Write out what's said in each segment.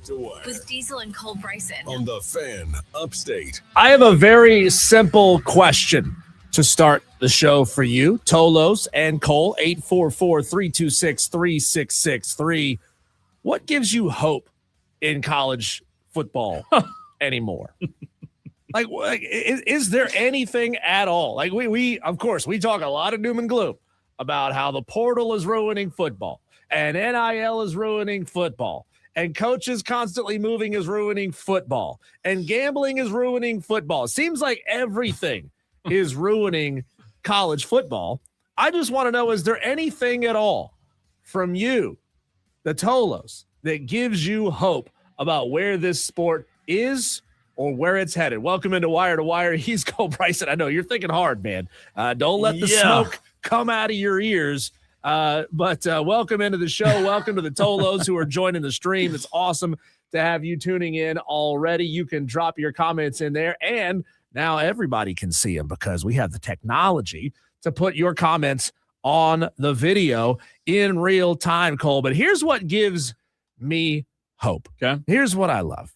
After Work with Diesel and Cole Bryson on the Fan Upstate. I have a very simple question to start the show for you, Tolos and Cole, 844-326-3663. What gives you hope in college football anymore? Is there anything at all? Like we of course, we talk a lot of doom and gloom about how the portal is ruining football and NIL is ruining football and coaches constantly moving is ruining football and gambling is ruining football. It seems like everything is ruining college football. I just want to know, is there anything at all from you, the Tolos, that gives you hope about where this sport is or where it's headed? Welcome into Wire to Wire. He's Cole Bryson. I know you're thinking hard, man. Don't let the smoke come out of your ears. But welcome into the show. Welcome to the Tolos who are joining the stream. It's awesome to have you tuning in already. You can drop your comments in there, and now everybody can see them because we have the technology to put your comments on the video in real time, Cole. But here's what gives me hope. Okay. Here's what I love.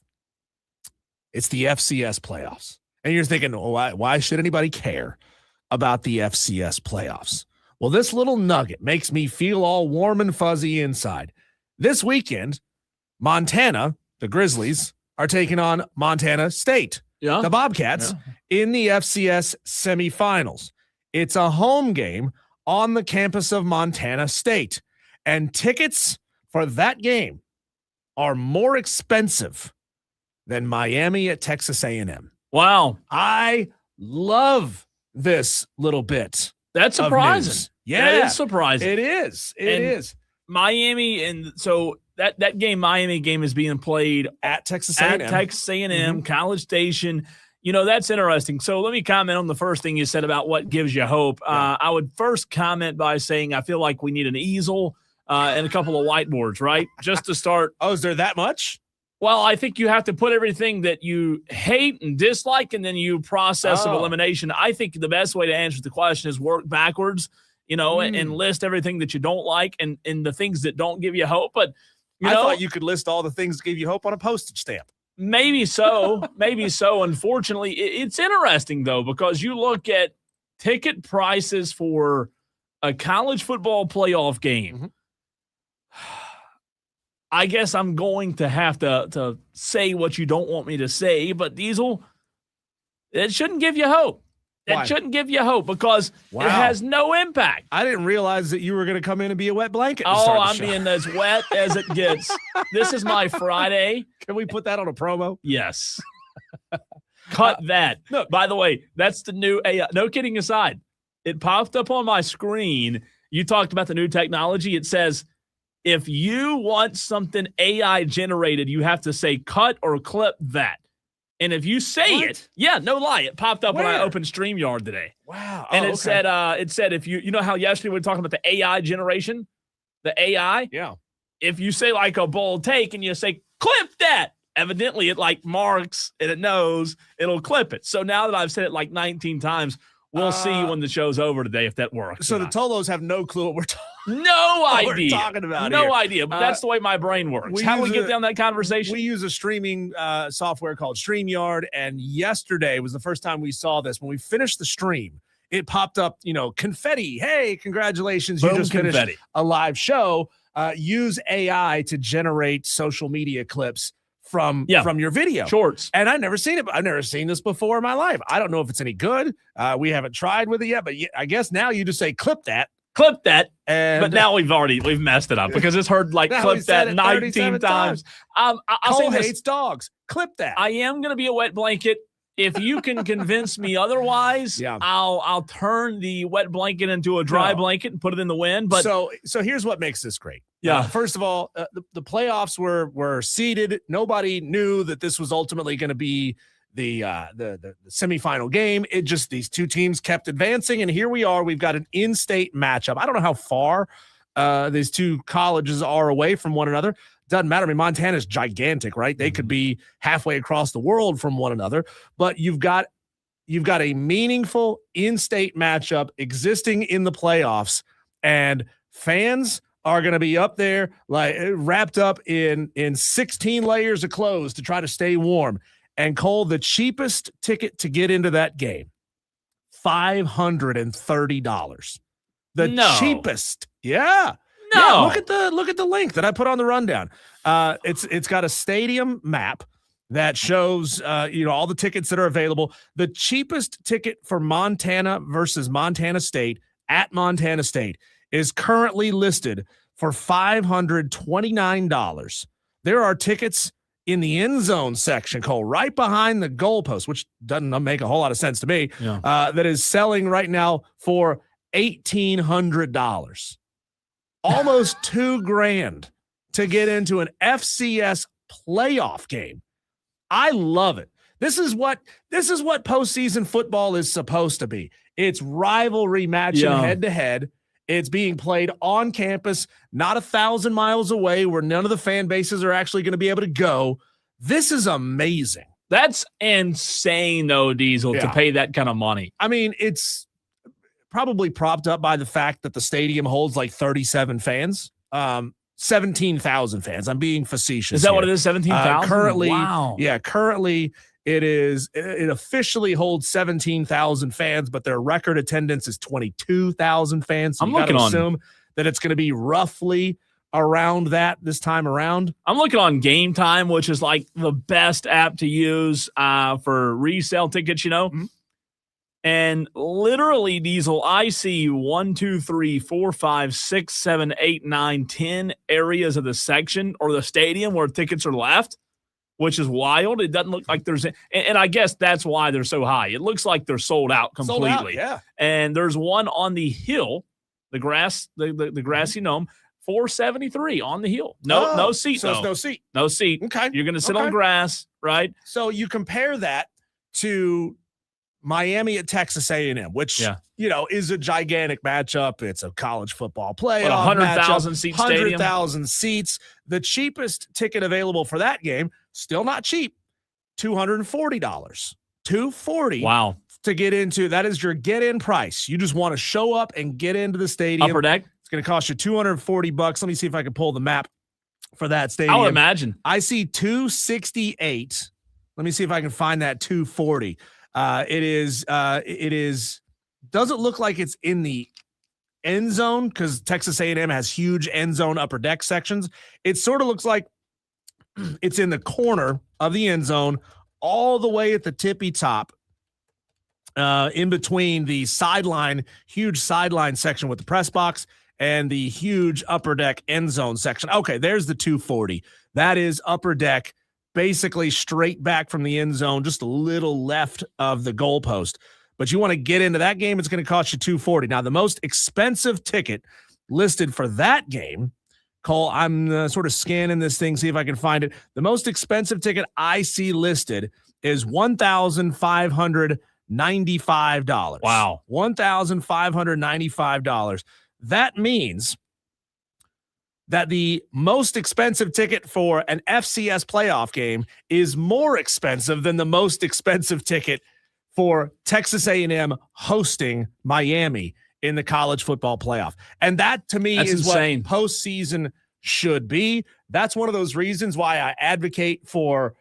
It's the FCS playoffs. And you're thinking, well, why should anybody care about the FCS playoffs? Well, this little nugget makes me feel all warm and fuzzy inside. This weekend, Montana, the Grizzlies, are taking on Montana State, the Bobcats, in the FCS semifinals. It's a home game on the campus of Montana State. And tickets for that game are more expensive than Miami at Texas A&M. Wow. I love this little bit. That's surprising. Yeah. That is surprising. It is. It is. Miami, and so that game, Miami game, is being played at Texas A&M. At Texas A&M, College Station. You know, that's interesting. So let me comment on the first thing you said about what gives you hope. I would first comment by saying I feel like we need an easel and a couple of whiteboards, right? Just to start. Oh, is there that much? Well, I think you have to put everything that you hate and dislike, and then you process of elimination. I think the best way to answer the question is work backwards, you know, and list everything that you don't like and the things that don't give you hope. But I thought you could list all the things that give you hope on a postage stamp. Maybe so. Maybe so. Unfortunately, it's interesting, though, because you look at ticket prices for a college football playoff game. Mm-hmm. I guess I'm going to have to say what you don't want me to say, but Diesel, it shouldn't give you hope. It shouldn't give you hope because it has no impact. I didn't realize that you were going to come in and be a wet blanket. I'm being as wet as it gets. This is my Friday. Can we put that on a promo? Yes. Cut that. No. By the way, that's the new AI. No kidding aside. It popped up on my screen. You talked about the new technology. It says, if you want something AI generated, you have to say cut or clip that. And if you say it, no lie, it popped up when I opened StreamYard today. Wow. And it said if you know how yesterday we were talking about the AI generation, the AI? Yeah. If you say like a bold take and you say clip that, evidently it like marks and it knows it'll clip it. So now that I've said it like 19 times, we'll see when the show's over today if that works. So the Tolos have no clue what we're talking about. No idea, but that's the way my brain works. How do we get down that conversation? We use a streaming software called StreamYard, and yesterday was the first time we saw this. When we finished the stream, it popped up, confetti. Hey, congratulations. Boom, you just confetti. Finished a live show. Use AI to generate social media clips from your video shorts. And I've never seen it. I've never seen this before in my life. I don't know if it's any good. We haven't tried with it yet, but I guess now you just say clip that. But now we've messed it up because it's heard like clip that 19 times. I'll Cole say this. hates dogs. Clip that. I am going to be a wet blanket. If you can convince me otherwise, I'll turn the wet blanket into a dry blanket and put it in the wind. But so here's what makes this great. First of all, the playoffs were seeded. Nobody knew that this was ultimately going to be the semifinal game. It just, these two teams kept advancing, and here we are. We've got an in-state matchup. I don't know how far these two colleges are away from one another. Doesn't matter. I mean, Montana's gigantic, right? They could be halfway across the world from one another, but you've got a meaningful in-state matchup existing in the playoffs, and fans are going to be up there, like wrapped up in 16 layers of clothes to try to stay warm. And Cole, the cheapest ticket to get into that game, $530. The cheapest. Yeah. No. Yeah, look at the link that I put on the rundown. It's got a stadium map that shows all the tickets that are available. The cheapest ticket for Montana versus Montana State at Montana State is currently listed for $529. There are tickets in the end zone section, Cole, right behind the goalpost, which doesn't make a whole lot of sense to me, that is selling right now for $1,800. Almost $2,000 to get into an FCS playoff game. I love it. This is what postseason football is supposed to be. It's rivalry matching head to head. It's being played on campus, not 1,000 miles away where none of the fan bases are actually going to be able to go. This is amazing. That's insane, though, Diesel, to pay that kind of money. I mean, it's probably propped up by the fact that the stadium holds like 37 fans, 17,000 fans. I'm being facetious. Is that what it is? 17,000? Currently, wow. Yeah, currently it officially holds 17,000 fans, but their record attendance is 22,000 fans. So I'm looking on. Assume that it's going to be roughly around that this time around. I'm looking on Game Time, which is like the best app to use for resale tickets, Mm-hmm. And literally, Diesel, I see 1, 2, 3, 4, 5, 6, 7, 8, 9, 10 areas of the section or the stadium where tickets are left, which is wild. It doesn't look like there's – and I guess that's why they're so high. It looks like they're sold out completely. Sold out, yeah. And there's one on the hill, the grassy gnome, 473 on the hill. No seat, so though. It's no seat. No seat. Okay. You're going to sit on grass, right? So you compare that to Miami at Texas A&M, which is a gigantic matchup. It's a college football playoff. 100,000 seat stadium. 100,000 seats. The cheapest ticket available for that game, still not cheap, $240. $240. Wow. To get into, that is your get-in price. You just want to show up and get into the stadium. Upper deck? It's going to cost you $240. Let me see if I can pull the map for that stadium. I would imagine. I see 268. Let me see if I can find that 240. It is doesn't look like it's in the end zone because Texas A&M has huge end zone upper deck sections. It sort of looks like it's in the corner of the end zone, all the way at the tippy top, in between the huge sideline section with the press box and the huge upper deck end zone section. Okay, there's the 240. That is upper deck, basically straight back from the end zone, just a little left of the goalpost. But you want to get into that game, it's going to cost you $240. Now, the most expensive ticket listed for that game, Cole, I'm sort of scanning this thing, see if I can find it. The most expensive ticket I see listed is $1,595. Wow. $1,595. That means that the most expensive ticket for an FCS playoff game is more expensive than the most expensive ticket for Texas A&M hosting Miami in the college football playoff. And that, to me, is insane. What postseason should be. That's one of those reasons why I advocate for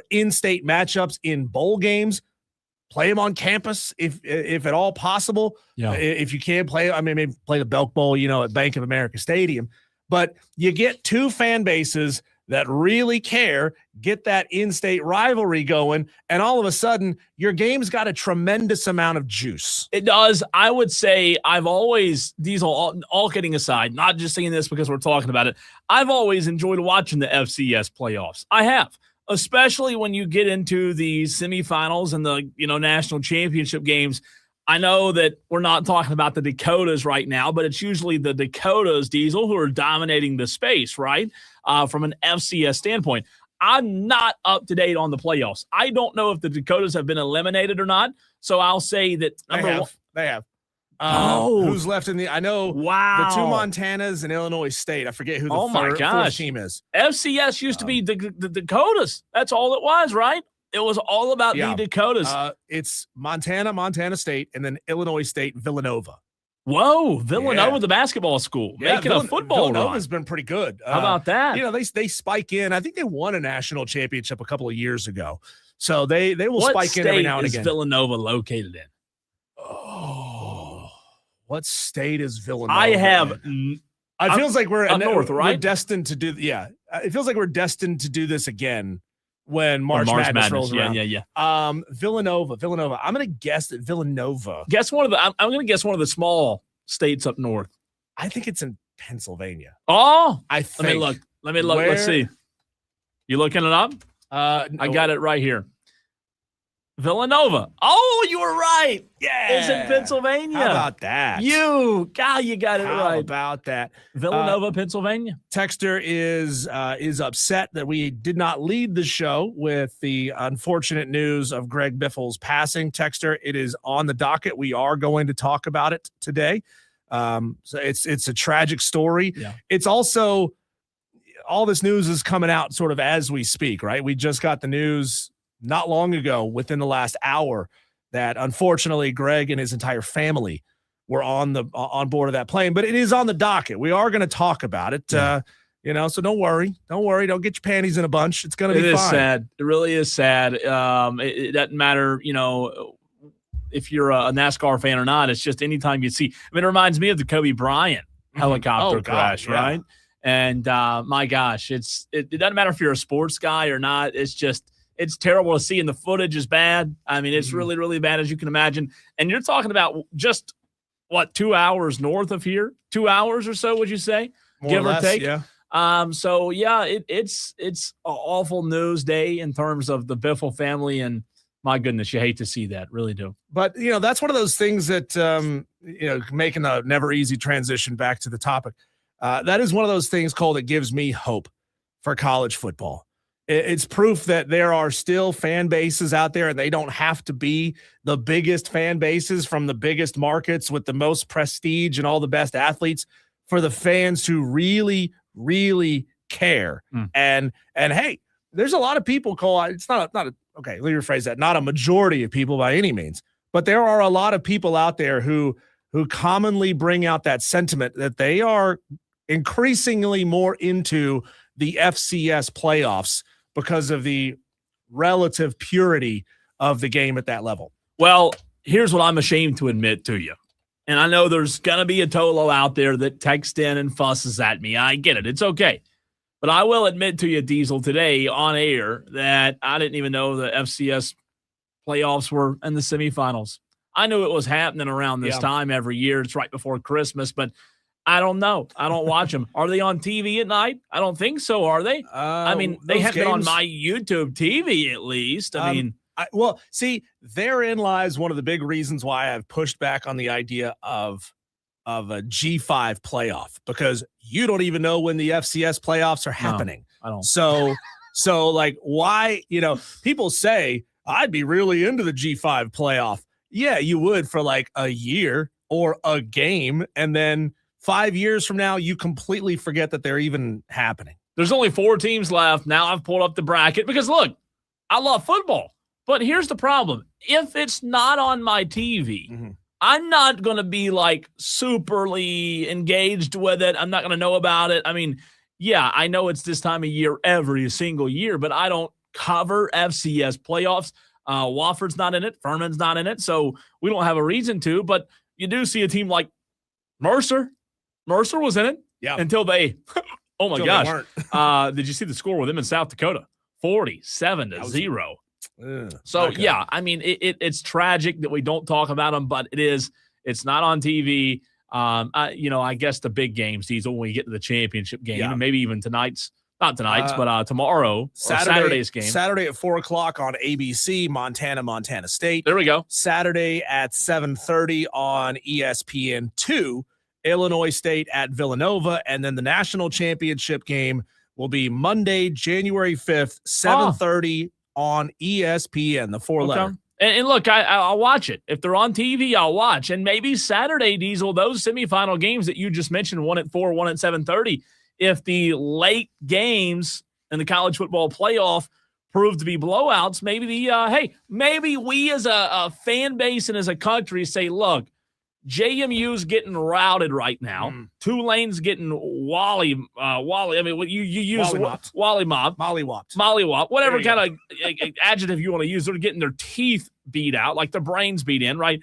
in-state matchups in bowl games. Play them on campus if at all possible. Yeah. If you can play, maybe play the Belk Bowl, at Bank of America Stadium. But you get two fan bases that really care, get that in-state rivalry going, and all of a sudden, your game's got a tremendous amount of juice. It does. I would say I've always, Diesel, all kidding aside, not just saying this because we're talking about it, I've always enjoyed watching the FCS playoffs. I have, especially when you get into the semifinals and the national championship games. I know that we're not talking about the Dakotas right now, but it's usually the Dakotas, Diesel, who are dominating the space, right? From an FCS standpoint. I'm not up to date on the playoffs. I don't know if the Dakotas have been eliminated or not. So I'll say that They have. Who's left in the? I know. Wow. The two Montanas and Illinois State. I forget who the fourth team is. FCS used to be the Dakotas. That's all it was, right? It was all about the Dakotas. It's Montana State, and then Illinois State, Villanova. Whoa, Villanova, the basketball school, making a football run. Villanova's been pretty good. How about that? They spike in. I think they won a national championship a couple of years ago. So they will spike in every now and again. What state is Villanova located in? Oh, what state is Villanova? I have. It feels like we're north, right? We're destined to do. Yeah, it feels like we're destined to do this again when March Madness rolls around. Yeah. Villanova. I'm gonna guess that Villanova. I'm gonna guess one of the small states up north. I think it's in Pennsylvania. Oh, I think. Let me look. Let's see. You looking it up? No. I got it right here. Villanova. Oh, you were right. Yeah. It's in Pennsylvania. How about that? You got it right. How about that? Villanova, Pennsylvania. Texter is upset that we did not lead the show with the unfortunate news of Greg Biffle's passing. Texter, it is on the docket. We are going to talk about it today. So it's a tragic story. Yeah. It's also all this news is coming out sort of as we speak, right? We just got the news not long ago, within the last hour, that unfortunately Greg and his entire family were on board of that plane. But it is on the docket. We are going to talk about it. Yeah. So don't worry. Don't get your panties in a bunch. It's going to be fine. It is sad. It really is sad. It doesn't matter, if you're a NASCAR fan or not. It's just anytime you see. I mean, it reminds me of the Kobe Bryant helicopter crash, right? And my gosh, it doesn't matter if you're a sports guy or not. It's terrible to see, and the footage is bad. I mean, it's really, really bad, as you can imagine. And you're talking about just, 2 hours north of here? 2 hours or so, would you say? Give or take? Yeah. It's an awful news day in terms of the Biffle family, and my goodness, you hate to see that, really do. But, that's one of those things that, making a never easy transition back to the topic, that is one of those things, Cole, that gives me hope for college football. It's proof that there are still fan bases out there, and they don't have to be the biggest fan bases from the biggest markets with the most prestige and all the best athletes, for the fans who really, really care. And hey, there's a lot of people, Cole. It's not okay, let me rephrase that. Not a majority of people by any means, but there are a lot of people out there who commonly bring out that sentiment that they are increasingly more into the FCS playoffs because of the relative purity of the game at that level. Well, here's what I'm ashamed to admit to you. And I know there's going to be a Tolo out there that texts in and fusses at me. I get it. It's okay. But I will admit to you, Diesel, today on air that I didn't even know the FCS playoffs were in the semifinals. I knew it was happening around this time every year. It's right before Christmas, but I don't know. I don't watch them. Are they on TV at night? I don't think so, are they? I mean, they have been on my YouTube TV at least. See, therein lies one of the big reasons why I've pushed back on the idea of a G5 playoff, because you don't even know when the FCS playoffs are happening. No, I don't. So like, why, people say I'd be really into the G5 playoff. Yeah, you would for like a year or a game, and then 5 years from now, you completely forget that they're even happening. There's only 4 teams left. Now I've pulled up the bracket because, look, I love football. But here's the problem. If it's not on my TV, I'm not going to be, like, superly engaged with it. I'm not going to know about it. I mean, yeah, I know it's this time of year every single year, but I don't cover FCS playoffs. Wofford's not in it. Furman's not in it. So we don't have a reason to. But you do see a team like Mercer. Mercer was in it until they – oh, my gosh. Did you see the score with them in South Dakota? 47-0. So, yeah, I mean, it's tragic that we don't talk about them, but it's not on TV. I guess the big games, Diesel, when we get to the championship game, and maybe even not tonight's, but tomorrow, Saturday's game. Saturday at 4 o'clock on ABC, Montana State. There we go. Saturday at 7:30 on ESPN2. Illinois State at Villanova, and then the national championship game will be Monday, January 5th, 7:30 on ESPN, the 4-letter. And look, I'll watch it. If they're on TV, I'll watch. And maybe Saturday, Diesel, those semifinal games that you just mentioned, one at 4, one at 7:30, if the late games in the college football playoff prove to be blowouts, maybe maybe we as a fan base and as a country say, look, JMU's getting routed right now. Tulane's getting wally. I mean, you use wally mob, mollywop, whatever kind of adjective you want to use. They're getting their teeth beat out, like their brains beat in, right?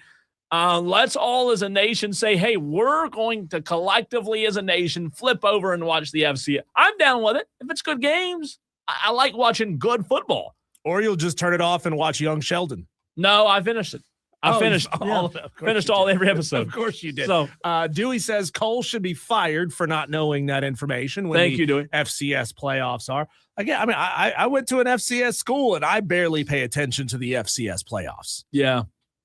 Let's all as a nation say, hey, we're going to collectively as a nation flip over and watch the FCS. I'm down with it. If it's good games, I like watching good football. Or you'll just turn it off and watch Young Sheldon. No, I finished it. Finished every episode. Of course you did. So, Dewey says Cole should be fired for not knowing that information when thank you, Dewey. FCS playoffs are. Again, I mean, I went to an FCS school, and I barely pay attention to the FCS playoffs. Yeah.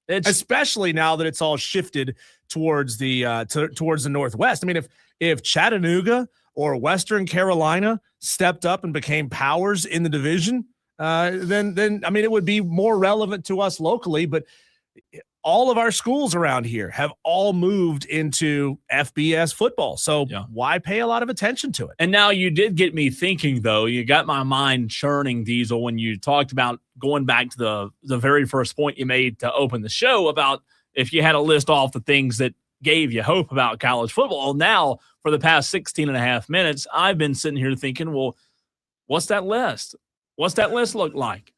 Especially now that it's all shifted towards the towards the Northwest. I mean, if Chattanooga or Western Carolina stepped up and became powers in the division, then I mean, it would be more relevant to us locally, but all of our schools around here have all moved into FBS football. So why pay a lot of attention to it? And now you did get me thinking, though. You got my mind churning, Diesel, when you talked about going back to the very first point you made to open the show about if you had to list off the things that gave you hope about college football. Now, for the past 16 and a half minutes, I've been sitting here thinking, well, what's that list? What's that list look like?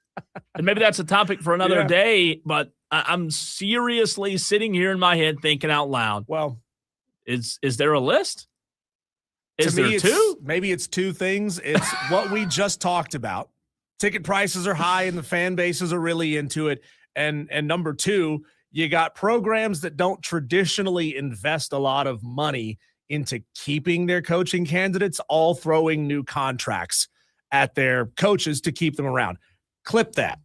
And maybe that's a topic for another day, but I'm seriously sitting here in my head thinking out loud. Well, is there a list? Is there two? Maybe it's two things. It's what we just talked about. Ticket prices are high and the fan bases are really into it. And number two, you got programs that don't traditionally invest a lot of money into keeping their coaching candidates, all throwing new contracts at their coaches to keep them around. Clip that.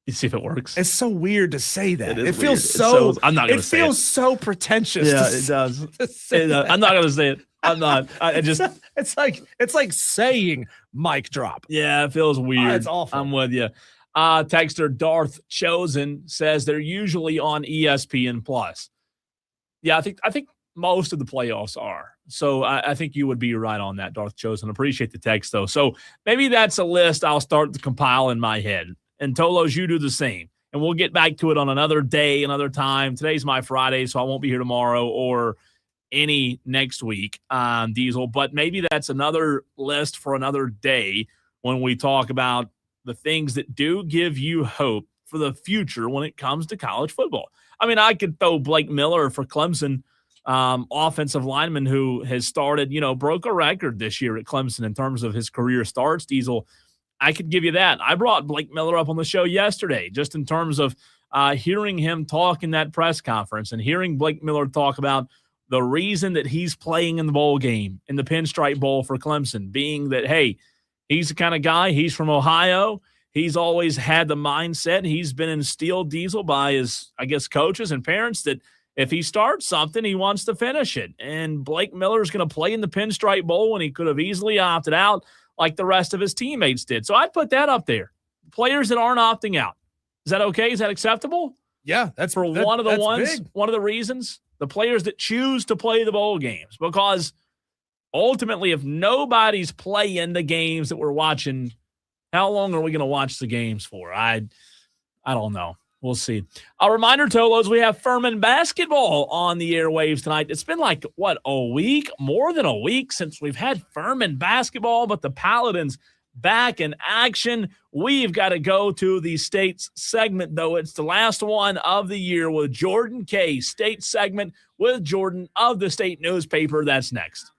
You see if it works. It's so weird to say that. It feels so I'm not going to say it. It feels so pretentious. Yeah, it does. I'm not going to say it. I'm not. It's like saying mic drop. Yeah, it feels weird. It's awful. I'm with you. Texter Darth Chosen says they're usually on ESPN Plus. Yeah, I think most of the playoffs are. So I think you would be right on that, Darth Chosen. Appreciate the text, though. So maybe that's a list I'll start to compile in my head. And Tolos, you do the same. And we'll get back to it on another day, another time. Today's my Friday, so I won't be here tomorrow or any next week, Diesel. But maybe that's another list for another day when we talk about the things that do give you hope for the future when it comes to college football. I mean, I could throw Blake Miller for Clemson, offensive lineman who has started, broke a record this year at Clemson in terms of his career starts, Diesel. I could give you that. I brought Blake Miller up on the show yesterday, just in terms of hearing him talk in that press conference and hearing Blake Miller talk about the reason that he's playing in the bowl game, in the Pinstripe Bowl for Clemson, being that, hey, he's the kind of guy, he's from Ohio. He's always had the mindset. He's been instilled, Diesel, by his, coaches and parents that if he starts something, he wants to finish it. And Blake Miller's going to play in the Pinstripe Bowl when he could have easily opted out like the rest of his teammates did. So I'd put that up there. Players that aren't opting out. Is that okay? Is that acceptable? Yeah, that's one of the reasons. The players that choose to play the bowl games. Because ultimately, if nobody's playing the games that we're watching, how long are we going to watch the games for? I don't know. We'll see. A reminder, Tolos, we have Furman basketball on the airwaves tonight. It's been a week, more than a week since we've had Furman basketball, but the Paladins back in action. We've got to go to the States segment, though. It's the last one of the year with Jordan Kaye. State segment with Jordan of the State newspaper. That's next.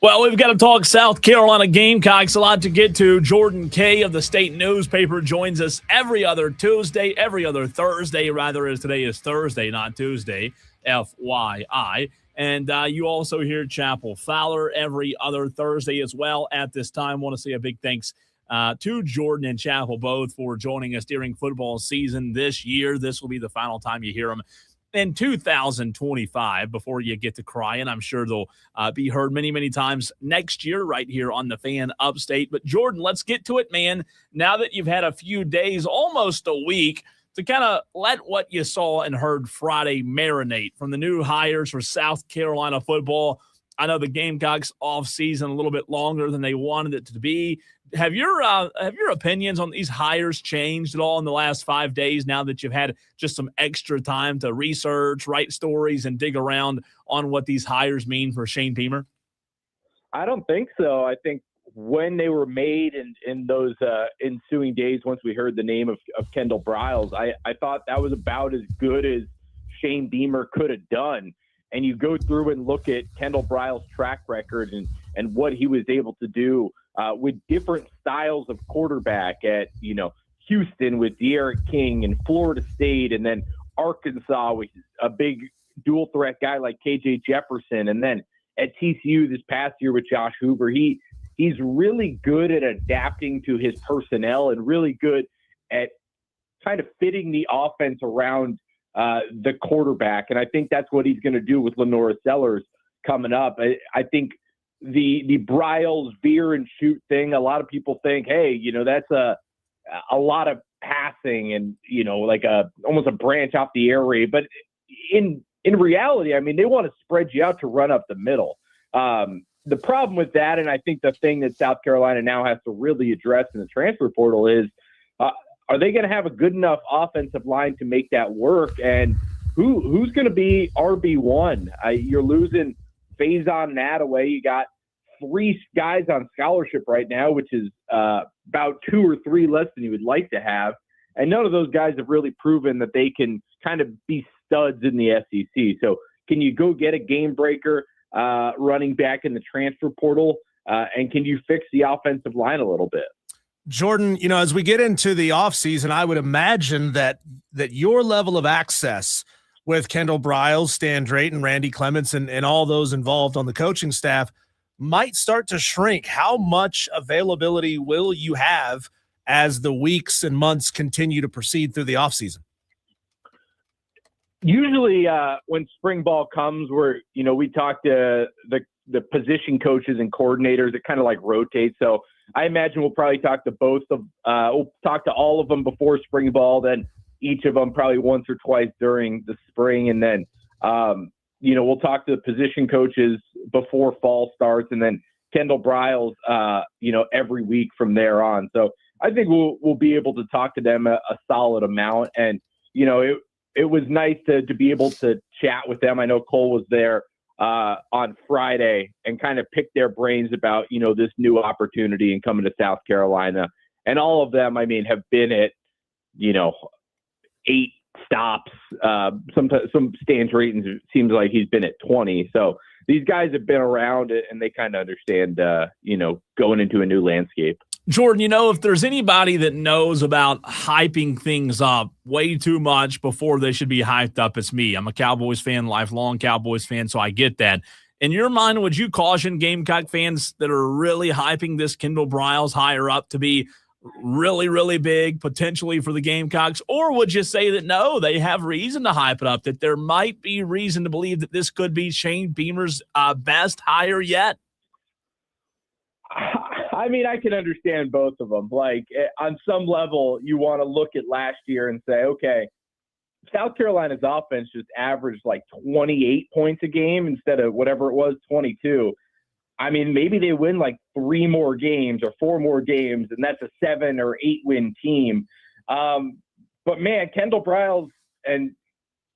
Well, we've got to talk South Carolina Gamecocks. A lot to get to. Jordan Kaye of the State Newspaper joins us every other Thursday, rather, as today is Thursday, not Tuesday, FYI. And you also hear Chapel Fowler every other Thursday as well at this time. Want to say a big thanks to Jordan and Chapel both for joining us during football season this year. This will be the final time you hear them in 2025 before you get to crying. I'm sure they'll be heard many, many times next year right here on the Fan Upstate. But Jordan, let's get to it, man. Now that you've had a few days, almost a week, to kind of let what you saw and heard Friday marinate from the new hires for South Carolina football. I know the Gamecocks off season a little bit longer than they wanted it to be. Have your opinions on these hires changed at all in the last 5 days now that you've had just some extra time to research, write stories, and dig around on what these hires mean for Shane Beamer? I don't think so. I think when they were made in those ensuing days, once we heard the name of Kendall Briles, I thought that was about as good as Shane Beamer could have done. And you go through and look at Kendall Briles' track record and what he was able to do with different styles of quarterback at, Houston with De'Aaron King and Florida State, and then Arkansas with a big dual threat guy like KJ Jefferson. And then at TCU this past year with Josh Hoover, he's really good at adapting to his personnel and really good at kind of fitting the offense around the quarterback. And I think that's what he's going to do with Lenora Sellers coming up. I think the Briles veer and shoot thing, a lot of people think, hey, that's a lot of passing and, like almost a branch off the air raid. But in reality, I mean, they want to spread you out to run up the middle. The problem with that, and I think the thing that South Carolina now has to really address in the transfer portal is, are they going to have a good enough offensive line to make that work? And who's going to be RB1? You're losing Faison and Attaway. You got 3 guys on scholarship right now, which is about 2 or 3 less than you would like to have. And none of those guys have really proven that they can kind of be studs in the SEC. So can you go get a game breaker running back in the transfer portal? And can you fix the offensive line a little bit? Jordan, as we get into the offseason, I would imagine that your level of access with Kendall Briles, Stan Drayton, Randy Clements, and all those involved on the coaching staff might start to shrink. How much availability will you have as the weeks and months continue to proceed through the offseason? Usually when spring ball comes, we talk to the position coaches and coordinators. It kind of like rotates. So I imagine we'll probably talk to we'll talk to all of them before spring ball, then each of them probably once or twice during the spring. And then, we'll talk to the position coaches before fall starts, and then Kendall Briles, every week from there on. So I think we'll be able to talk to them a solid amount. And, it was nice to be able to chat with them. I know Cole was there on Friday and kind of pick their brains about, this new opportunity and coming to South Carolina. And all of them, I mean, have been at, 8 stops. Some Stan Drayton, it seems like he's been at 20. So these guys have been around it and they kind of understand, going into a new landscape. Jordan, if there's anybody that knows about hyping things up way too much before they should be hyped up, it's me. I'm a Cowboys fan, lifelong Cowboys fan, so I get that. In your mind, would you caution Gamecock fans that are really hyping this Kendall Briles hire up to be really, really big, potentially for the Gamecocks? Or would you say that, no, they have reason to hype it up, that there might be reason to believe that this could be Shane Beamer's best hire yet? I mean, I can understand both of them. Like, on some level, you want to look at last year and say, okay, South Carolina's offense just averaged like 28 points a game instead of whatever it was, 22. I mean, maybe they win like 3 more games or 4 more games, and that's a 7 or 8 win team. But man, Kendall Briles, and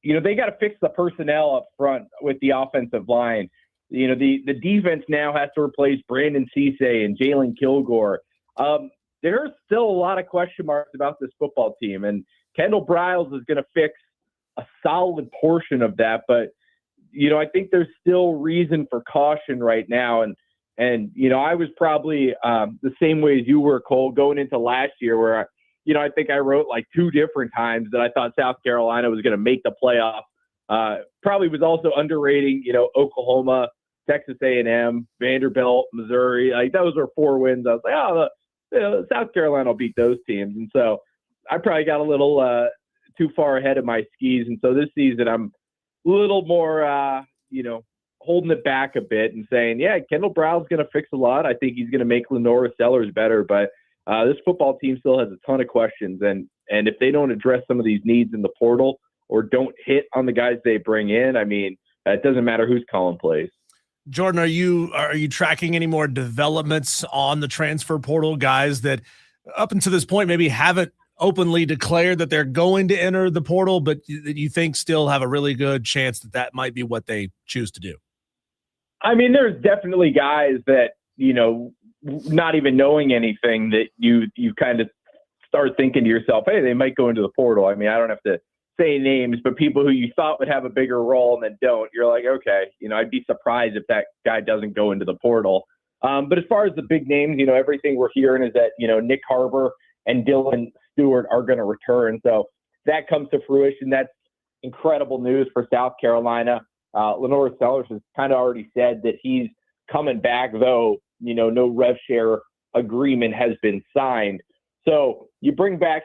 they got to fix the personnel up front with the offensive line. The defense now has to replace Brandon Cisse and Jalen Kilgore. There's still a lot of question marks about this football team, and Kendall Briles is going to fix a solid portion of that. But, I think there's still reason for caution right now. And, And, I was probably the same way as you were, Cole, going into last year where, I think I wrote like 2 different times that I thought South Carolina was going to make the playoff. Probably was also underrating, Oklahoma, Texas A&M, Vanderbilt, Missouri. Like those were 4 wins. I was like, South Carolina will beat those teams. And so I probably got a little too far ahead of my skis. And so this season I'm a little more, holding it back a bit and saying, yeah, Kendall Brown's going to fix a lot. I think he's going to make Lenora Sellers better, but this football team still has a ton of questions. And if they don't address some of these needs in the portal or don't hit on the guys they bring in, I mean, it doesn't matter who's calling plays. Jordan, are you tracking any more developments on the transfer portal, guys that up until this point maybe haven't openly declared that they're going to enter the portal, but you think still have a really good chance that might be what they choose to do? I mean, there's definitely guys that, not even knowing anything that you kind of start thinking to yourself, hey, they might go into the portal. I mean, I don't have to say names, but people who you thought would have a bigger role and then don't, you're like, okay, I'd be surprised if that guy doesn't go into the portal. But as far as the big names, everything we're hearing is that, Nick Harbor and Dylan Stewart are going to return. So that comes to fruition. That's incredible news for South Carolina. Lenora Sellers has kind of already said that he's coming back, though, no rev share agreement has been signed. So if you bring back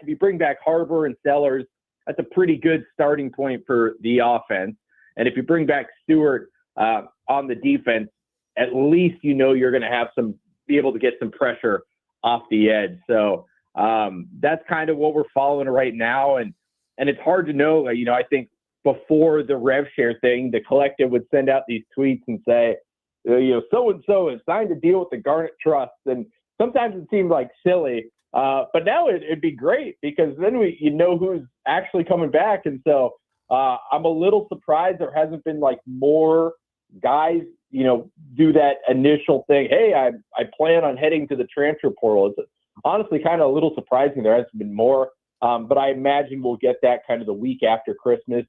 Harbor and Sellers, that's a pretty good starting point for the offense. And if you bring back Stewart on the defense, at least you're going to be able to get some pressure off the edge. So that's kind of what we're following right now. And it's hard to know, I think before the rev share thing, the collective would send out these tweets and say, so-and-so has signed a deal with the Garnet Trust. And sometimes it seemed like silly, but now it'd be great because then who's actually coming back. And so I'm a little surprised there hasn't been like more guys, do that initial thing. Hey, I plan on heading to the transfer portal. It's honestly kind of a little surprising there hasn't been more, but I imagine we'll get that kind of the week after Christmas,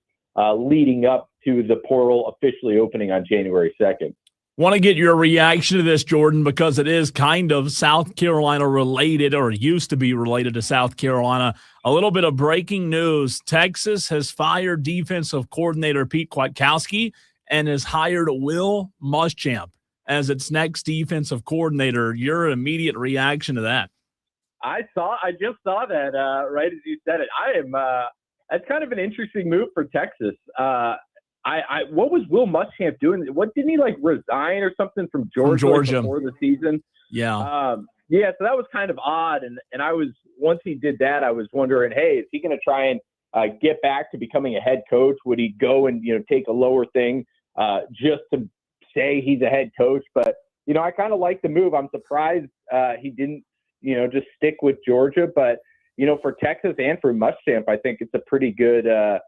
leading up to the portal officially opening on January 2nd. Want to get your reaction to this, Jordan, because it is kind of South Carolina related, or used to be related to South Carolina. A little bit of breaking news. Texas has fired defensive coordinator Pete Kwiatkowski and has hired Will Muschamp as its next defensive coordinator. Your immediate reaction to that? I just saw that right as you said it. That's kind of an interesting move for Texas. What was Will Muschamp doing? What didn't he resign or something from Georgia before the season? Yeah. So that was kind of odd. And I was, once he did that, I was wondering, hey, is he going to try and get back to becoming a head coach? Would he go and, take a lower thing just to say he's a head coach? But, I kind of like the move. I'm surprised he didn't, just stick with Georgia. But, for Texas and for Muschamp, I think it's a pretty good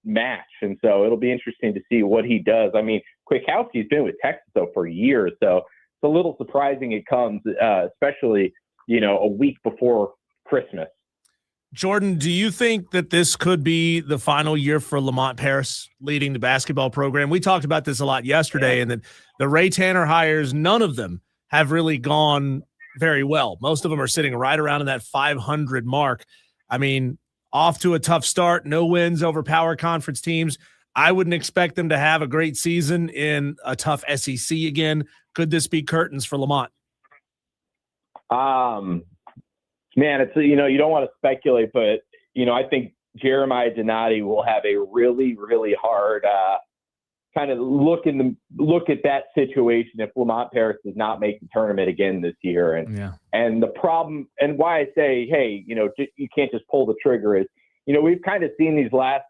match. And so it'll be interesting to see what he does. I mean, Kwiatkowski's been with Texas though for years, so it's a little surprising it comes, especially, a week before Christmas. Jordan, do you think that this could be the final year for Lamont Paris leading the basketball program? We talked about this a lot yesterday, and that the Ray Tanner hires, none of them have really gone very well. Most of them are sitting right around in that 500 mark. I mean, off to a tough start, no wins over power conference teams. I wouldn't expect them to have a great season in a tough SEC again. Could this be curtains for Lamont? Man, it's, you don't want to speculate, but, I think Jeremiah Donati will have a really, really hard kind of look at that situation if Lamont Paris does not make the tournament again this year. And the problem, and why I say, hey, you can't just pull the trigger is, we've kind of seen these last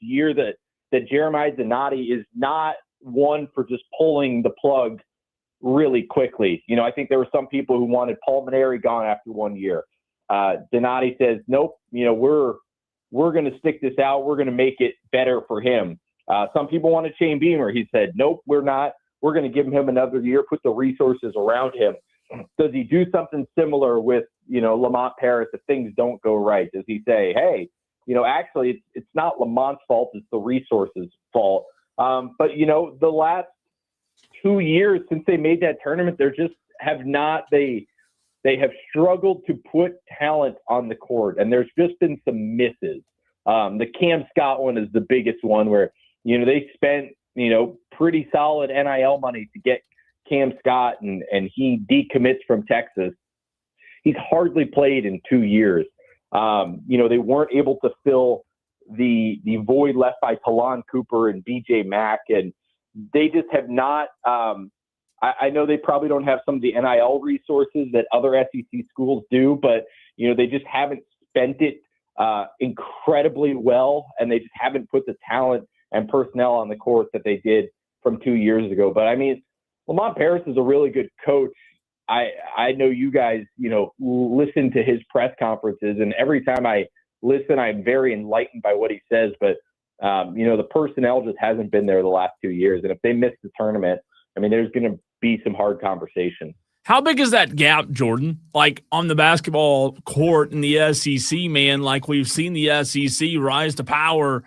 year that Jeremiah Donati is not one for just pulling the plug really quickly. I think there were some people who wanted Paul Maneri gone after 1 year. Donati says, nope, we're going to stick this out. We're going to make it better for him. Some people wanted Shane Beamer. He said, nope, we're not. We're going to give him another year, put the resources around him. Does he do something similar with, Lamont Paris if things don't go right? Does he say, hey, actually it's not Lamont's fault, it's the resources fault. But, the last 2 years since they made that tournament, they're just have not they have struggled to put talent on the court, and there's just been some misses. The Cam Scott one is the biggest one where, they spent, pretty solid NIL money to get Cam Scott, and he decommits from Texas. He's hardly played in 2 years. They weren't able to fill the void left by Talon Cooper and BJ Mack, and they just have not. I know they probably don't have some of the NIL resources that other SEC schools do, but they just haven't spent it incredibly well, and they just haven't put the talent and personnel on the court that they did from 2 years ago. But I mean, Lamont Paris is a really good coach. I know you guys, listen to his press conferences, and every time I listen, I'm very enlightened by what he says. But, the personnel just hasn't been there the last 2 years. And if they miss the tournament, I mean, there's going to be some hard conversation. How big is that gap, Jordan? Like on the basketball court in the SEC, man, like we've seen the SEC rise to power,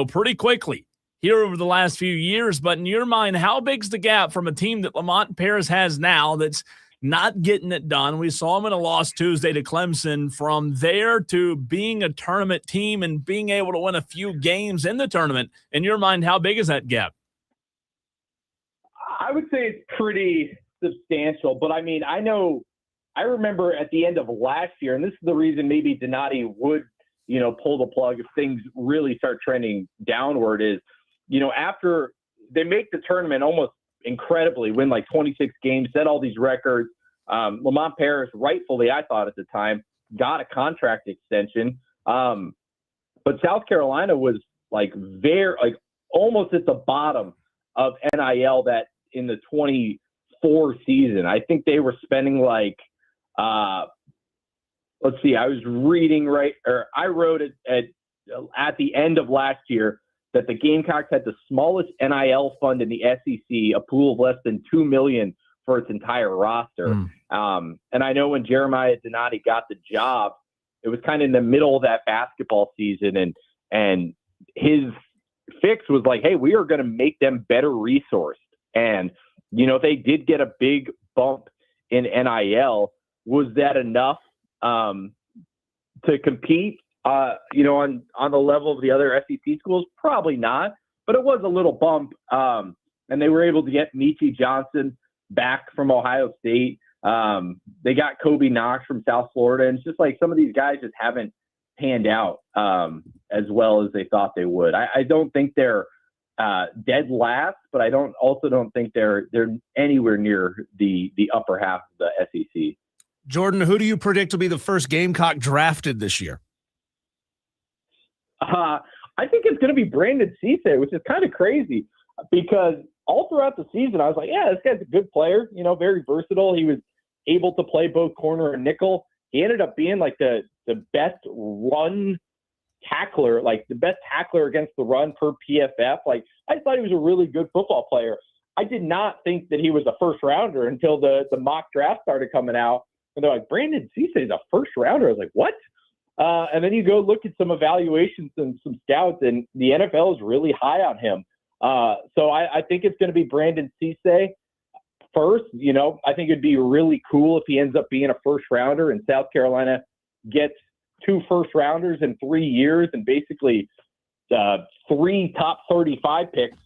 pretty quickly here over the last few years. But in your mind, how big's the gap from a team that Lamont Paris has now that's not getting it done? We saw him in a loss Tuesday to Clemson. From there to being a tournament team and being able to win a few games in the tournament, in your mind, how big is that gap? I would say it's pretty substantial, but I mean, I remember at the end of last year, and this is the reason maybe Donati would, pull the plug if things really start trending downward is, after they make the tournament almost incredibly, win like 26 games, set all these records. Lamont Paris, rightfully, I thought at the time, got a contract extension. But South Carolina was almost at the bottom of NIL that in the 24 season. I think they were spending let's see, I was reading I wrote it at the end of last year that the Gamecocks had the smallest NIL fund in the SEC, a pool of less than $2 million for its entire roster. And I know when Jeremiah Donati got the job, it was kind of in the middle of that basketball season, and his fix was like, hey, we are going to make them better resourced. And, they did get a big bump in NIL. Was that enough to compete, on the level of the other SEC schools? Probably not, but it was a little bump. And they were able to get Michi Johnson back from Ohio State. They got Kobe Knox from South Florida. And it's just like some of these guys just haven't panned out as well as they thought they would. I don't think they're dead last, but I don't think they're anywhere near the upper half of the SEC. Jordan, who do you predict will be the first Gamecock drafted this year? I think it's going to be Brandon Cisse, which is kind of crazy because all throughout the season, I was like, yeah, this guy's a good player, very versatile. He was able to play both corner and nickel. He ended up being like the best run tackler, like the best tackler against the run per PFF. Like, I thought he was a really good football player. I did not think that he was a first rounder until the mock draft started coming out. And they're like, Brandon Cisse is a first rounder. I was like, what? And then you go look at some evaluations and some scouts, and the NFL is really high on him. So I think it's going to be Brandon Cisse first. I think it'd be really cool if he ends up being a first rounder and South Carolina gets 2 first rounders in 3 years and basically 3 top 35 picks,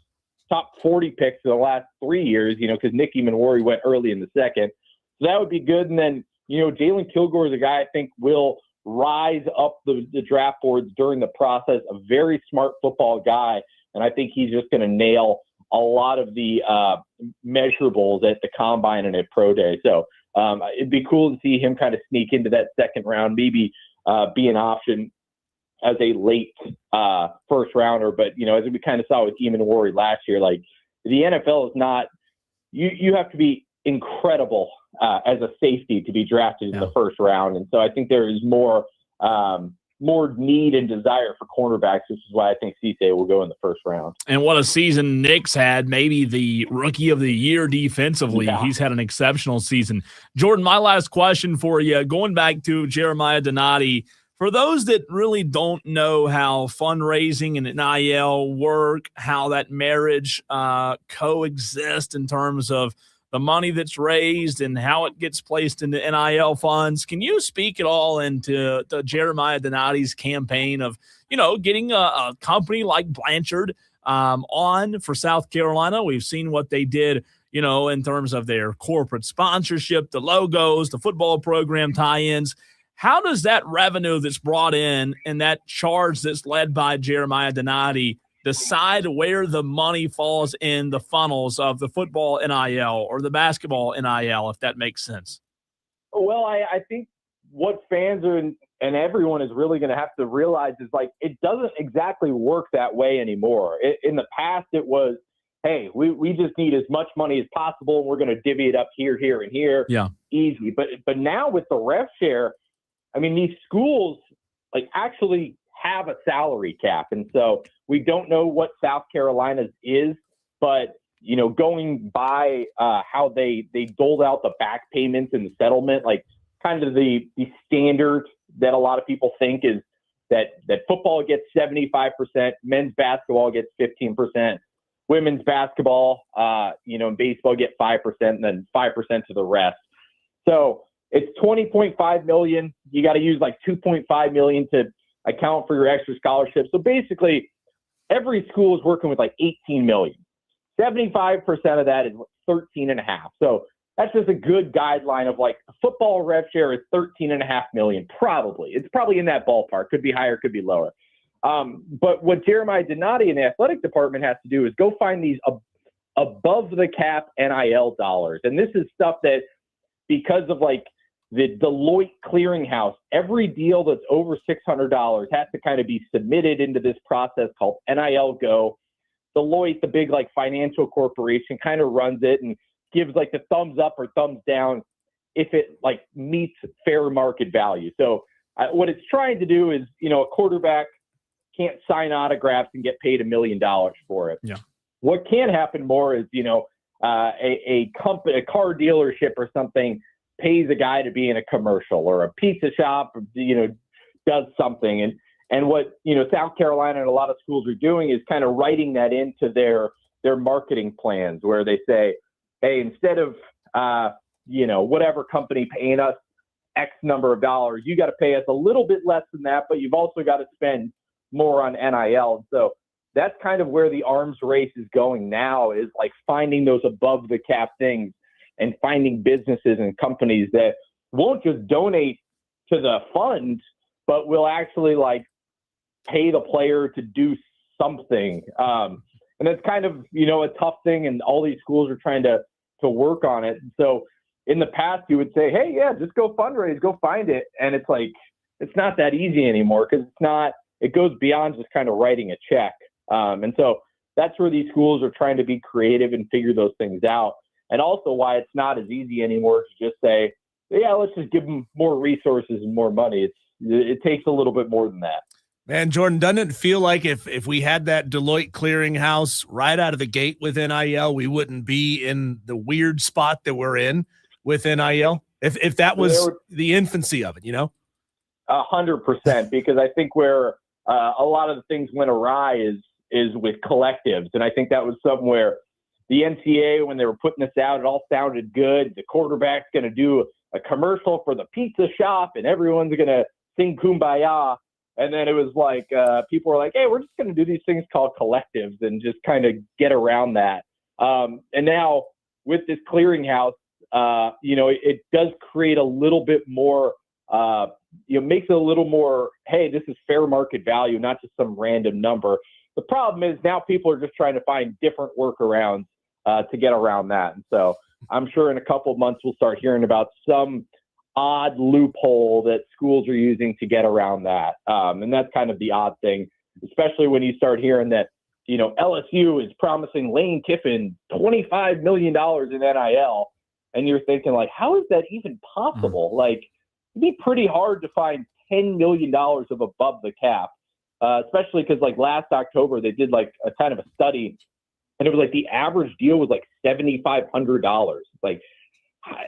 top 40 picks in the last 3 years, because Nicky Manwari went early in the second. So that would be good. And then, Jalen Kilgore is a guy I think will rise up the draft boards during the process, a very smart football guy. And I think he's just going to nail a lot of the measurables at the combine and at pro day. So it'd be cool to see him kind of sneak into that second round, maybe be an option as a late first rounder. But, as we kind of saw with Eamon Wari last year, like the NFL is not, you have to be incredible as a safety to be drafted in the first round. And so I think there is more need and desire for cornerbacks, which is why I think Cisse will go in the first round. And what a season Nick's had, maybe the rookie of the year defensively. Yeah. He's had an exceptional season. Jordan, my last question for you, going back to Jeremiah Donati, For those that really don't know how fundraising and NIL work, how that marriage coexist in terms of the money that's raised and how it gets placed into NIL funds, can you speak at all into Jeremiah Donati's campaign of, getting a company like Blanchard on for South Carolina? We've seen what they did, in terms of their corporate sponsorship, the logos, the football program tie-ins. How does that revenue that's brought in and that charge that's led by Jeremiah Donati decide where the money falls in the funnels of the football NIL or the basketball NIL, if that makes sense? Well, I think what fans and everyone is really going to have to realize is, like, it doesn't exactly work that way anymore. In the past, it was, hey, we just need as much money as possible, and we're going to divvy it up here, here, and here. Yeah. Easy. But now with the rev share, I mean, these schools actually have a salary cap. And so we don't know what South Carolina's is, but, going by how they doled out the back payments and the settlement, kind of the standard that a lot of people think is that football gets 75%, men's basketball gets 15%, women's basketball, and baseball get 5%, and then 5% to the rest. So it's $20.5 million. You got to use $2.5 million to account for your extra scholarships. So basically, every school is working with $18 million. 75% of that is 13.5. So that's just a good guideline of football rev share is 13.5 million. Probably. It's probably in that ballpark. Could be higher, could be lower. But what Jeremiah Donati and the athletic department has to do is go find these above the cap NIL dollars. And this is stuff that, because of the Deloitte clearinghouse, every deal that's over $600 has to kind of be submitted into this process called NIL Go. Deloitte, the big financial corporation, kind of runs it and gives the thumbs up or thumbs down if it meets fair market value. So what it's trying to do is, a quarterback can't sign autographs and get paid $1 million for it. Yeah. What can happen more is, a car dealership or something pays a guy to be in a commercial, or a pizza shop, does something. And what, South Carolina and a lot of schools are doing is kind of writing that into their marketing plans, where they say, hey, instead of, whatever company paying us X number of dollars, you got to pay us a little bit less than that, but you've also got to spend more on NIL. And so that's kind of where the arms race is going now, is finding those above the cap things and finding businesses and companies that won't just donate to the fund, but will actually pay the player to do something. And that's kind of, a tough thing, and all these schools are trying to work on it. And so in the past, you would say, hey, yeah, just go fundraise, go find it. And it's it's not that easy anymore, because it goes beyond just kind of writing a check. And so that's where these schools are trying to be creative and figure those things out. And also why it's not as easy anymore to just say, yeah, let's just give them more resources and more money. It takes a little bit more than that. Man, Jordan, doesn't it feel like if we had that Deloitte clearinghouse right out of the gate with NIL, we wouldn't be in the weird spot that we're in with NIL? If that was the infancy of it, 100%, because I think where a lot of the things went awry is with collectives. And I think that was somewhere the NCAA, when they were putting this out, it all sounded good. The quarterback's going to do a commercial for the pizza shop, and everyone's going to sing Kumbaya. And then it was people were like, hey, we're just going to do these things called collectives and just kind of get around that. And now with this clearinghouse, it does create a little bit more, makes it a little more, hey, this is fair market value, not just some random number. The problem is now people are just trying to find different workarounds to get around that. And so I'm sure in a couple of months we'll start hearing about some odd loophole that schools are using to get around that. And that's kind of the odd thing, especially when you start hearing that, LSU is promising Lane Kiffin $25 million in NIL. And you're thinking how is that even possible? It'd be pretty hard to find $10 million of above the cap, especially because last October they did a kind of a study, and it was the average deal was $7,500.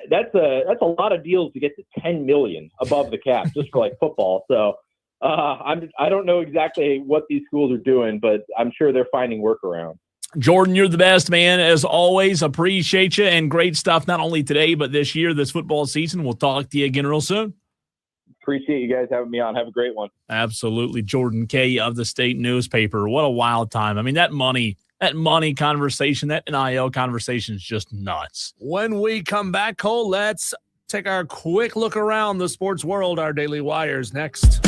That's a lot of deals to get to $10 million above the cap just for football. So I don't know exactly what these schools are doing, but I'm sure they're finding workarounds. Jordan, you're the best, man. As always, appreciate you, and great stuff not only today, but this year, this football season. We'll talk to you again real soon. Appreciate you guys having me on. Have a great one. Absolutely. Jordan Kaye of the State Newspaper. What a wild time. I mean, that money conversation, that NIL conversation is just nuts. When we come back, Cole, let's take our quick look around the sports world. Our Daily Wires next.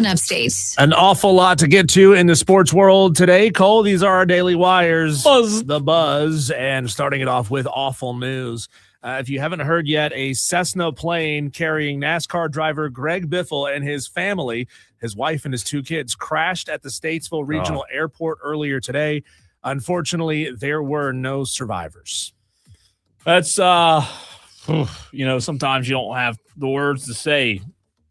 and Upstate. An awful lot to get to in the sports world today. Cole, these are our daily wires. The buzz, and starting it off with awful news. If you haven't heard yet, a Cessna plane carrying NASCAR driver Greg Biffle and his family, his wife and his 2 kids, crashed at the Statesville Regional Airport earlier today. Unfortunately, there were no survivors. That's, sometimes you don't have the words to say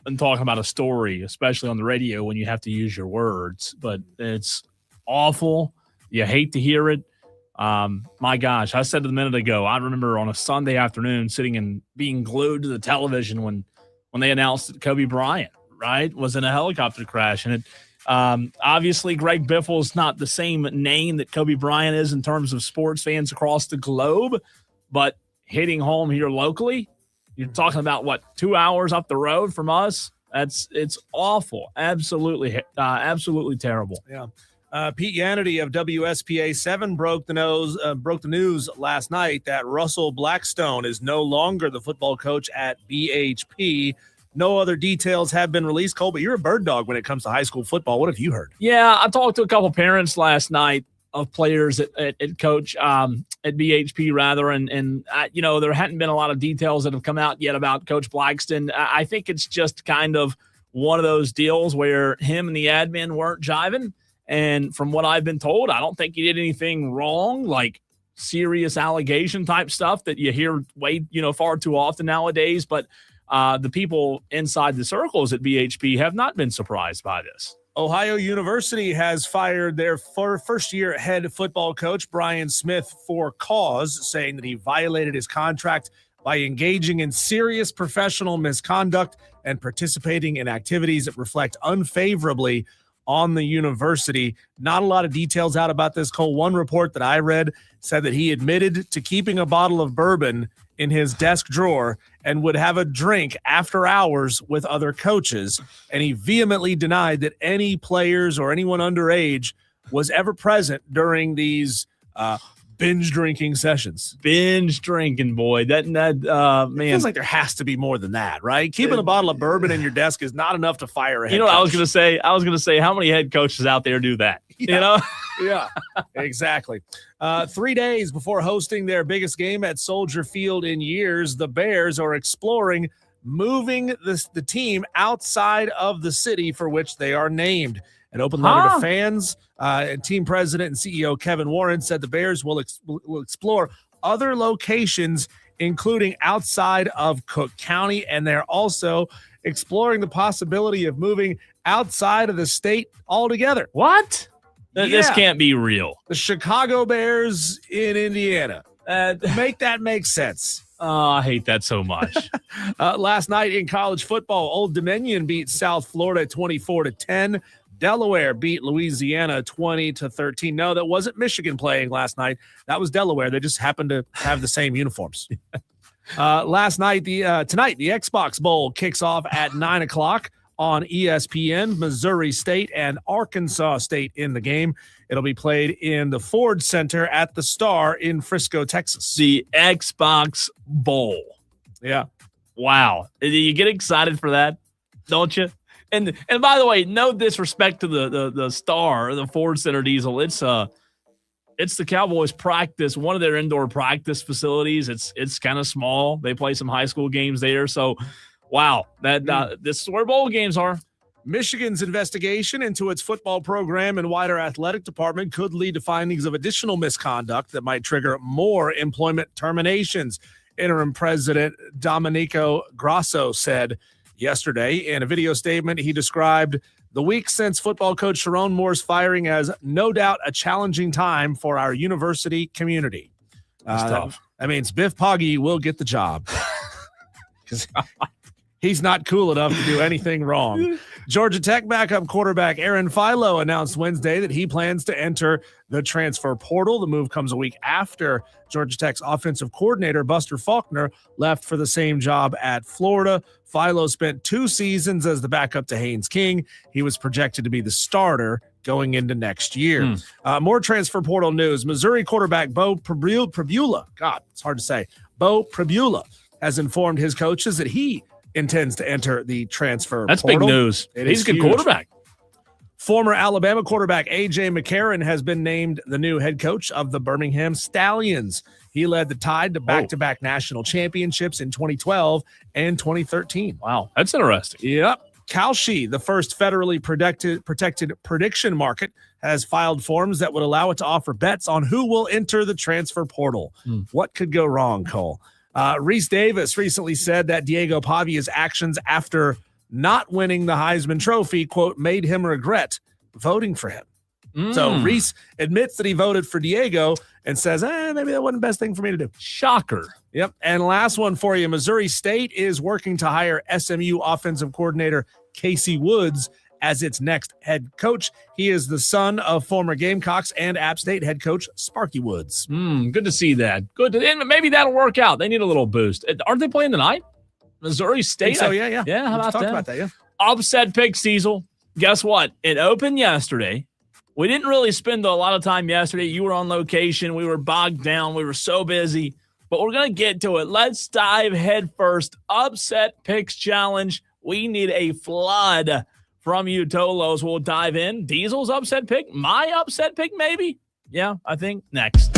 and talking about a story, especially on the radio when you have to use your words, but it's awful. You hate to hear it. My gosh, I said it a minute ago, I remember on a Sunday afternoon sitting and being glued to the television when they announced that Kobe Bryant, right, was in a helicopter crash. And it, obviously Greg Biffle is not the same name that Kobe Bryant is in terms of sports fans across the globe, but hitting home here locally, you're talking about 2 hours up the road from us. It's awful. Absolutely terrible. Yeah. Pete Yanity of WSPA 7 broke the news last night that Russell Blackstone is no longer the football coach at BHP. No other details have been released, Cole, but you're a bird dog when it comes to high school football. What have you heard? Yeah, I talked to a couple parents last night of players at coach at BHP rather, and there hadn't been a lot of details that have come out yet about Coach Blackston. I think it's just kind of one of those deals where him and the admin weren't jiving. And from what I've been told, I don't think he did anything wrong, like serious allegation type stuff that you hear far too often nowadays. But the people inside the circles at BHP have not been surprised by this. Ohio University has fired their first-year head football coach, Brian Smith, for cause, saying that he violated his contract by engaging in serious professional misconduct and participating in activities that reflect unfavorably on the university. Not a lot of details out about this, Cole. One report that I read said that he admitted to keeping a bottle of bourbon in his desk drawer and would have a drink after hours with other coaches. And he vehemently denied that any players or anyone underage was ever present during these binge drinking sessions. Binge drinking, boy. That man. It feels like there has to be more than that, right? Keeping a bottle of bourbon in your desk is not enough to fire a head coach. I was going to say, how many head coaches out there do that? Yeah. Yeah, exactly. 3 days before hosting their biggest game at Soldier Field in years, the Bears are exploring moving the team outside of the city for which they are named. An open letter to fans, and team president and CEO Kevin Warren said the Bears will explore other locations, including outside of Cook County, and they're also exploring the possibility of moving outside of the state altogether. What? Yeah. This can't be real. The Chicago Bears in Indiana. Make that make sense. Oh, I hate that so much. Last night in college football, Old Dominion beat South Florida 24-10. Delaware beat Louisiana 20-13. No, that wasn't Michigan playing last night. That was Delaware. They just happened to have the same uniforms. Last night, tonight, the Xbox Bowl kicks off at 9:00 on ESPN. Missouri State and Arkansas State in the game. It'll be played in the Ford Center at the Star in Frisco, Texas. The Xbox Bowl. Yeah. Wow. You get excited for that, don't you? And by the way, no disrespect to the Star, the Ford Center Diesel. It's the Cowboys practice, one of their indoor practice facilities. It's kind of small. They play some high school games there. So, wow, this is where bowl games are. Michigan's investigation into its football program and wider athletic department could lead to findings of additional misconduct that might trigger more employment terminations. Interim President Domenico Grasso said yesterday in a video statement. He described the week since football coach Sharon Moore's firing as no doubt a challenging time for our university community. That means Biff Poggi will get the job because he's not cool enough to do anything wrong. Georgia Tech backup quarterback Aaron Philo announced Wednesday that he plans to enter the transfer portal. The move comes a week after Georgia Tech's offensive coordinator Buster Faulkner left for the same job at Florida. Philo spent 2 seasons as the backup to Haynes King. He was projected to be the starter going into next year. More transfer portal news. Missouri quarterback Bo Pribula, God, it's hard to say, Bo Pribula has informed his coaches that he intends to enter the transfer That's portal. big news. He's a good quarterback. Former Alabama quarterback A.J. McCarron has been named the new head coach of the Birmingham Stallions. He led the Tide to back-to-back national championships in 2012 and 2013. Wow, that's interesting. Yep. Kalshi, the first federally protected prediction market, has filed forms that would allow it to offer bets on who will enter the transfer portal. What could go wrong, Cole? Reese Davis recently said that Diego Pavia's actions after not winning the Heisman Trophy, quote, made him regret voting for him. So Reese admits that he voted for Diego and says, maybe that wasn't the best thing for me to do. Shocker. Yep. And last one for you. Missouri State is working to hire SMU offensive coordinator Casey Woods as its next head coach. He is the son of former Gamecocks and App State head coach Sparky Woods. Good to see that. Good. And maybe that'll work out. They need a little boost. Aren't they playing tonight? Missouri State? So, yeah. Yeah, how about that? About that, yeah. Upset pick, Cecil. Guess what? It opened yesterday. We didn't really spend a lot of time yesterday. You were on location. We were bogged down. We were so busy. But we're going to get to it. Let's dive head first. Upset picks challenge. We need a flood from you, Tolos. We'll dive in. Diesel's upset pick? My upset pick, maybe? Yeah, I think next.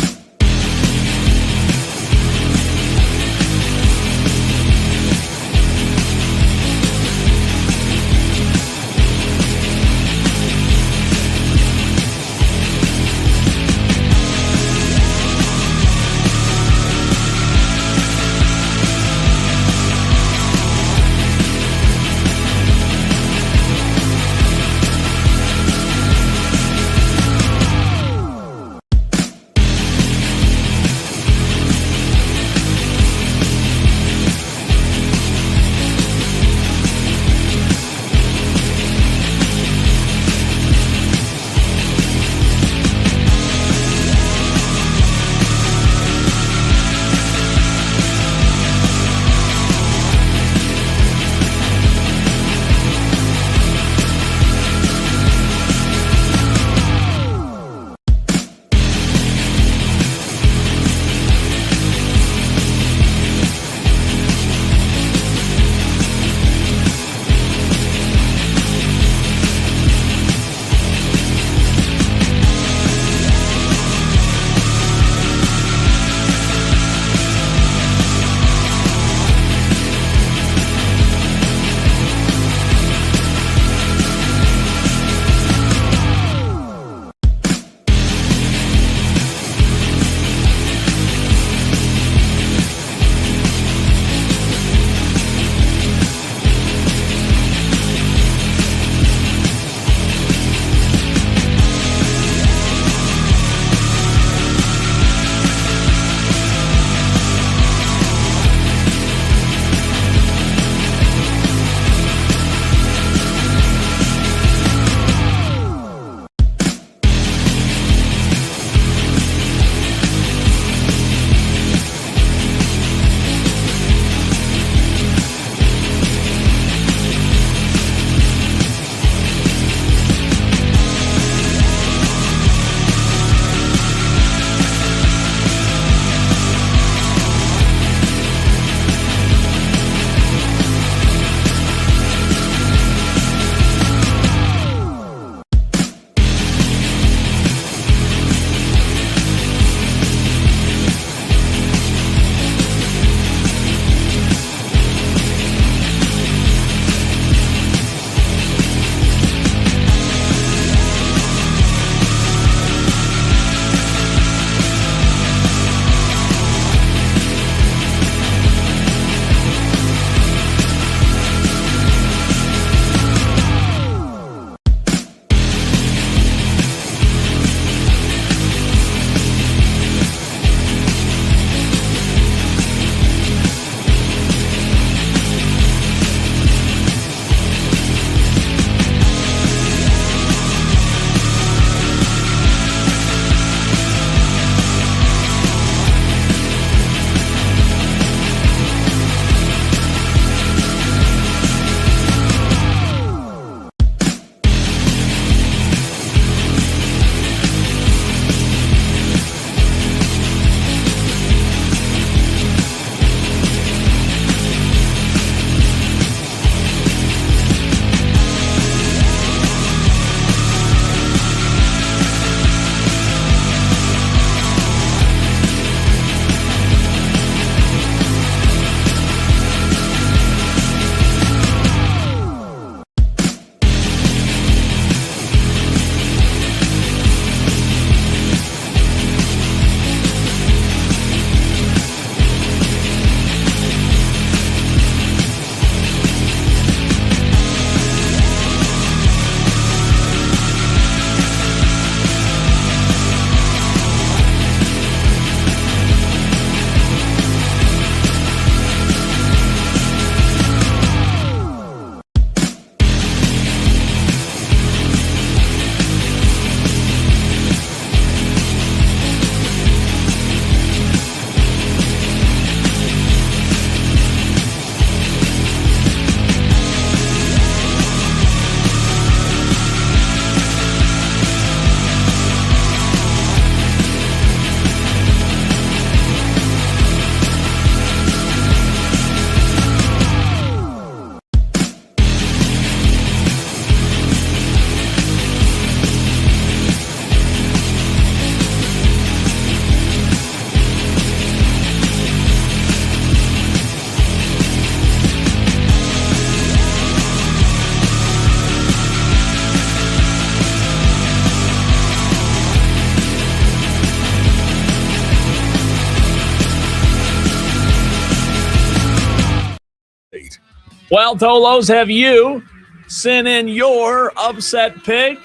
Well, Tolos, have you sent in your upset pick?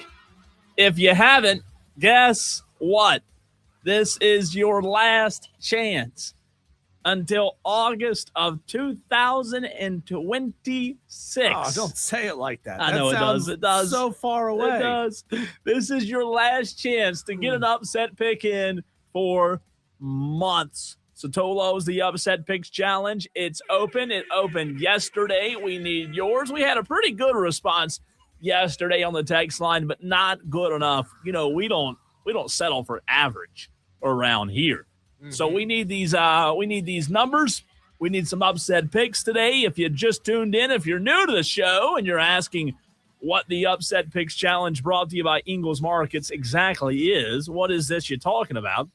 If you haven't, guess what? This is your last chance until August of 2026. Oh, don't say it like that. I know it does. It does. So far away. It does. This is your last chance to get an upset pick in for months. So Tolo's the Upset Picks Challenge. It's open. It opened yesterday. We need yours. We had a pretty good response yesterday on the text line, but not good enough. You know, we don't settle for average around here. Mm-hmm. So we need these numbers. We need some upset picks today. If you just tuned in, if you're new to the show and you're asking what the Upset Picks Challenge brought to you by Ingles Markets exactly is, what is this you're talking about?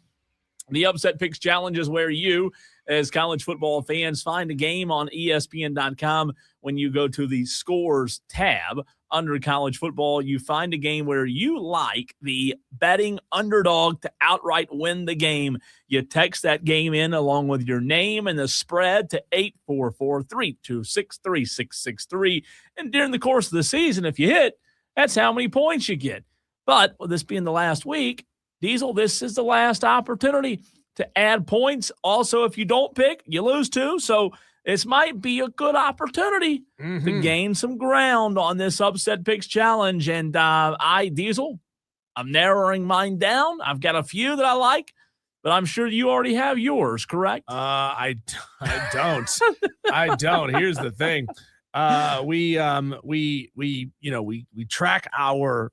The Upset Picks Challenge is where you, as college football fans, find a game on ESPN.com. When you go to the Scores tab under college football, you find a game where you like the betting underdog to outright win the game. You text that game in along with your name and the spread to 844-326-3663. And during the course of the season, if you hit, that's how many points you get. But with this being the last week, Diesel, this is the last opportunity to add points. Also, if you don't pick, you lose too. So this might be a good opportunity to gain some ground on this Upset Picks Challenge. And Diesel, I'm narrowing mine down. I've got a few that I like, but I'm sure you already have yours, correct? I don't. I don't. Here's the thing. We track our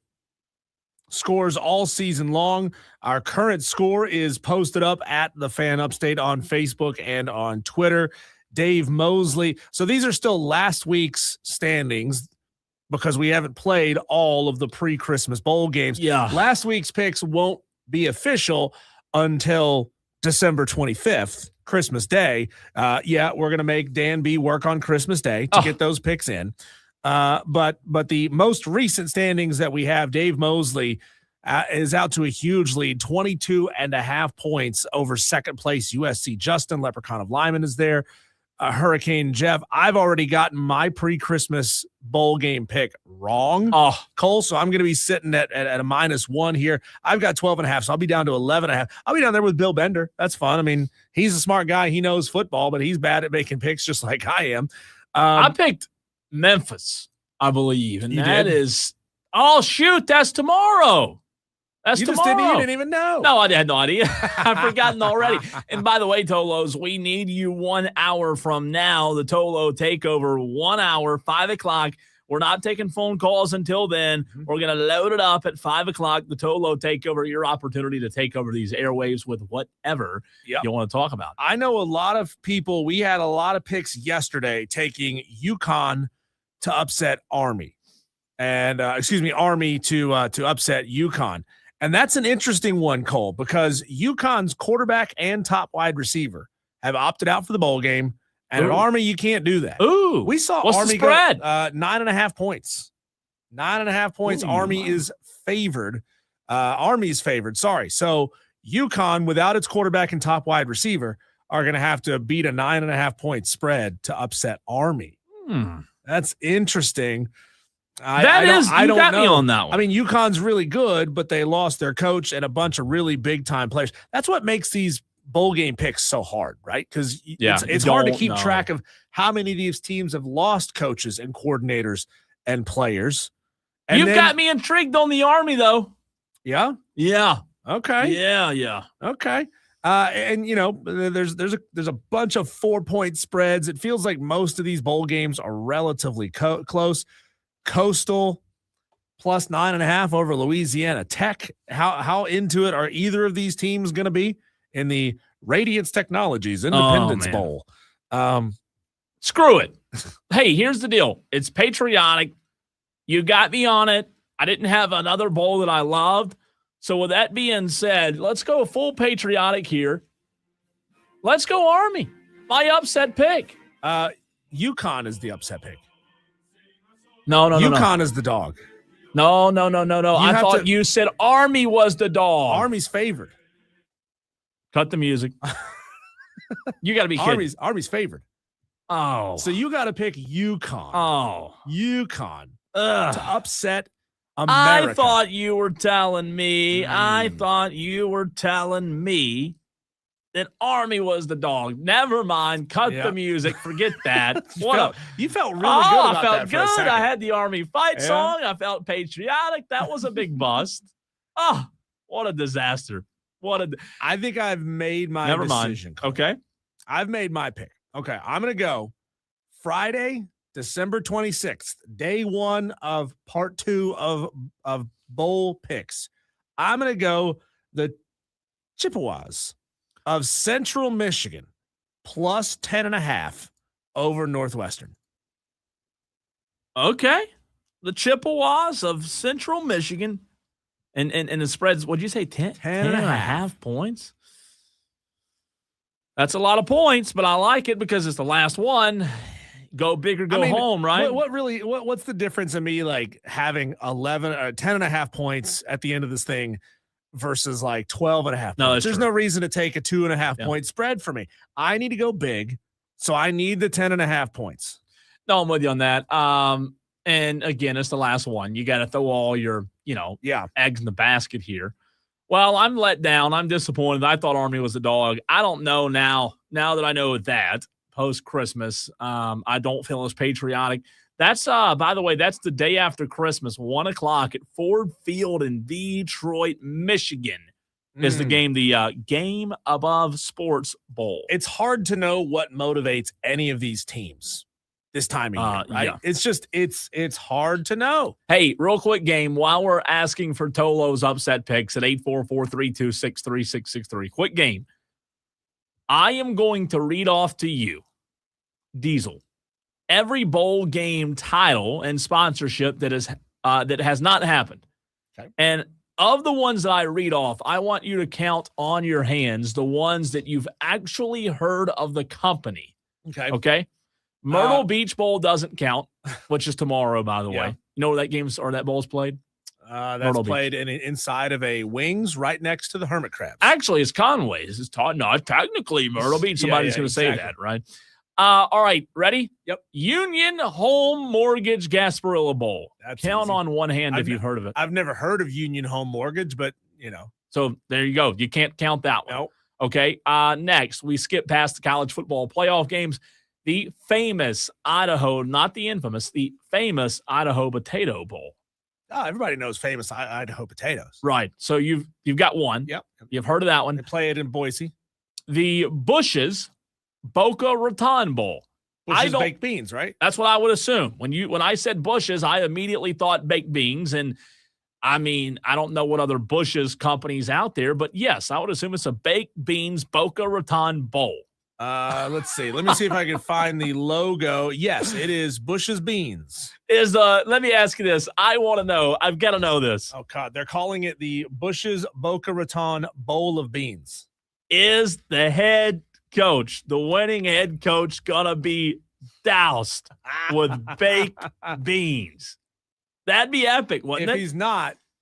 scores all season long. Our current score is posted up at the Fan Upstate on Facebook and on Twitter. Dave Mosley. So these are still last week's standings because we haven't played all of the pre-Christmas bowl games. Yeah. Last week's picks won't be official until December 25th, Christmas Day. We're going to make Dan B work on Christmas Day to get those picks in. But the most recent standings that we have, Dave Mosley is out to a huge lead, 22.5 points over second place USC. Justin Leprechaun of Lyman is there. Hurricane Jeff. I've already gotten my pre-Christmas bowl game pick wrong, Cole. So I'm going to be sitting at a -1 here. I've got 12.5, so I'll be down to 11.5. I'll be down there with Bill Bender. That's fun. I mean, he's a smart guy. He knows football, but he's bad at making picks just like I am. I picked Memphis, I believe, and that is that's tomorrow. That's you tomorrow. You didn't even know. No, I had no idea. I've forgotten already. And by the way, Tolos, we need you 1 hour from now. The Tolo Takeover, 1 hour, 5 o'clock. We're not taking phone calls until then. We're going to load it up at 5 o'clock. The Tolo Takeover, your opportunity to take over these airwaves with whatever you want to talk about. I know a lot of people. We had a lot of picks yesterday taking UConn to upset Army, and Army to upset UConn. And that's an interesting one, Cole, because UConn's quarterback and top wide receiver have opted out for the bowl game. And at Army, you can't do that. Ooh. We saw What's Army the spread? 9.5 points. 9.5 points. Ooh, Army is favored. Army's favored. Sorry. So UConn, without its quarterback and top wide receiver, are going to have to beat a 9.5 point spread to upset Army. That's interesting. I don't got know. Me on that one. I mean, UConn's really good, but they lost their coach and a bunch of really big time players. That's what makes these bowl game picks so hard, right? Because it's hard to keep track of how many of these teams have lost coaches and coordinators and players. And You've got me intrigued on the Army, though. Yeah. Yeah. Okay. Yeah. Okay. And there's a bunch of 4-point spreads. It feels like most of these bowl games are relatively close. Coastal plus 9.5 over Louisiana Tech. How into it are either of these teams going to be in the Radiance Technologies Independence Bowl? Screw it. Hey, here's the deal. It's patriotic. You got me on it. I didn't have another bowl that I loved. So with that being said, let's go full patriotic here. Let's go Army. My upset pick. UConn is the upset pick. No. UConn is the dog. No. I thought you said Army was the dog. Army's favored. Cut the music. You got to be kidding. Army's favored. Oh. So you got to pick UConn. Oh. UConn Ugh. to upset America. I thought you were telling me that Army was the dog. Never mind. Cut the music. Forget that. You felt really good about I felt that for a good. second. I had the Army fight song. I felt patriotic. That was a big bust. Oh, what a disaster. I think I've made my decision. Mind. Okay. I've made my pick. Okay. I'm going to go Friday, December 26th, day one of part 2 of bowl picks. I'm going to go the Chippewas of Central Michigan plus 10.5 over Northwestern. Okay. The Chippewas of Central Michigan and the spreads, what'd you say? 10.5 points? That's a lot of points, but I like it because it's the last one. Go big or go home, right? What's the difference in me like having 10.5 points at the end of this thing versus like 12.5 points? There's no reason to take a 2.5 point spread for me. I need to go big, so I need the 10.5 points. No, I'm with you on that. And again, it's the last one. You got to throw all your, eggs in the basket here. Well, I'm let down. I'm disappointed. I thought Army was the dog. I don't know now that I know that post-Christmas, I don't feel as patriotic. That's, by the way, that's the day after Christmas, 1:00 at Ford Field in Detroit, Michigan is the game, the Game Above Sports Bowl. It's hard to know what motivates any of these teams this time of year, right? Yeah. It's just, it's hard to know. Hey, real quick game while we're asking for Tolo's upset picks at 844-326-3663. Quick game. I am going to read off to you, Diesel, every bowl game title and sponsorship that has not happened. Okay. And of the ones that I read off, I want you to count on your hands the ones that you've actually heard of the company. Okay? Myrtle Beach Bowl doesn't count, which is tomorrow, by the way. You know where that bowl's played? That's Myrtle played inside of a Wings right next to the Hermit Crabs. Actually, it's Conway's. It's not technically Myrtle Beach. Somebody's going to say that, right? All right, ready? Yep. Union Home Mortgage Gasparilla Bowl. That's count easy. on one hand if you've heard of it. I've never heard of Union Home Mortgage, but So there you go. You can't count that one. No. Okay. Next, we skip past the college football playoff games. The famous Idaho, not the infamous, the famous Idaho Potato Bowl. Oh, everybody knows famous Idaho potatoes. Right. So you've got one. Yep. You've heard of that one. They play it in Boise. The Bush's Boca Raton Bowl. Bush's baked beans, right? That's what I would assume. When I said Bush's, I immediately thought baked beans. And I mean, I don't know what other Bush's companies out there, but yes, I would assume it's a baked beans Boca Raton Bowl. Let's see. Let me see if I can find the logo. Yes, it is Bush's Beans. Let me ask you this. I want to know. I've got to know this. Oh, God. They're calling it the Bush's Boca Raton Bowl of Beans. Is the head coach, the winning head coach, going to be doused with baked beans? That'd be epic, wouldn't it?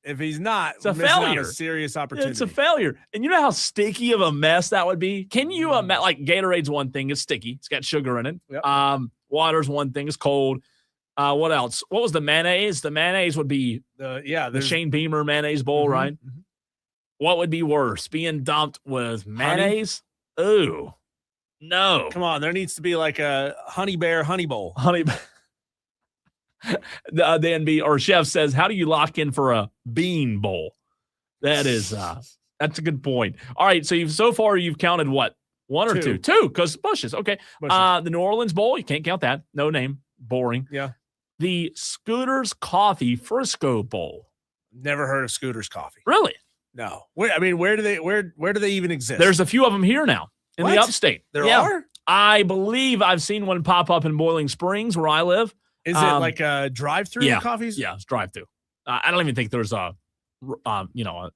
If he's not, it's a failure. A serious opportunity. It's a failure. And you know how sticky of a mess that would be? Can you imagine? Like Gatorade's one thing, it's sticky. It's got sugar in it. Yep. Water's one thing, it's cold. What else? What was the mayonnaise? The mayonnaise would be the Shane Beamer mayonnaise bowl, right? Mm-hmm. What would be worse? Being dumped with mayonnaise? Honey? Ooh. No. Come on. There needs to be like a honey bear honey bowl. Honey bear. The NB or chef says, how do you lock in for a bean bowl? That is that's a good point. All right, so you've counted what? One or two? Two, because Bush's. Okay. The New Orleans Bowl, you can't count that. No name. Boring. Yeah. The Scooter's Coffee Frisco Bowl. Never heard of Scooter's Coffee. Really? No. Where do they even exist? There's a few of them here now in the upstate. There are? I believe I've seen one pop up in Boiling Springs where I live. Is it like a drive-through coffees? Yeah, it's drive-through. I don't even think there's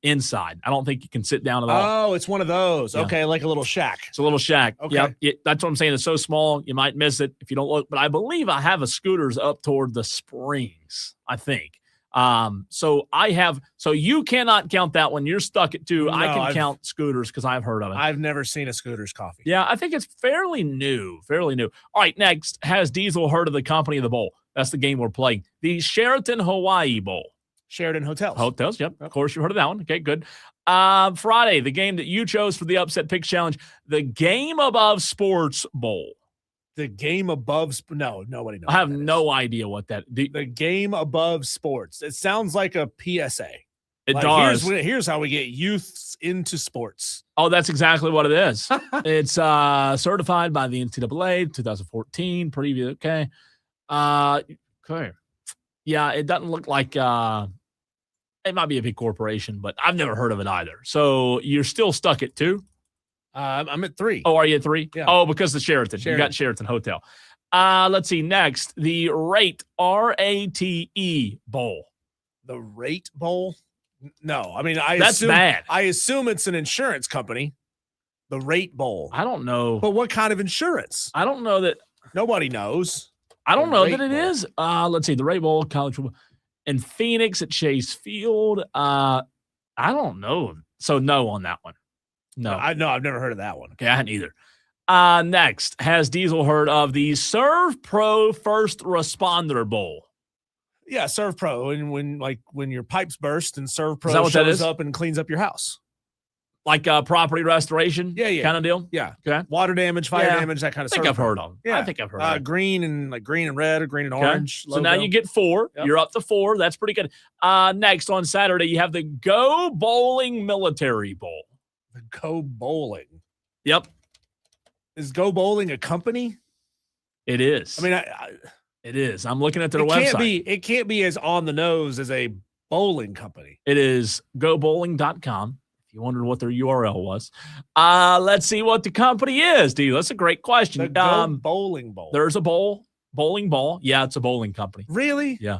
inside. I don't think you can sit down at all. Oh, it's one of those. Yeah. Okay, like a little shack. It's a little shack. Okay. Yeah, that's what I'm saying. It's so small, you might miss it if you don't look. But I believe I have a Scooter's up toward the Springs, I think. So you cannot count that one. You're stuck at 2. I No, can count Scooters because I've heard of it. I've never seen a Scooter's coffee. Yeah, I think it's fairly new. All right, next, has Diesel heard of the company of the bowl? That's the game we're playing. The Sheraton Hawaii Bowl. Sheraton Hotels. Hotels, yep. Of course, you've heard of that one. Okay, good. Friday, the game that you chose for the Upset Picks Challenge, the Game Above Sports Bowl. The Game Above. No, nobody knows. I have no idea what that. The Game Above Sports. It sounds like a PSA. It does. Here's how we get youths into sports. Oh, that's exactly what it is. It's certified by the NCAA, 2014. Preview. Okay. Okay. Yeah, it doesn't look like it might be a big corporation, but I've never heard of it either. So you're still stuck at 2? I'm at 3. Oh, are you at 3? Yeah. Oh, because the Sheraton. You got Sheraton Hotel. Let's see. Next, the Rate, RATE Bowl. The Rate Bowl? No. I mean, that's bad. I assume it's an insurance company. The Rate Bowl. I don't know. But what kind of insurance? I don't know that. Nobody knows. I don't know that it is. Let's see. The Rate Bowl, college football. In Phoenix at Chase Field. I don't know. So no on that one. No. I've never heard of that one. Okay, I hadn't either. Next, has Diesel heard of the Serve Pro First Responder Bowl? Yeah, Serve Pro. And when your pipes burst and Serve Pro that shows up and cleans up your house. Like property restoration? Yeah. Kind of deal? Yeah. Okay. Water damage, fire damage, that kind of stuff. I think I've heard of them. Yeah. I think I've heard of them. Green and red or green and orange. So now you get 4. Yep. You're up to 4. That's pretty good. Next, on Saturday, you have the Go Bowling Military Bowl. The Go Bowling. Yep. Is Go Bowling a company? It is. I mean, it is. I'm looking at their website. It can't be as on the nose as a bowling company. It is gobowling.com. You wondered what their URL was. Let's see what the company is, dude. That's a great question. The Go Bowling Bowl. There's a bowling ball. Yeah, it's a bowling company. Really? Yeah.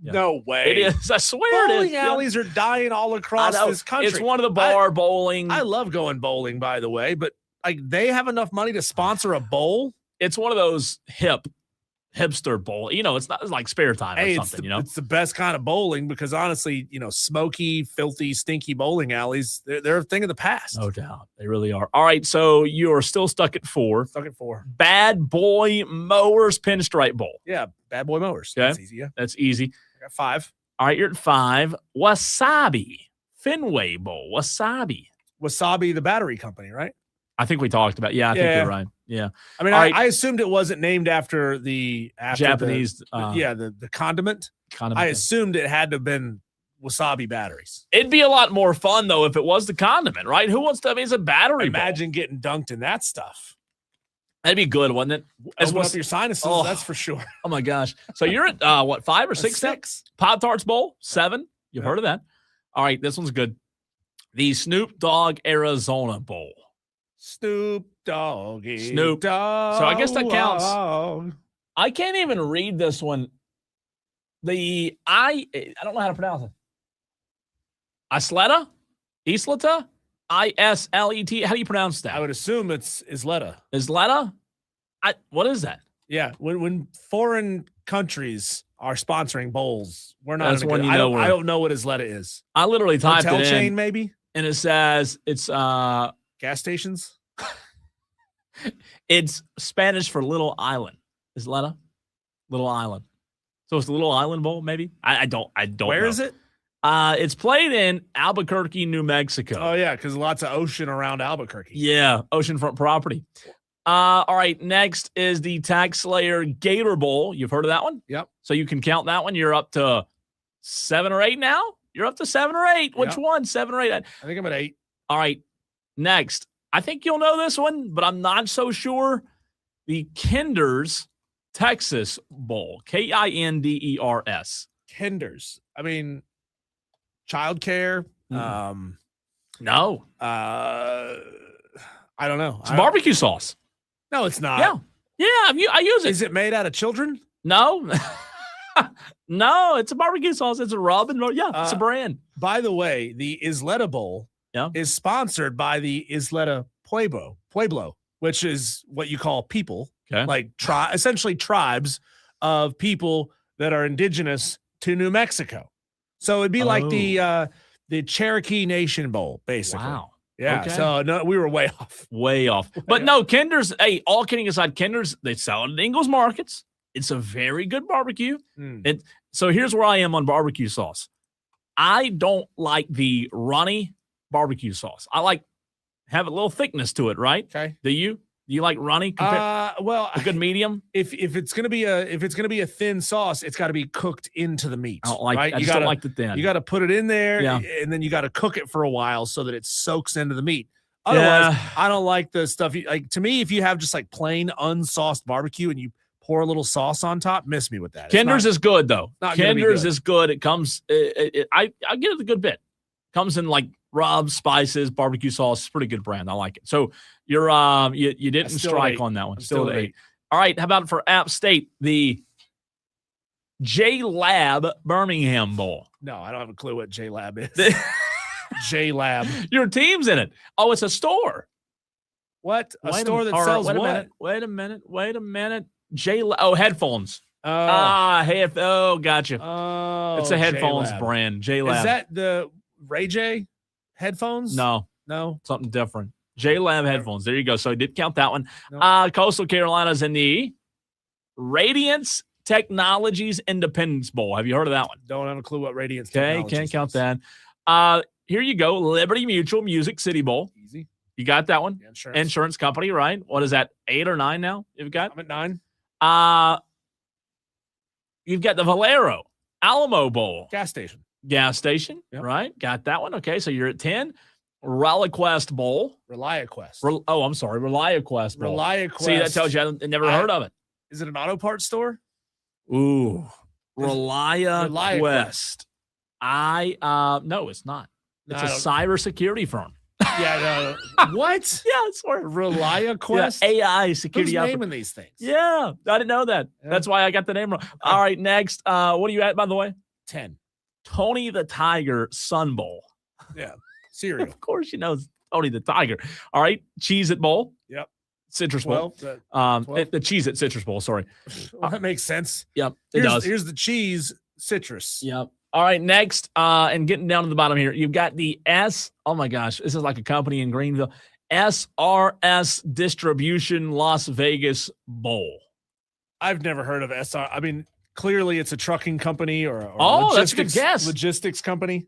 No way. It is. I swear bowling it is. alleys are dying all across this country. It's one of the bar bowling. I love going bowling, by the way, but they have enough money to sponsor a bowl. It's one of those hipster bowl. It's not like spare time or something, It's the best kind of bowling because honestly, smoky, filthy, stinky bowling alleys, they're a thing of the past. No doubt. They really are. All right, so you are still stuck at 4. Stuck at 4. Bad Boy Mowers Pinstripe Bowl. Yeah, Bad Boy Mowers. Okay. That's easy, yeah. That's easy. I got 5. All right, you're at 5. Wasabi Fenway Bowl. Wasabi, the battery company, right? I think we talked about. Yeah, I think you're right. Yeah. I mean, I assumed it wasn't named after Japanese. The condiment. I assumed it had to have been wasabi batteries. It'd be a lot more fun though if it was the condiment, right? Who wants to? I mean, it's a battery. Imagine getting dunked in that stuff. That'd be good, wouldn't it? Open up your sinuses. That's for sure. Oh my gosh! So you're at 5 or 6? 6. Pop Tarts Bowl 7. You've heard of that? All right, this one's good. The Snoop Dogg Arizona Bowl. Snoop Doggy. Snoop. Dogg. So I guess that counts. I can't even read this one. I don't know how to pronounce it. Isleta? Isleta? Islet? How do you pronounce that? I would assume it's Isleta. Isleta? What is that? Yeah, when foreign countries are sponsoring bowls, we're not. That's one I don't know what Isleta is. I literally typed Hotel it in. chain, maybe? And it says it's gas stations. It's Spanish for little island. Isleta, little island. So it's the Little Island Bowl, maybe. I don't. Where know. Is it? It's played in Albuquerque, New Mexico. Oh yeah, because lots of ocean around Albuquerque. Yeah, oceanfront property. All right, next is the Tag Slayer Gator Bowl. You've heard of that one? Yep. So you can count that one. You're up to 7 or 8 now. You're up to 7 or 8. Which one? 7 or 8? I think I'm at 8. All right. Next, I think you'll know this one, but I'm not so sure. The Kinder's Texas Bowl. Kinders. Kinder's. I mean, childcare. No. I don't know. It's barbecue sauce. No, it's not. Yeah. I use it. Is it made out of children? No. No, it's a barbecue sauce. It's a rub and it's a brand. By the way, the Isleta Bowl is sponsored by the Isleta Pueblo, which is what you call people, like essentially tribes of people that are indigenous to New Mexico. So it'd be like the Cherokee Nation Bowl, basically. Wow. Yeah. Okay. So no, we were way off. Way off. But no, Kinder's, hey, all kidding aside, Kinder's, they sell it at Ingles Markets. It's a very good barbecue. So here's where I am on barbecue sauce. I don't like the runny barbecue sauce. I like have a little thickness to it, right? Okay. Do you? Do you like runny? Well, a good medium. If it's gonna be a thin sauce, it's got to be cooked into the meat. I don't like. Right? I just don't like the thin. You got to put it in there, and then you got to cook it for a while so that it soaks into the meat. Otherwise, I don't like the stuff. Like to me, if you have just like plain unsauced barbecue and you pour a little sauce on top, miss me with that. Kinder's is good though. Kinder's is good. It comes. I get it a good bit. Comes in like rubs, spices, barbecue sauce. It's a pretty good brand. I like it. So you're you didn't strike on that one. Still at 8. All right. How about for App State, the J Lab Birmingham Bowl? No, I don't have a clue what J Lab is. J Lab. Your team's in it. Oh, it's a store. What? A store that sells what? Wait a minute. Headphones. Gotcha. Oh, it's a headphones J-Lab. brand. J Lab. Is that the Ray J headphones? No, something different. J Lab headphones. There you go. So I did count that one. Nope. Coastal Carolina's in the Radiance Technologies Independence Bowl. Have you heard of that one? Don't have a clue what Radiance. Okay, can't count that. Here you go. Liberty Mutual Music City Bowl. Easy. You got that one? Yeah, Insurance company, right? What is that? 8 or 9 now? You've got? I'm at 9. You've got the Valero Alamo Bowl. Gas station, yep. Right? Got that one. Okay, so you're at 10. ReliaQuest Bowl. ReliaQuest. I'm sorry, ReliaQuest Bowl. ReliaQuest. See, that tells you I never heard of it. Is it an auto parts store? Ooh, ReliaQuest. No, it's not. It's a cybersecurity firm. Yeah, what? Yeah, it's for ReliaQuest. Yeah, AI security. Who's naming these things? Yeah, I didn't know that. Yeah. That's why I got the name wrong. Okay. All right, next. What are you at, by the way? 10. Tony the Tiger Sun Bowl. Yeah, cereal. Of course, you know Tony the Tiger. All right, Cheez-It Bowl. Yep. Citrus Bowl. The Cheez-It Citrus Bowl. Sorry. Well, that makes sense. Yep, it does. Here's the cheese citrus. Yep. All right, next, and getting down to the bottom here, you've got the oh my gosh, this is like a company in Greenville, SRS Distribution Las Vegas Bowl. I've never heard of SR. I mean, clearly it's a trucking company or that's a good guess. Logistics company.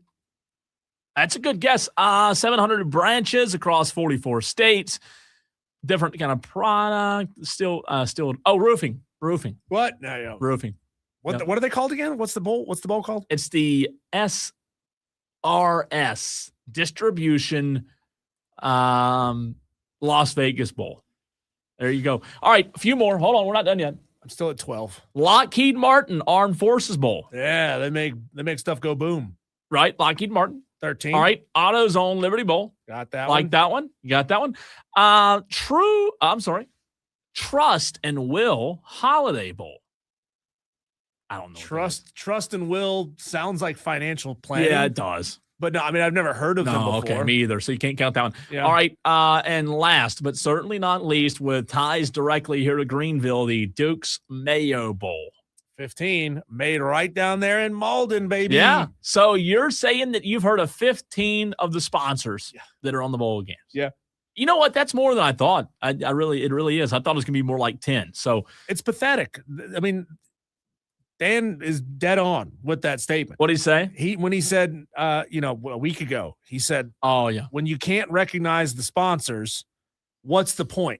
That's a good guess. 700 branches across 44 states, different kind of product, still, roofing. What? No. Roofing. What are they called again? What's the bowl called? It's the SRS Distribution Las Vegas Bowl. There you go. All right, a few more. Hold on, we're not done yet. I'm still at 12. Lockheed Martin Armed Forces Bowl. Yeah, they make stuff go boom. Right, Lockheed Martin. 13. All right, AutoZone Liberty Bowl. Got that one. Like that one? You got that one? Trust and Will Holiday Bowl. I don't know. Trust and Will sounds like financial planning. Yeah, it does. But no, I mean, I've never heard of them before. Okay, me either. So you can't count that one. Yeah. All right. And last, but certainly not least, with ties directly here to Greenville, the Duke's Mayo Bowl. 15, made right down there in Malden, baby. Yeah. So you're saying that you've heard of 15 of the sponsors that are on the bowl games. Yeah. You know what? That's more than I thought. It really is. I thought it was going to be more like 10. So it's pathetic. I mean, Dan is dead on with that statement. What did he say? When he said, a week ago, he said, "Oh yeah, when you can't recognize the sponsors, what's the point?"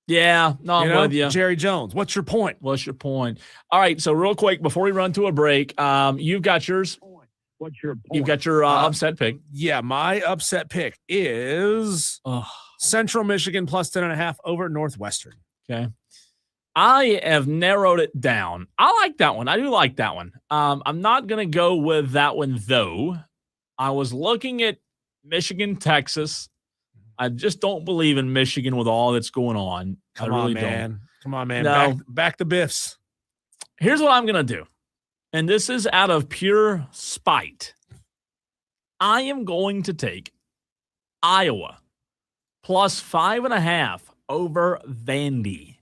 Yeah, no, I'm with you. Jerry Jones, what's your point? What's your point? All right, so real quick before we run to a break, you've got yours. What's your point? You've got your upset pick. Yeah, my upset pick is Central Michigan plus 10.5 over Northwestern. Okay. I have narrowed it down. I like that one. I do like that one. I'm not going to go with that one, though. I was looking at Michigan, Texas. I just don't believe in Michigan with all that's going on. Come on, man. No. Back the Biffs. Here's what I'm going to do. And this is out of pure spite. I am going to take Iowa plus 5.5 over Vandy.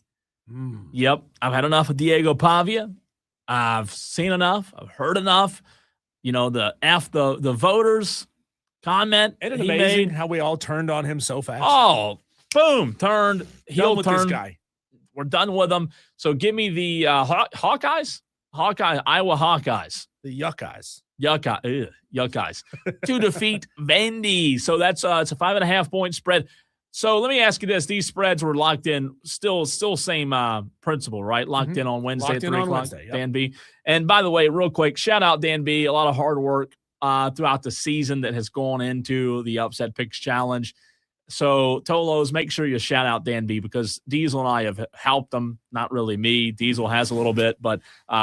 Yep. I've had enough of Diego Pavia. I've seen enough. I've heard enough. the voters comment. Isn't it he amazing made. how we all turned on him so fast? Oh, boom, turned. Heel with turn. this guy. We're done with him. So give me the Hawkeyes. Iowa Hawkeyes. The Yuckeyes. Yuckeyes to defeat Vandy. So that's it's a 5.5 point spread. So let me ask you this: these spreads were locked in, still same principle, right? Locked in on Wednesday at 3 o'clock. Yep. Dan B. And by the way, real quick, shout out Dan B. A lot of hard work throughout the season that has gone into the Upset Picks Challenge. So Tolos, make sure you shout out Dan B, because Diesel and I have helped him. Not really me. Diesel has a little bit, but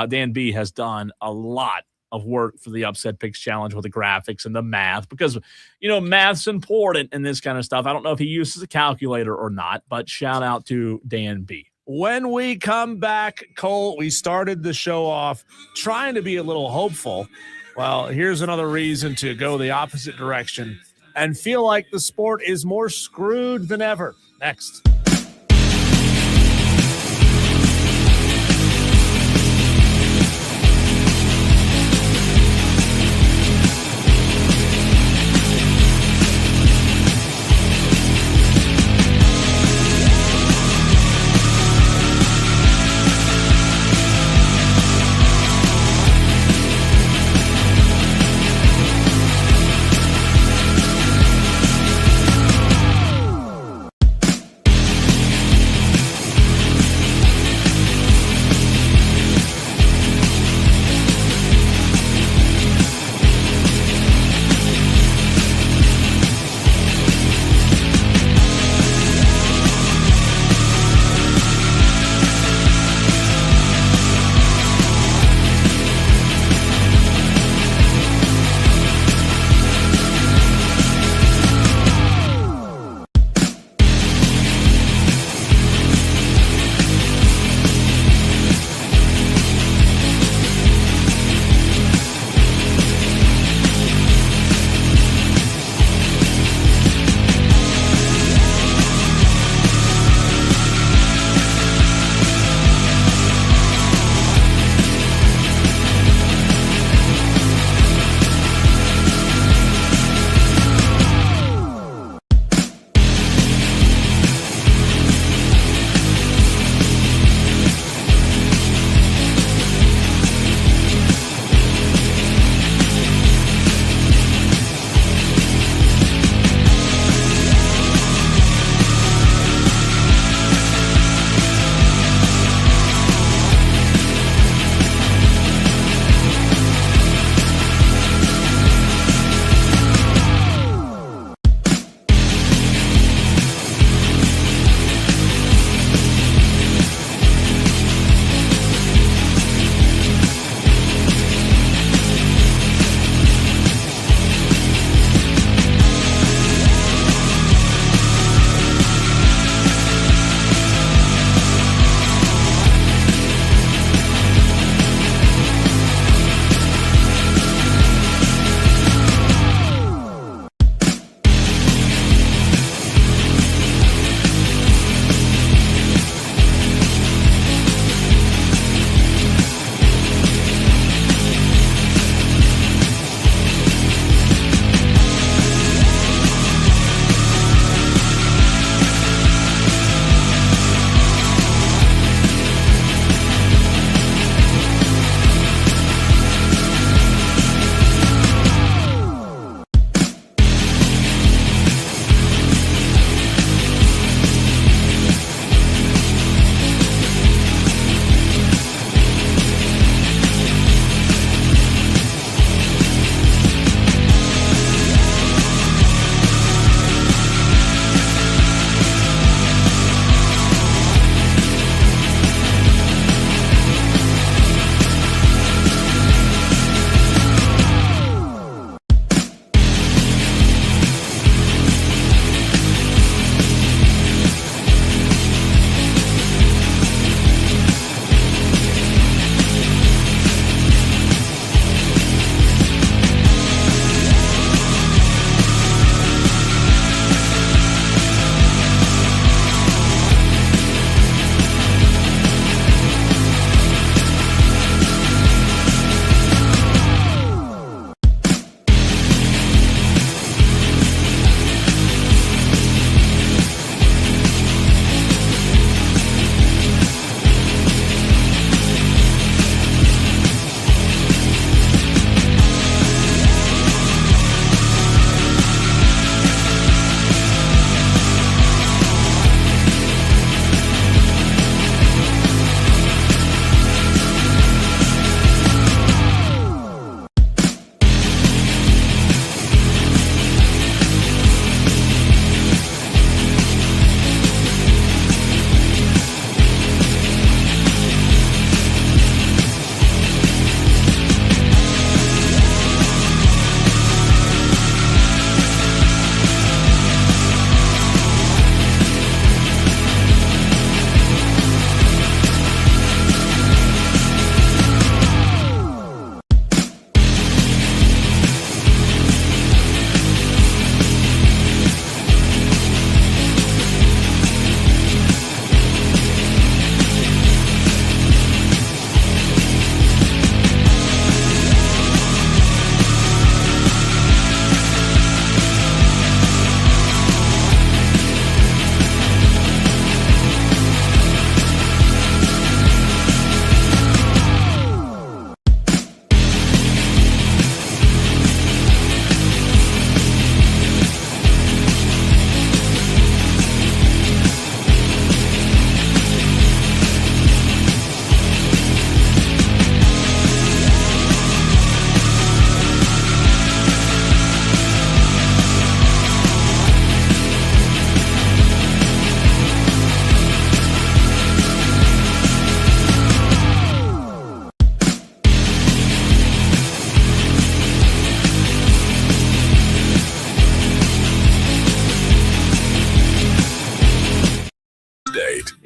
Dan B has done a lot of work for the Upset Picks Challenge with the graphics and the math, because, math's important in this kind of stuff. I don't know if he uses a calculator or not, but shout out to Dan B. When we come back, Cole, we started the show off trying to be a little hopeful. Well, here's another reason to go the opposite direction and feel like the sport is more screwed than ever. Next.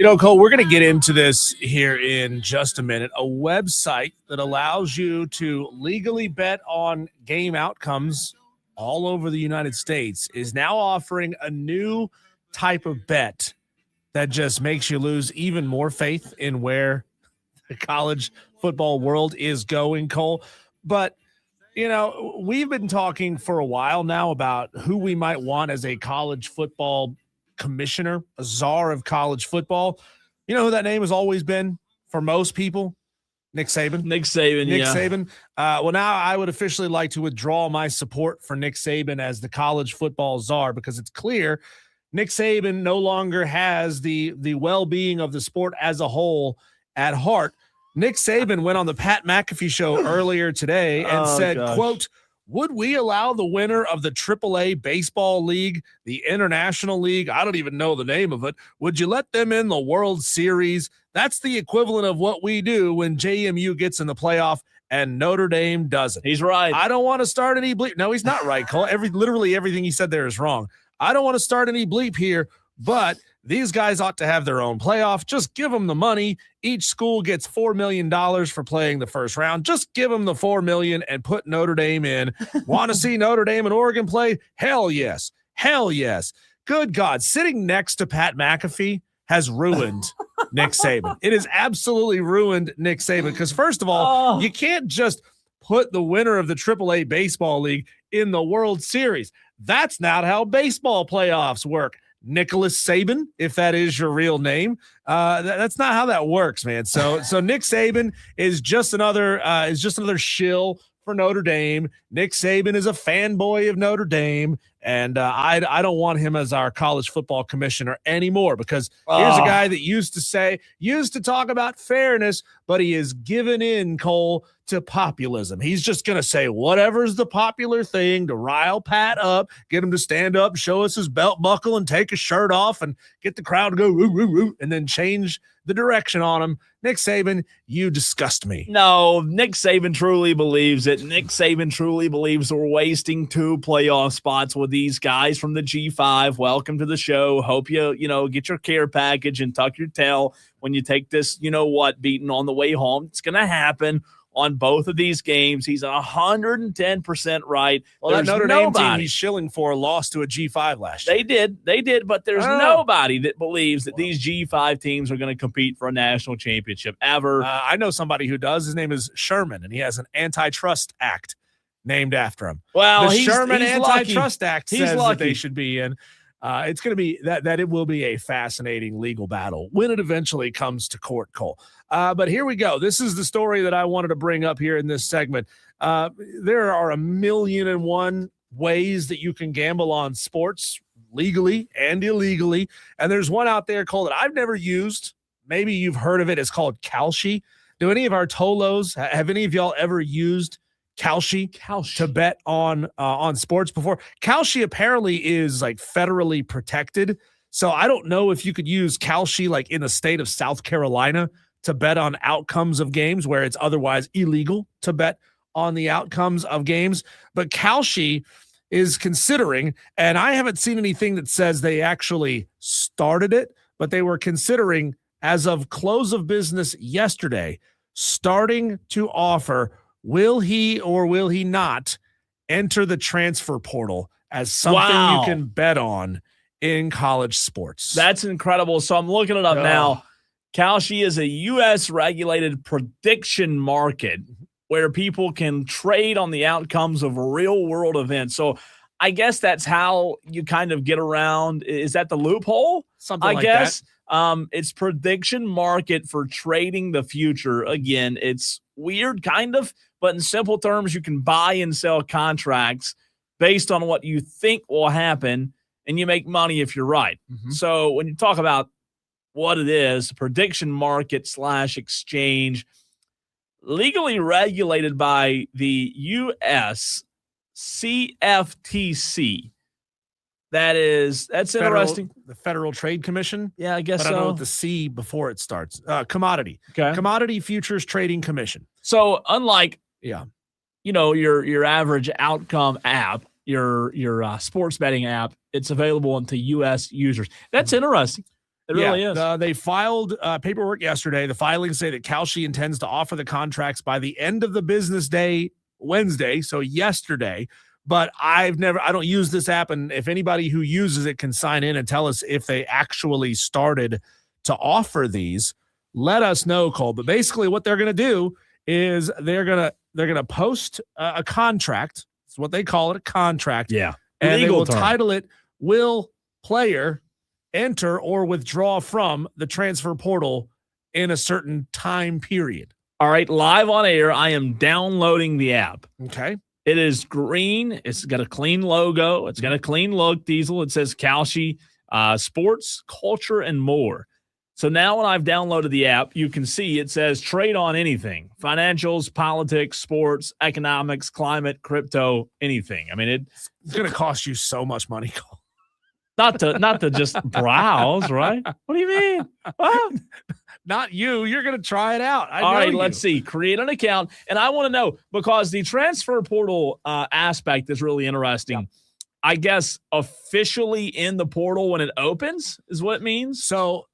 Cole, we're going to get into this here in just a minute. A website that allows you to legally bet on game outcomes all over the United States is now offering a new type of bet that just makes you lose even more faith in where the college football world is going, Cole. But, we've been talking for a while now about who we might want as a college football commissioner, a czar of college football. You know who that name has always been for most people? Nick Saban. Nick Saban. Well, now I would officially like to withdraw my support for Nick Saban as the college football czar, because it's clear Nick Saban no longer has the well-being of the sport as a whole at heart. Nick Saban went on the Pat McAfee show earlier today and said, quote, "Would we allow the winner of the AAA baseball league, the International League, I don't even know the name of it, would you let them in the World Series? That's the equivalent of what we do when JMU gets in the playoff and Notre Dame doesn't." He's right. I don't want to start any bleep. No, he's not right, Cole. Literally everything he said there is wrong. I don't want to start any bleep here, but these guys ought to have their own playoff. Just give them the money. Each school gets $4 million for playing the first round. Just give them the $4 million and put Notre Dame in. Want to see Notre Dame and Oregon play? Hell yes. Hell yes. Good God. Sitting next to Pat McAfee has ruined Nick Saban. It has absolutely ruined Nick Saban because, first of all, you can't just put the winner of the AAA baseball league in the World Series. That's not how baseball playoffs work. Nicholas Saban, if that is your real name. That's not how that works, man. So Nick Saban is just another shill for Notre Dame. Nick Saban is a fanboy of Notre Dame, and I don't want him as our college football commissioner anymore, because here's a guy that used to talk about fairness, but he is given in, Cole, to populism. He's just going to say whatever's the popular thing to rile Pat up, get him to stand up, show us his belt buckle, and take his shirt off and get the crowd to go woo, woo, woo, and then change the direction on him. Nick Saban, you disgust me. No, Nick Saban truly believes it. Nick Saban truly believes we're wasting 2 playoff spots with these guys from the G5. Welcome to the show. Hope you get your care package and tuck your tail when you take this, beating on the way home. It's going to happen on both of these games. He's 110% right. Well, that Notre Dame team he's shilling for lost to a G5 last year. They did, but there's nobody that believes that these G5 teams are going to compete for a national championship ever. I know somebody who does. His name is Sherman, and he has an antitrust act named after him. Well, the he's Sherman Antitrust lucky. Act says that they should be in. It's going to be that it will be a fascinating legal battle when it eventually comes to court, Cole. But here we go. This is the story that I wanted to bring up here in this segment. There are 1,000,001 ways that you can gamble on sports legally and illegally. And there's one out there, Cole, that I've never used. Maybe you've heard of it. It's called Kalshi. Do any of our Tolos, have any of y'all ever used Kalshi to bet on sports before? Kalshi apparently is like federally protected. So I don't know if you could use Kalshi like in the state of South Carolina to bet on outcomes of games where it's otherwise illegal to bet on the outcomes of games. But Kalshi is considering, and I haven't seen anything that says they actually started it, but they were considering, as of close of business yesterday, starting to offer, will he or will he not enter the transfer portal as something you can bet on in college sports. That's incredible. So I'm looking it up now. Kalshi is a U.S. regulated prediction market where people can trade on the outcomes of real world events. So I guess that's how you kind of get around. Is that the loophole? Something like that. It's prediction market for trading the future. Again, it's weird kind of, but in simple terms, you can buy and sell contracts based on what you think will happen, and you make money if you're right. Mm-hmm. So when you talk about what it is, prediction market / exchange, legally regulated by the U.S. CFTC. That's interesting. The Federal Trade Commission? Yeah, I guess so. I don't know what the C before it starts. Commodity. Okay. Commodity Futures Trading Commission. So unlike your average outcome app, your sports betting app, it's available to U.S. users. That's interesting. It really is. They filed paperwork yesterday. The filings say that Kalshi intends to offer the contracts by the end of the business day, Wednesday, so yesterday. But I don't use this app, and if anybody who uses it can sign in and tell us if they actually started to offer these, let us know, Cole. But basically what they're going to do is they're going to post a contract. It's what they call it, a contract. Yeah. And Legal they will term. title it, "Will Player Enter or Withdraw from the Transfer Portal in a certain time period?" All right, live on air, I am downloading the app. Okay. It is green. It's got a clean logo. It's got a clean look, Diesel. It says Kalshi, sports, culture, and more. So now when I've downloaded the app, you can see it says trade on anything: financials, politics, sports, economics, climate, crypto, anything. I mean, It's going to cost you so much money, Cole. not to just browse, right? What do you mean? What? Not you. You're going to try it out. All right, let's see. Create an account. And I want to know, because the transfer portal aspect is really interesting. Yeah. I guess officially in the portal when it opens is what it means. So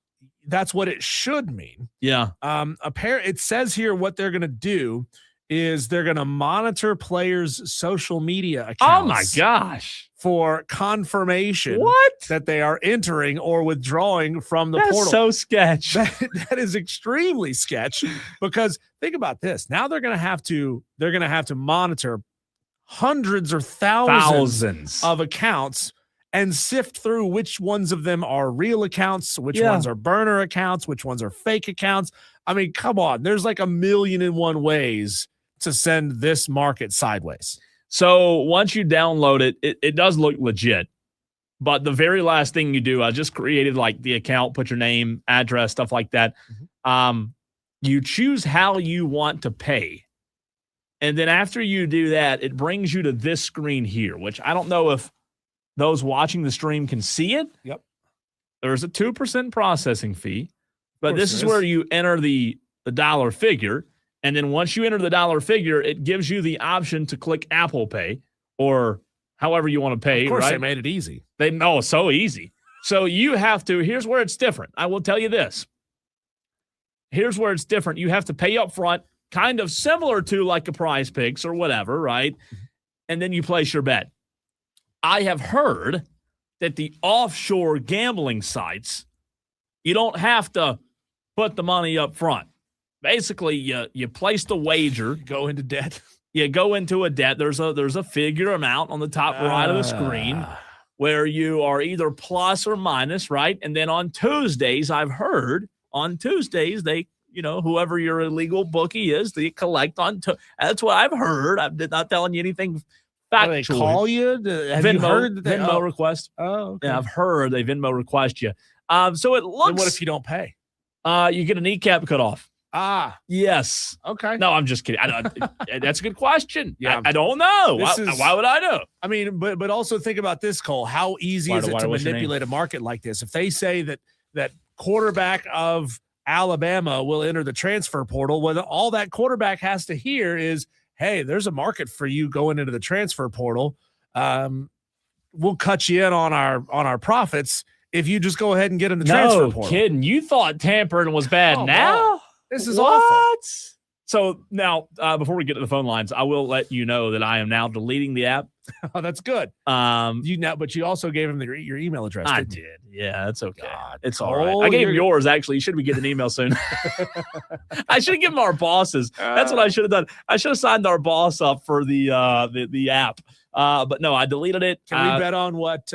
that's what it should mean. Yeah. It says here what they're going to do is they're going to monitor players' social media accounts. Oh my gosh. For confirmation that they are entering or withdrawing from the portal. That's so sketch. That is extremely sketch, because think about this. Now they're going to have to monitor hundreds or thousands of accounts and sift through which ones of them are real accounts, which ones are burner accounts, which ones are fake accounts. I mean, come on. There's like 1,000,001 ways to send this market sideways. So once you download it, it does look legit. But the very last thing you do, I just created like the account, put your name, address, stuff like that. Mm-hmm. You choose how you want to pay. And then after you do that, it brings you to this screen here, which I don't know if those watching the stream can see it. Yep. There's a 2% processing fee, but this is where you enter the dollar figure. And then once you enter the dollar figure, it gives you the option to click Apple Pay or however you want to pay. Of course, right? They made it easy. So easy. So you have to, here's where it's different. I will tell you this. Here's where it's different. You have to pay up front, kind of similar to like a Prize Picks or whatever, right? And then you place your bet. I have heard that the offshore gambling sites, you don't have to put the money up front. Basically, you place the wager. Go into debt. You go into a debt. There's a figure amount on the top right of the screen where you are either plus or minus, right? And then on Tuesdays, I've heard on Tuesdays, they, whoever your illegal bookie is, they collect on. That's what I've heard. I'm not telling you anything factual. They call you? Have Venmo, you heard that Venmo request? Oh, okay. Yeah, I've heard they Venmo request you. So it looks. And what if you don't pay? You get a kneecap cut off. Yes. Okay. No, I'm just kidding. That's a good question. Yeah. I don't know. Why would I know? I mean, but also think about this, Cole. How easy is it to manipulate a market like this? If they say that quarterback of Alabama will enter the transfer portal, well, all that quarterback has to hear is, hey, there's a market for you going into the transfer portal. We'll cut you in on our profits if you just go ahead and get in the transfer portal. No kidding. You thought tampering was bad. Now? This is awful. So now, before we get to the phone lines, I will let you know that I am now deleting the app. Oh, that's good. But you also gave him your email address. I did. Yeah, that's okay. God, it's all right. I gave him yours, actually. You should be getting an email soon. I should have given our bosses. That's what I should have done. I should have signed our boss up for the app. But no, I deleted it. Can we bet on what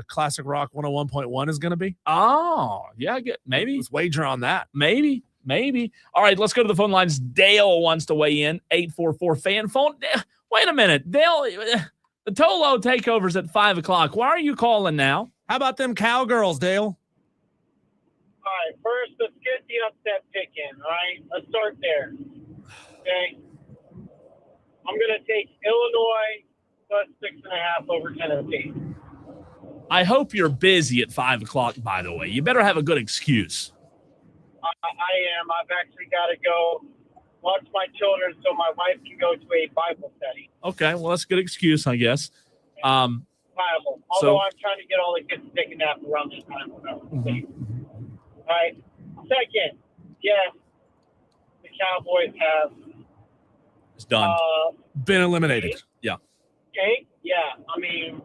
Classic Rock 101.1 is going to be? Oh, yeah, maybe. Let's wager on that. Maybe. All right, let's go to the phone lines. Dale wants to weigh in. 844-FAN phone. Wait a minute. Dale, the Tolo takeover's at 5 o'clock. Why are you calling now? How about them Cowgirls, Dale? All right, first, let's get the upset pick in, all right? Let's start there, okay? I'm going to take Illinois plus 6.5 over Tennessee. I hope you're busy at 5 o'clock, by the way. You better have a good excuse. I am. I've actually got to go watch my children so my wife can go to a Bible study. Okay, well, that's a good excuse, I guess. Bible. Although I'm trying to get all the kids to take a nap around this time. right? Second, yes, the Cowboys have It's done. Been eliminated. Yeah. okay. Yeah, I mean,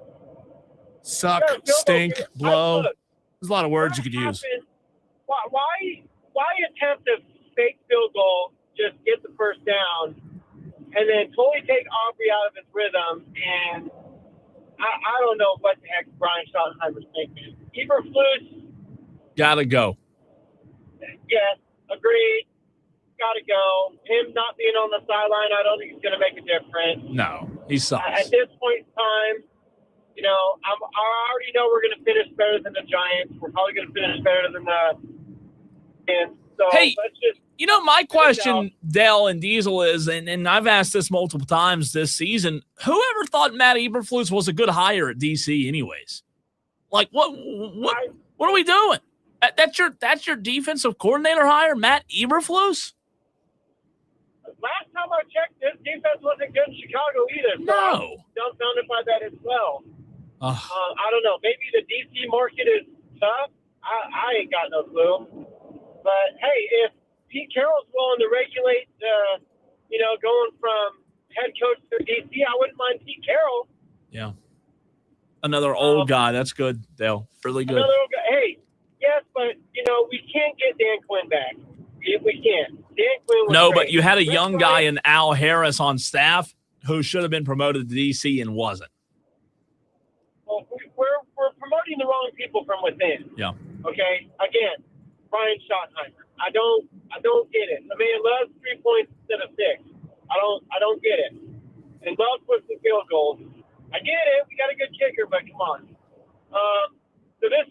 Suck, yeah, field goal stink, kicker. blow. Look, There's a lot of words you what could use. happened- Why attempt a fake field goal, just get the first down, and then totally take Aubrey out of his rhythm? And I don't know what the heck Brian Schottenheimer's thinking. Eberflus, Gotta go. yes, agreed. Got to go. Him not being on the sideline, I don't think it's going to make a difference. No, he At sucks. this point in time, you know, I already know we're going to finish better than the Giants. We're probably going to finish better than the. And so Hey, let's just. You know, my question, Dell and Diesel, is, and I've asked this multiple times this season, whoever thought Matt Eberflus was a good hire at DC anyways? Like, what are we doing? That's your defensive coordinator hire, Matt Eberflus? Last time I checked, this defense wasn't good in Chicago either. So No. I'm dumbfounded by that as well. Uh, I don't know. Maybe the DC market is tough. I ain't got no clue. But hey, if Pete Carroll's willing to regulate, going from head coach to DC, I wouldn't mind Pete Carroll. yeah. Another old guy. That's good, Dale. Really good. Another old guy. Hey, yes, but we can't get Dan Quinn back. We can't. Dan Quinn was No, great. but you had a Rex young Ryan- guy in Al Harris on staff who should have been promoted to DC and wasn't. Well, we're promoting the wrong people from within. Yeah. Okay. Again, Brian Schottenheimer. I don't get it. The man loves 3 points instead of 6. I don't get it. And loves pushing field goals. I get it. We got a good kicker, but come on. So this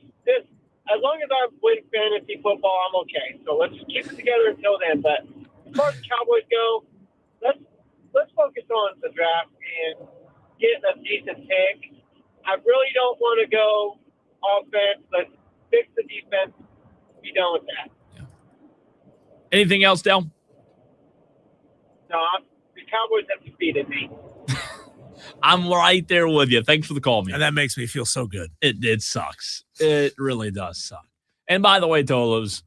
as long as I win fantasy football, I'm okay. So let's just keep it together until then. But as far as the Cowboys go, let's focus on the draft and getting a decent pick. I really don't want to go offense. Let's fix the defense. Be done with that. Anything else, Dale? No, the Cowboys have defeated me. I'm right there with you. Thanks for the call, man. And that makes me feel so good. It sucks. It really does suck. And by the way, Tolos,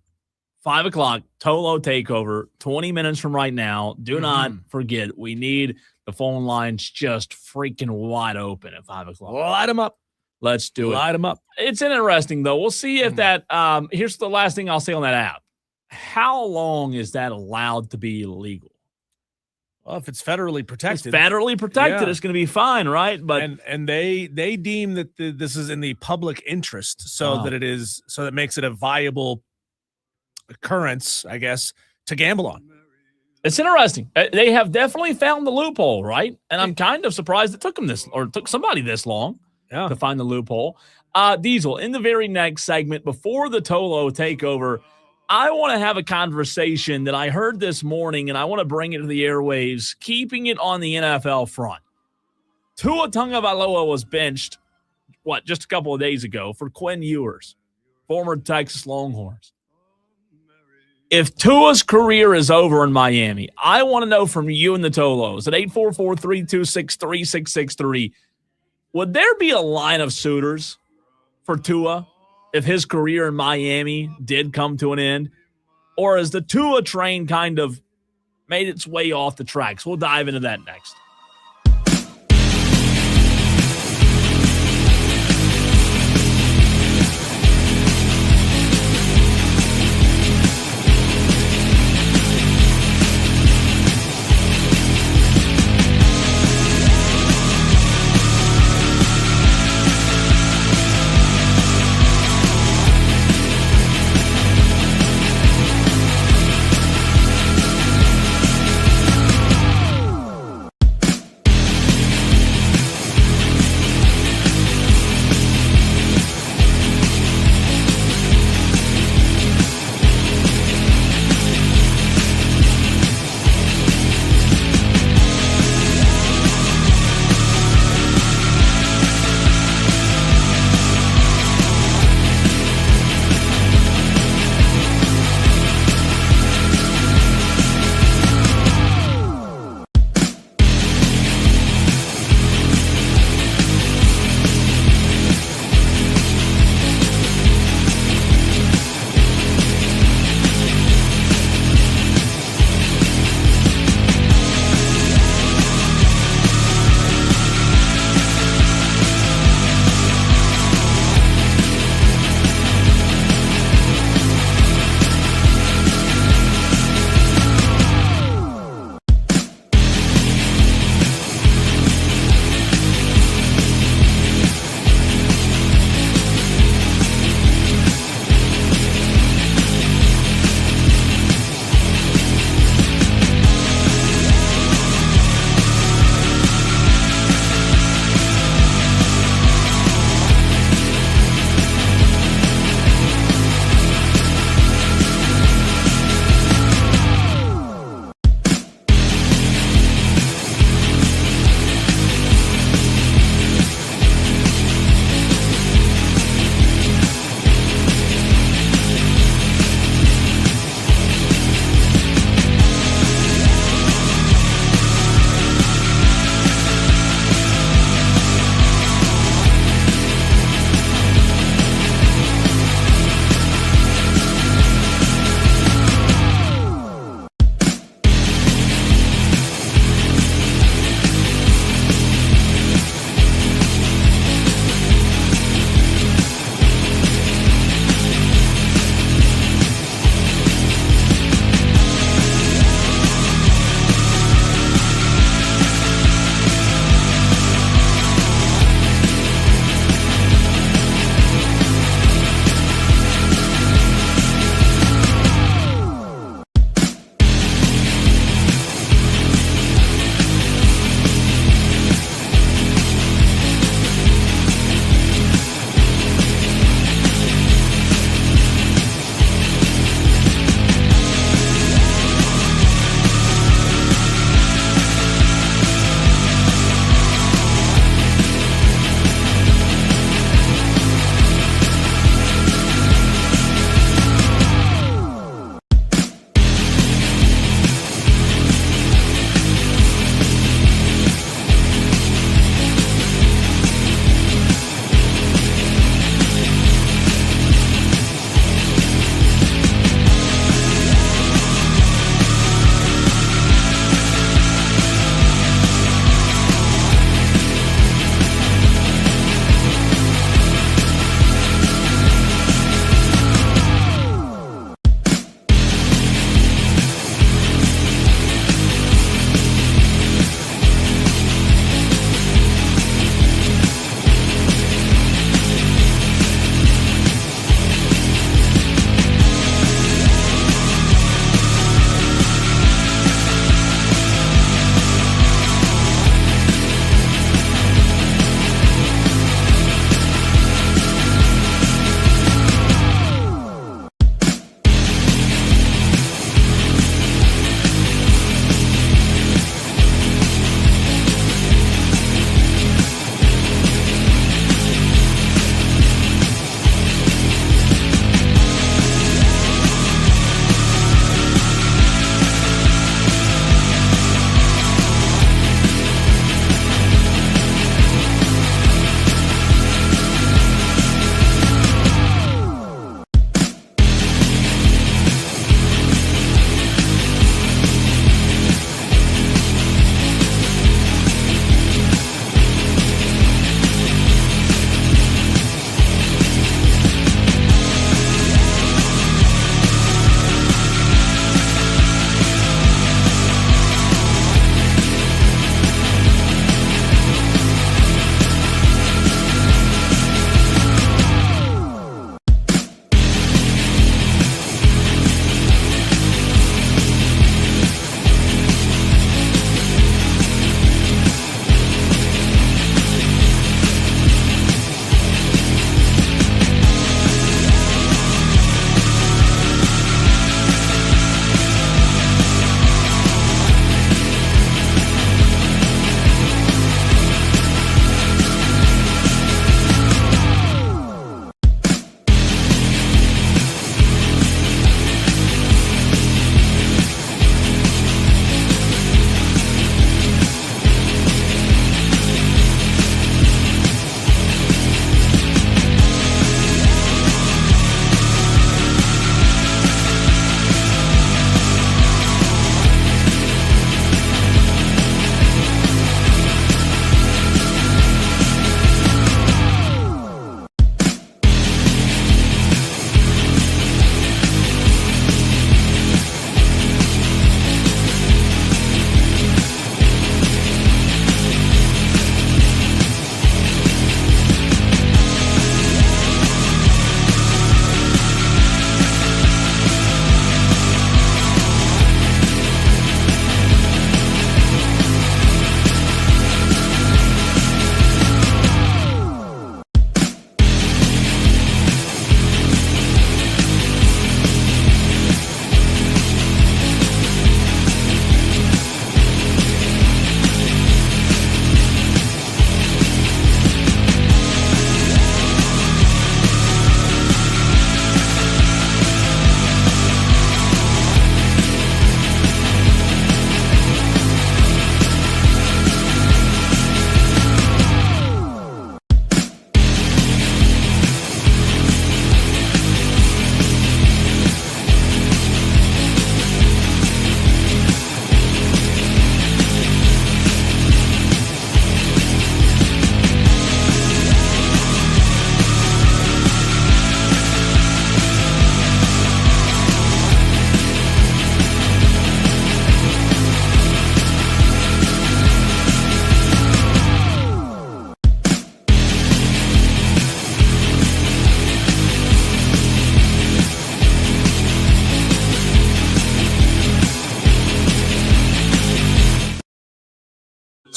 5 o'clock, Tolo Takeover, 20 minutes from right now. Do not forget, we need the phone lines just freaking wide open at 5 o'clock. Light them up. Let's do it. Light them up. It's interesting, though. We'll see if that here's the last thing I'll say on that app. How long is that allowed to be illegal? Well, if it's federally protected. It's federally protected. Yeah. It's going to be fine, right? But and they deem that this is in the public interest, so that it makes it a viable occurrence, I guess, to gamble on. it's interesting. They have definitely found the loophole, right? And I'm kind of surprised it took them took somebody this long to find the loophole. Diesel, in the very next segment, before the Tolo Takeover, I want to have a conversation that I heard this morning, and I want to bring it to the airwaves, keeping it on the NFL front. Tua Tagovailoa was benched, just a couple of days ago for Quinn Ewers, former Texas Longhorns. If Tua's career is over in Miami, I want to know from you and the Tolos at 844-326-3663, would there be a line of suitors for Tua if his career in Miami did come to an end? Or has the Tua train kind of made its way off the tracks? We'll dive into that next.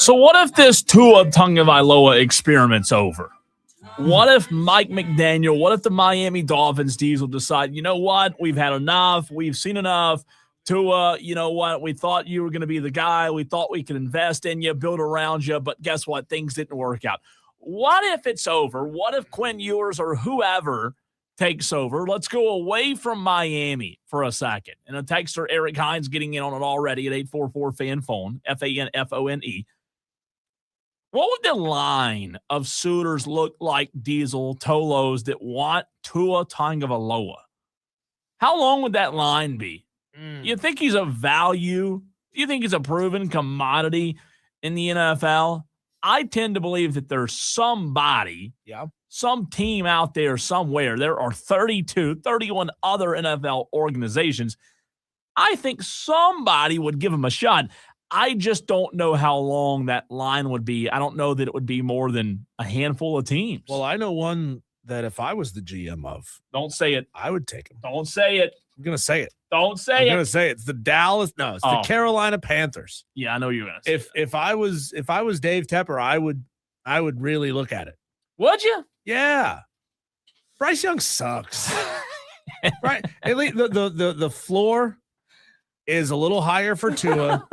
So what if this Tua Tagovailoa experiment's over? What if Mike McDaniel, what if the Miami Dolphins Diesel decide, you know what, we've had enough, we've seen enough. Tua, you know what, we thought you were going to be the guy, we thought we could invest in you, build around you, but guess what, things didn't work out. What if it's over? What if Quinn Ewers or whoever takes over? Let's go away from Miami for a second. And a texter, Eric Hines, getting in on it already at 844-FAN-PHONE, FANFONE. What would the line of suitors look like, Diesel, Tolos, that want Tua Tagovailoa? How long would that line be? You think he's a value? Do you think he's a proven commodity in the NFL? I tend to believe that there's somebody, some team out there somewhere. There are 31 other NFL organizations. I think somebody would give him a shot. I just don't know how long that line would be. I don't know that it would be more than a handful of teams. Well, I know one that if I was the GM of, don't say it. I would take him. Don't say it. I'm going to say it. Don't say I'm it. going to say it. It's the the Carolina Panthers. Yeah, I know you're going to say if I was Dave Tepper, I would really look at it. Would you? Yeah. Bryce Young sucks. Right. At least the floor is a little higher for Tua.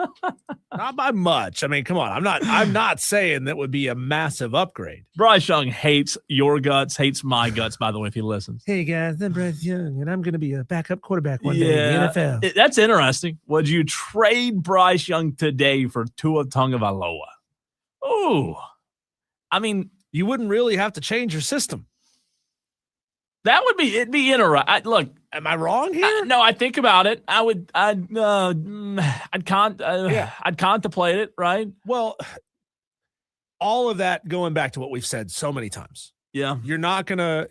Not by much. I mean, come on. I'm not saying that would be a massive upgrade. Bryce Young hates your guts, hates my guts, by the way, if he listens. Hey guys, I'm Bryce Young, and I'm gonna be a backup quarterback one day in the NFL. That's interesting. Would you trade Bryce Young today for Tua Tagovailoa? Ooh. I mean, you wouldn't really have to change your system. It'd be interesting. Look, am I wrong here? No, I think about it. I'd contemplate it, right? Well, all of that going back to what we've said so many times. Yeah. You're not gonna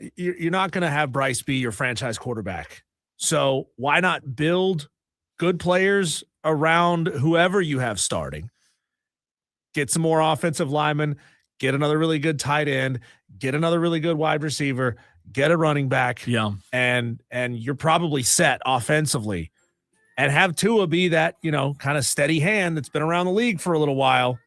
have Bryce be your franchise quarterback. So why not build good players around whoever you have starting? Get some more offensive linemen, get another really good tight end, get another really good wide receiver, get a running back, and you're probably set offensively, and have Tua be that, kind of steady hand that's been around the league for a little while,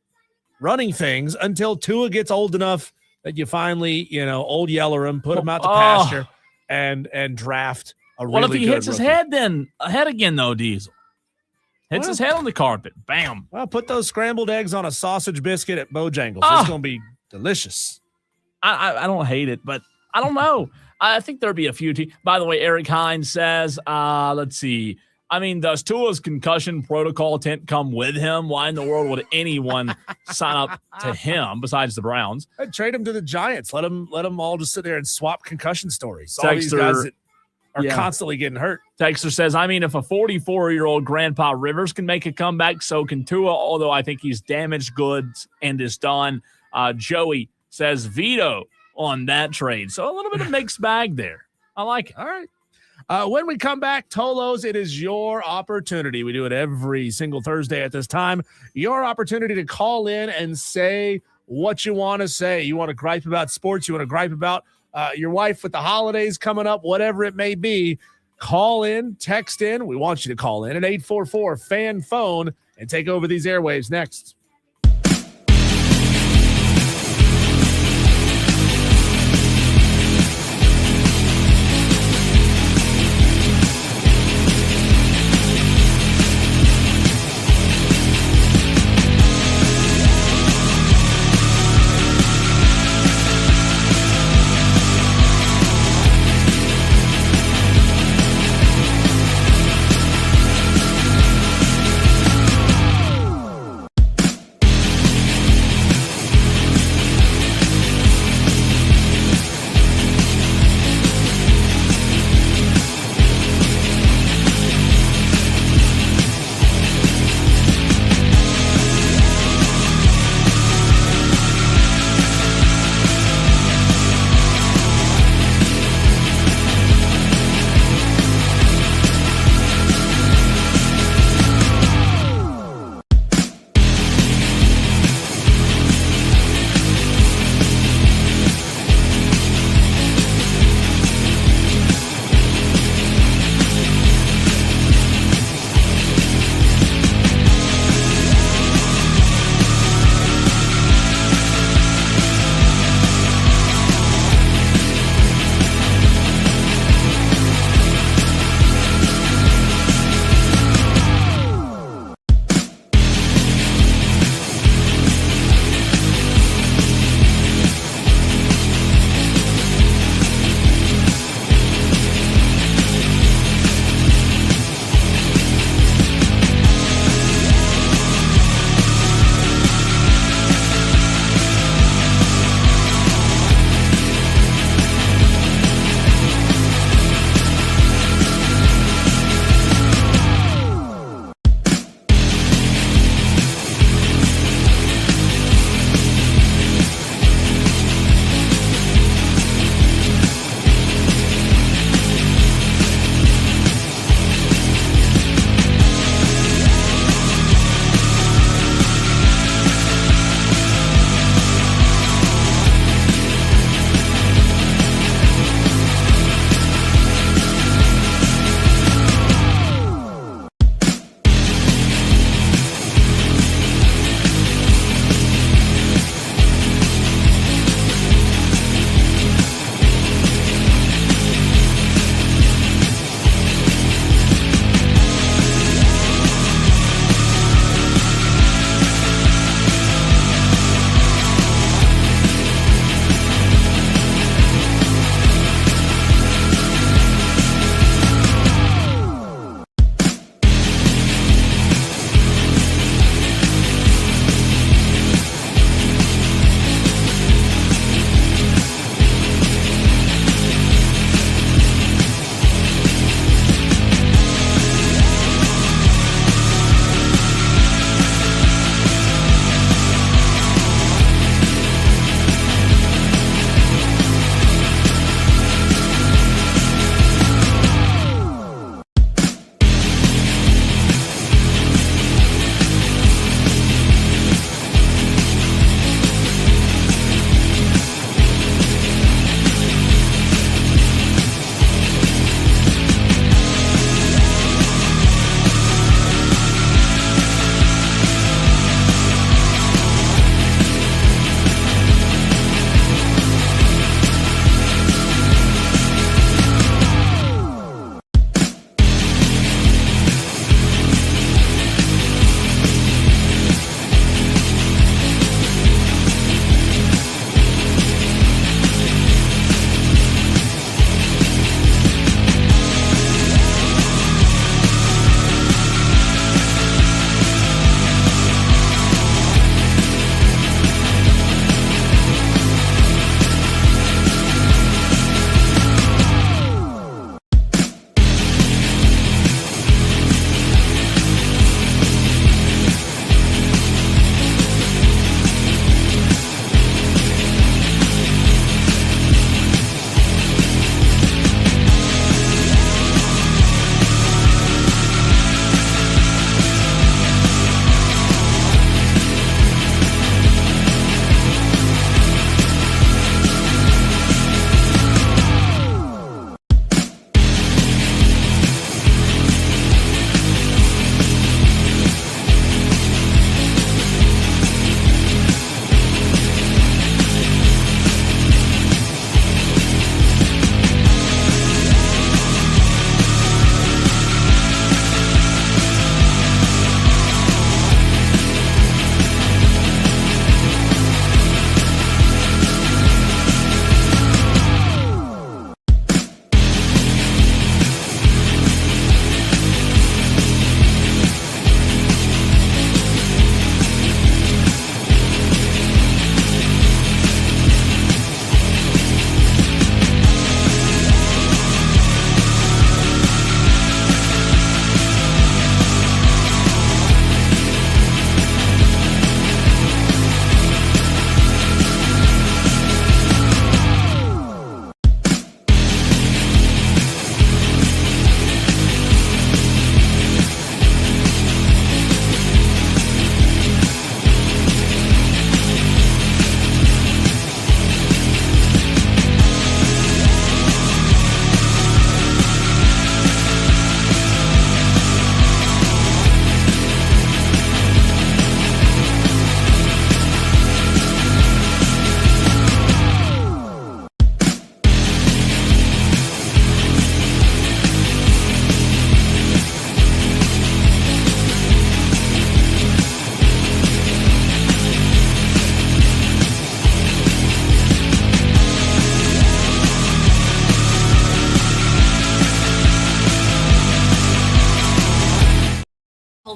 running things until Tua gets old enough that you finally, old yeller him, put him out to pasture, and draft a really good. What if he hits his head again though, Diesel? Hits his head on the carpet. Bam. Well, put those scrambled eggs on a sausage biscuit at Bojangles. It's going to be delicious. I don't hate it, but I don't know. I think there'd be a few teams. By the way, Eric Hines says, let's see. I mean, does Tua's concussion protocol tent come with him? Why in the world would anyone sign up to him besides the Browns? I'd trade him to the Giants. Let him all just sit there and swap concussion stories. All these guys that are constantly getting hurt. Texter says, I mean, if a 44-year-old Grandpa Rivers can make a comeback, so can Tua, although I think he's damaged goods and is done. Joey says veto on that trade. So a little bit of mixed bag there. I like it. All right. When we come back, Tolos, it is your opportunity. We do it every single Thursday at this time. Your opportunity to call in and say what you want to say. You want to gripe about sports. You want to gripe about your wife with the holidays coming up, whatever it may be. Call in, text in. We want you to call in at 844-FAN-PHONE and take over these airwaves next.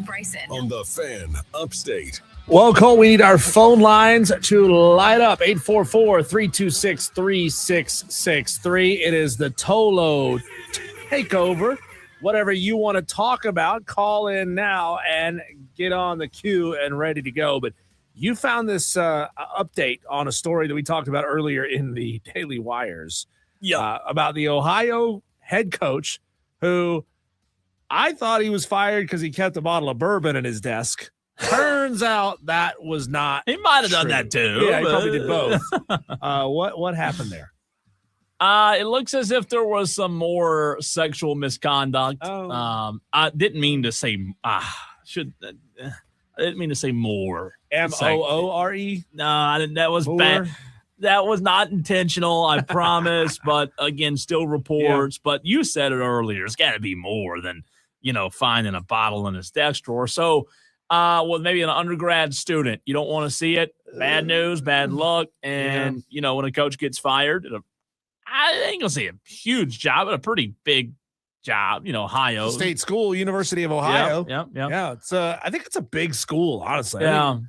Bryson. On the Fan Upstate. Well, Cole, we need our phone lines to light up. 844-326-3663. It is the Tolo Takeover. Whatever you want to talk about, call in now and get on the queue and ready to go. But you found this update on a story that we talked about earlier in the Daily Wires about the Ohio head coach who I thought he was fired because he kept a bottle of bourbon in his desk. Turns out that was not. He might have done that too. Yeah, he probably did both. What happened there? It looks as if there was some more sexual misconduct. I didn't mean to say. I didn't mean to say more. MOORE? No, I didn't. That was bad. That was not intentional, I promise. But again, still reports. Yeah. But you said it earlier. It's got to be more than finding a bottle in his desk drawer. So. Well, maybe an undergrad student. You don't want to see it. Bad news, bad luck. And, when a coach gets fired, I ain't going to say a huge job, but a pretty big job, Ohio. State school, University of Ohio. Yeah. It's I think it's a big school, honestly. Yeah.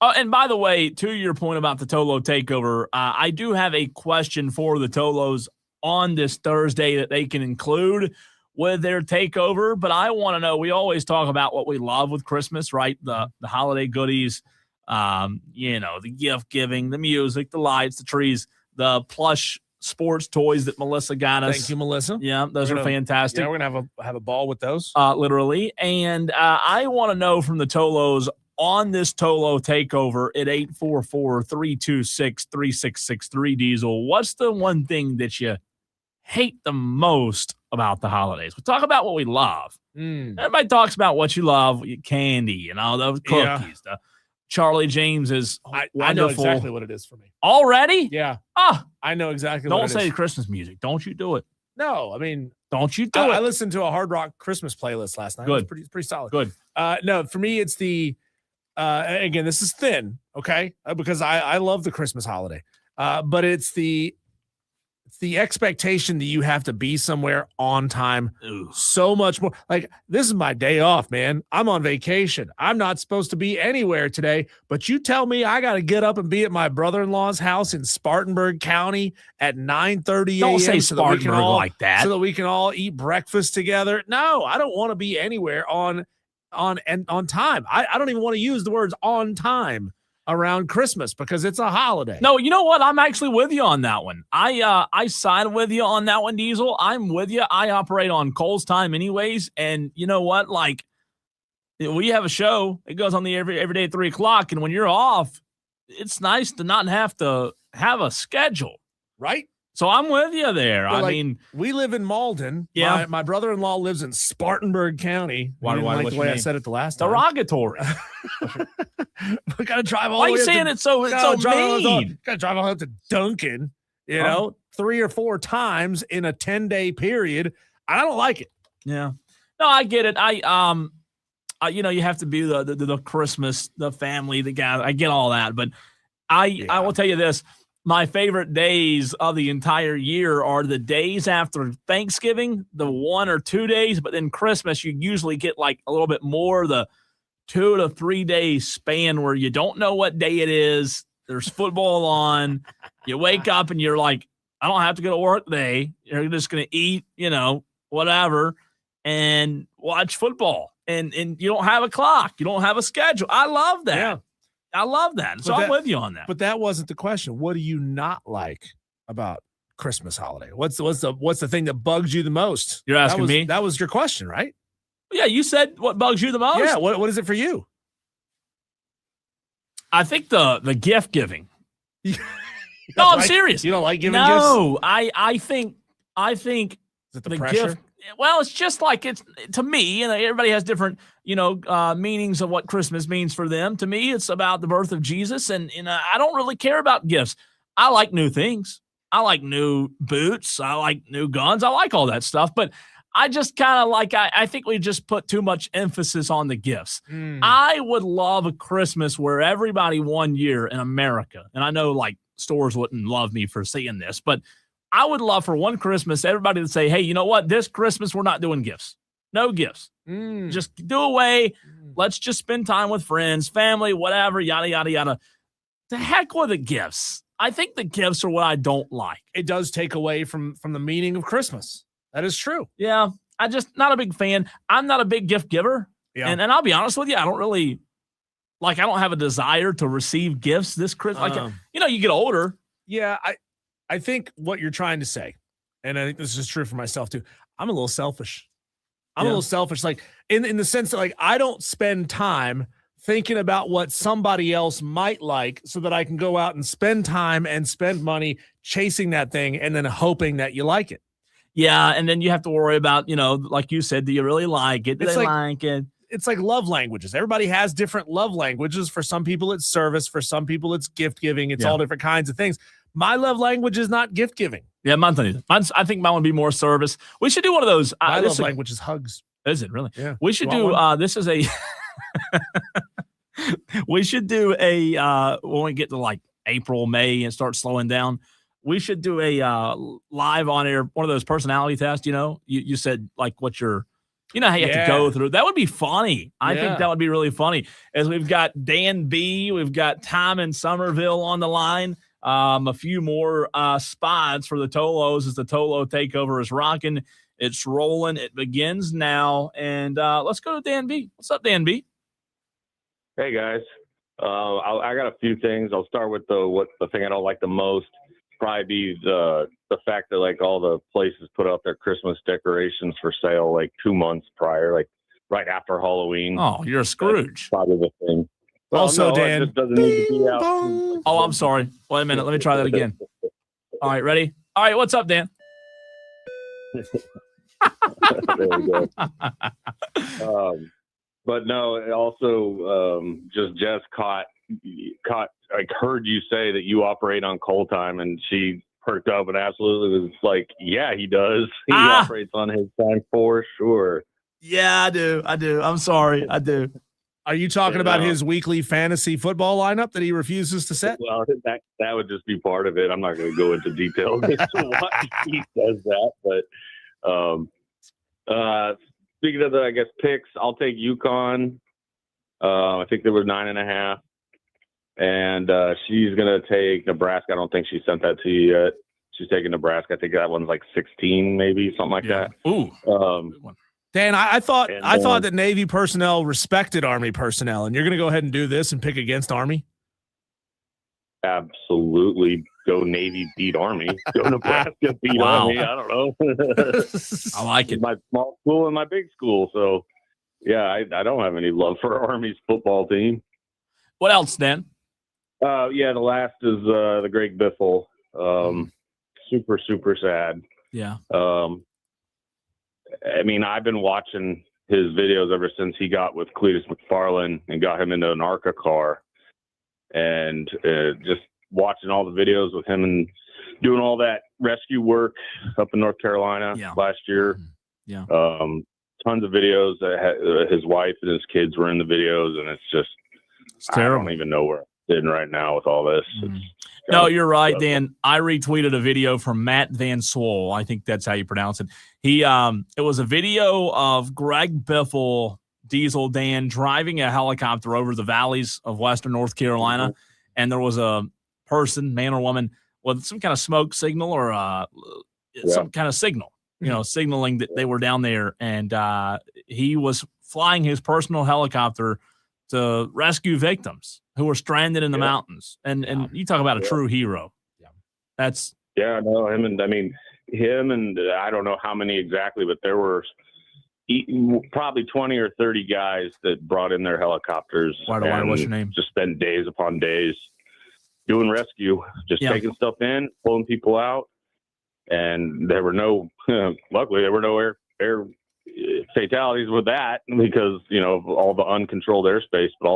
Oh, and by the way, to your point about the Tolo Takeover, I do have a question for the Tolos on this Thursday that they can include with their takeover, but I want to know, we always talk about what we love with Christmas, right? The holiday goodies, the gift giving, the music, the lights, the trees, the plush sports toys that Melissa got us. Thank you, Melissa. Yeah, those are fantastic. Yeah, we're gonna have a ball with those. Literally. And I want to know from the Tolos on this Tolo takeover at 844-326-3663 Diesel, what's the one thing that you hate the most about the holidays? We talk about what we love. Everybody talks about what you love, candy and all those cookies. The Charlie James is wonderful. I know exactly what it is for me. Already? Yeah. I know exactly what it is. Don't say Christmas music. Don't you do it. No, I mean, don't you do it. I listened to a Hard Rock Christmas playlist last night. Good. It was pretty solid. Good. No, for me, it's the, again, this is thin, okay? Because I love the Christmas holiday. But it's the expectation that you have to be somewhere on time. So much more. Like, this is my day off, man. I'm on vacation. I'm not supposed to be anywhere today, but you tell me I got to get up and be at my brother-in-law's house in Spartanburg County at 9:30 a.m. Don't say Spartanburg like that. So that we can all eat breakfast together. No, I don't want to be anywhere on time. I don't even want to use the words on time around Christmas because it's a holiday. No, you know what? I'm actually with you on that one. I side with you on that one, Diesel. I'm with you. I operate on Cole's time anyways. And you know what? Like, we have a show. It goes on the every day at 3:00. And when you're off, it's nice to not have to have a schedule. Right? So I'm with you there. Well, I mean, we live in Malden. Yeah. My brother-in-law lives in Spartanburg County. Why do I like the way I said it the last time? Derogatory. We gotta drive all Why the way. Why are you saying it's so mean? Gotta drive all up to Duncan, 3 or 4 times in a 10-day period. I don't like it. Yeah. No, I get it. You have to be the Christmas, the family, the guy. I get all that, but I will tell you this. My favorite days of the entire year are the days after Thanksgiving, the 1 or 2 days, but then Christmas, you usually get like a little bit more, the 2 to 3 day span where you don't know what day it is. There's football on. You wake up and you're like, I don't have to go to work today. You're just going to eat, whatever, and watch football. And you don't have a clock. You don't have a schedule. I love that. Yeah. I love that. So I'm with you on that. But that wasn't the question. What do you not like about Christmas holiday? What's the thing that bugs you the most? You're asking me? That was your question, right? Yeah, you said what bugs you the most? Yeah, what is it for you? I think the gift giving. No, I'm serious. You don't like giving gifts? No, I think is it the pressure? Gift. Well, it's just like it's to me, and everybody has different, meanings of what Christmas means for them. To me, it's about the birth of Jesus, and I don't really care about gifts. I like new things. I like new boots. I like new guns. I like all that stuff, but I just kind of like I think we just put too much emphasis on the gifts. I would love a Christmas where everybody one year in America, and I know like stores wouldn't love me for saying this, but I would love for one Christmas, everybody to say, hey, you know what? This Christmas, we're not doing gifts. No gifts. Just do away. Let's just spend time with friends, family, whatever, yada, yada, yada. The heck with the gifts. I think the gifts are what I don't like. It does take away from the meaning of Christmas. That is true. Yeah, I just not a big fan. I'm not a big gift giver. Yeah. And I'll be honest with you, I don't really, I don't have a desire to receive gifts this Christmas. You get older. Yeah, I think what you're trying to say, and I think this is true for myself too, I'm a little selfish. I'm a little selfish, like in the sense that like I don't spend time thinking about what somebody else might like so that I can go out and spend time and spend money chasing that thing and then hoping that you like it. Yeah, and then you have to worry about, like you said, do you really like it? Do they like it? It's like love languages. Everybody has different love languages. For some people, it's service. For some people, it's gift giving. It's all different kinds of things. My love language is not gift giving. Yeah, mine's not either. I think mine would be more service. We should do one of those. My love language is hugs. Is it really? Yeah. We should do. This is a. We should do a when we get to April, May, and start slowing down. We should do a live on air, one of those personality tests. You said what your. How you have to go through. That would be funny. I think that would be really funny. As we've got Dan B, we've got Tom in Somerville on the line. A few more spots for the Tolos as the Tolo Takeover is rocking. It's rolling. It begins now. And let's go to Dan B. What's up, Dan B? Hey, guys. I got a few things. I'll start with the thing I don't like the most. Probably be the fact that all the places put up their Christmas decorations for sale 2 months prior, right after Halloween. Oh, you're a Scrooge. That's probably the thing. Well, also, no, Dan. It just doesn't need to be out. Oh, I'm sorry. Wait a minute. Let me try that again. All right, ready? All right, what's up, Dan? There we go. But no, it also just Jess caught heard you say that you operate on coal time, and she perked up and absolutely was like, yeah, he does. He operates on his time for sure. Yeah, I do. I'm sorry. I do. Are you talking about his weekly fantasy football lineup that he refuses to set? Well, that would just be part of it. I'm not going to go into details as to why he does that. But speaking of the, picks, I'll take UConn. I think there was 9.5. And she's going to take Nebraska. I don't think she sent that to you yet. She's taking Nebraska. I think that one's 16, maybe, something like that. Ooh. Dan, I thought that Navy personnel respected Army personnel, and you're going to go ahead and do this and pick against Army? Absolutely. Go Navy, beat Army. Go Nebraska, beat Army. I don't know. I like it. My small school and my big school. So, yeah, I don't have any love for Army's football team. What else, Dan? The last is the Greg Biffle. Super, super sad. Yeah. I've been watching his videos ever since he got with Cletus McFarland and got him into an ARCA car. And just watching all the videos with him and doing all that rescue work up in North Carolina last year. Yeah. Tons of videos. His wife and his kids were in the videos, and it's terrible. I don't even know where I'm sitting right now with all this. No, you're right, Dan. I retweeted a video from Matt Van Swole. I think that's how you pronounce it. It was a video of Greg Biffle, Diesel Dan, driving a helicopter over the valleys of western North Carolina, and there was a person, man or woman, with some kind of smoke signal or some kind of signal, signaling that they were down there, and he was flying his personal helicopter to rescue victims who were stranded in the mountains. And you talk about a true hero. Yeah. That's him and I don't know how many exactly, but there were probably 20 or 30 guys that brought in their helicopters. What's your name? Just spend days upon days doing rescue, just taking stuff in, pulling people out. And there were luckily there were no air fatalities with that because, of all the uncontrolled airspace, but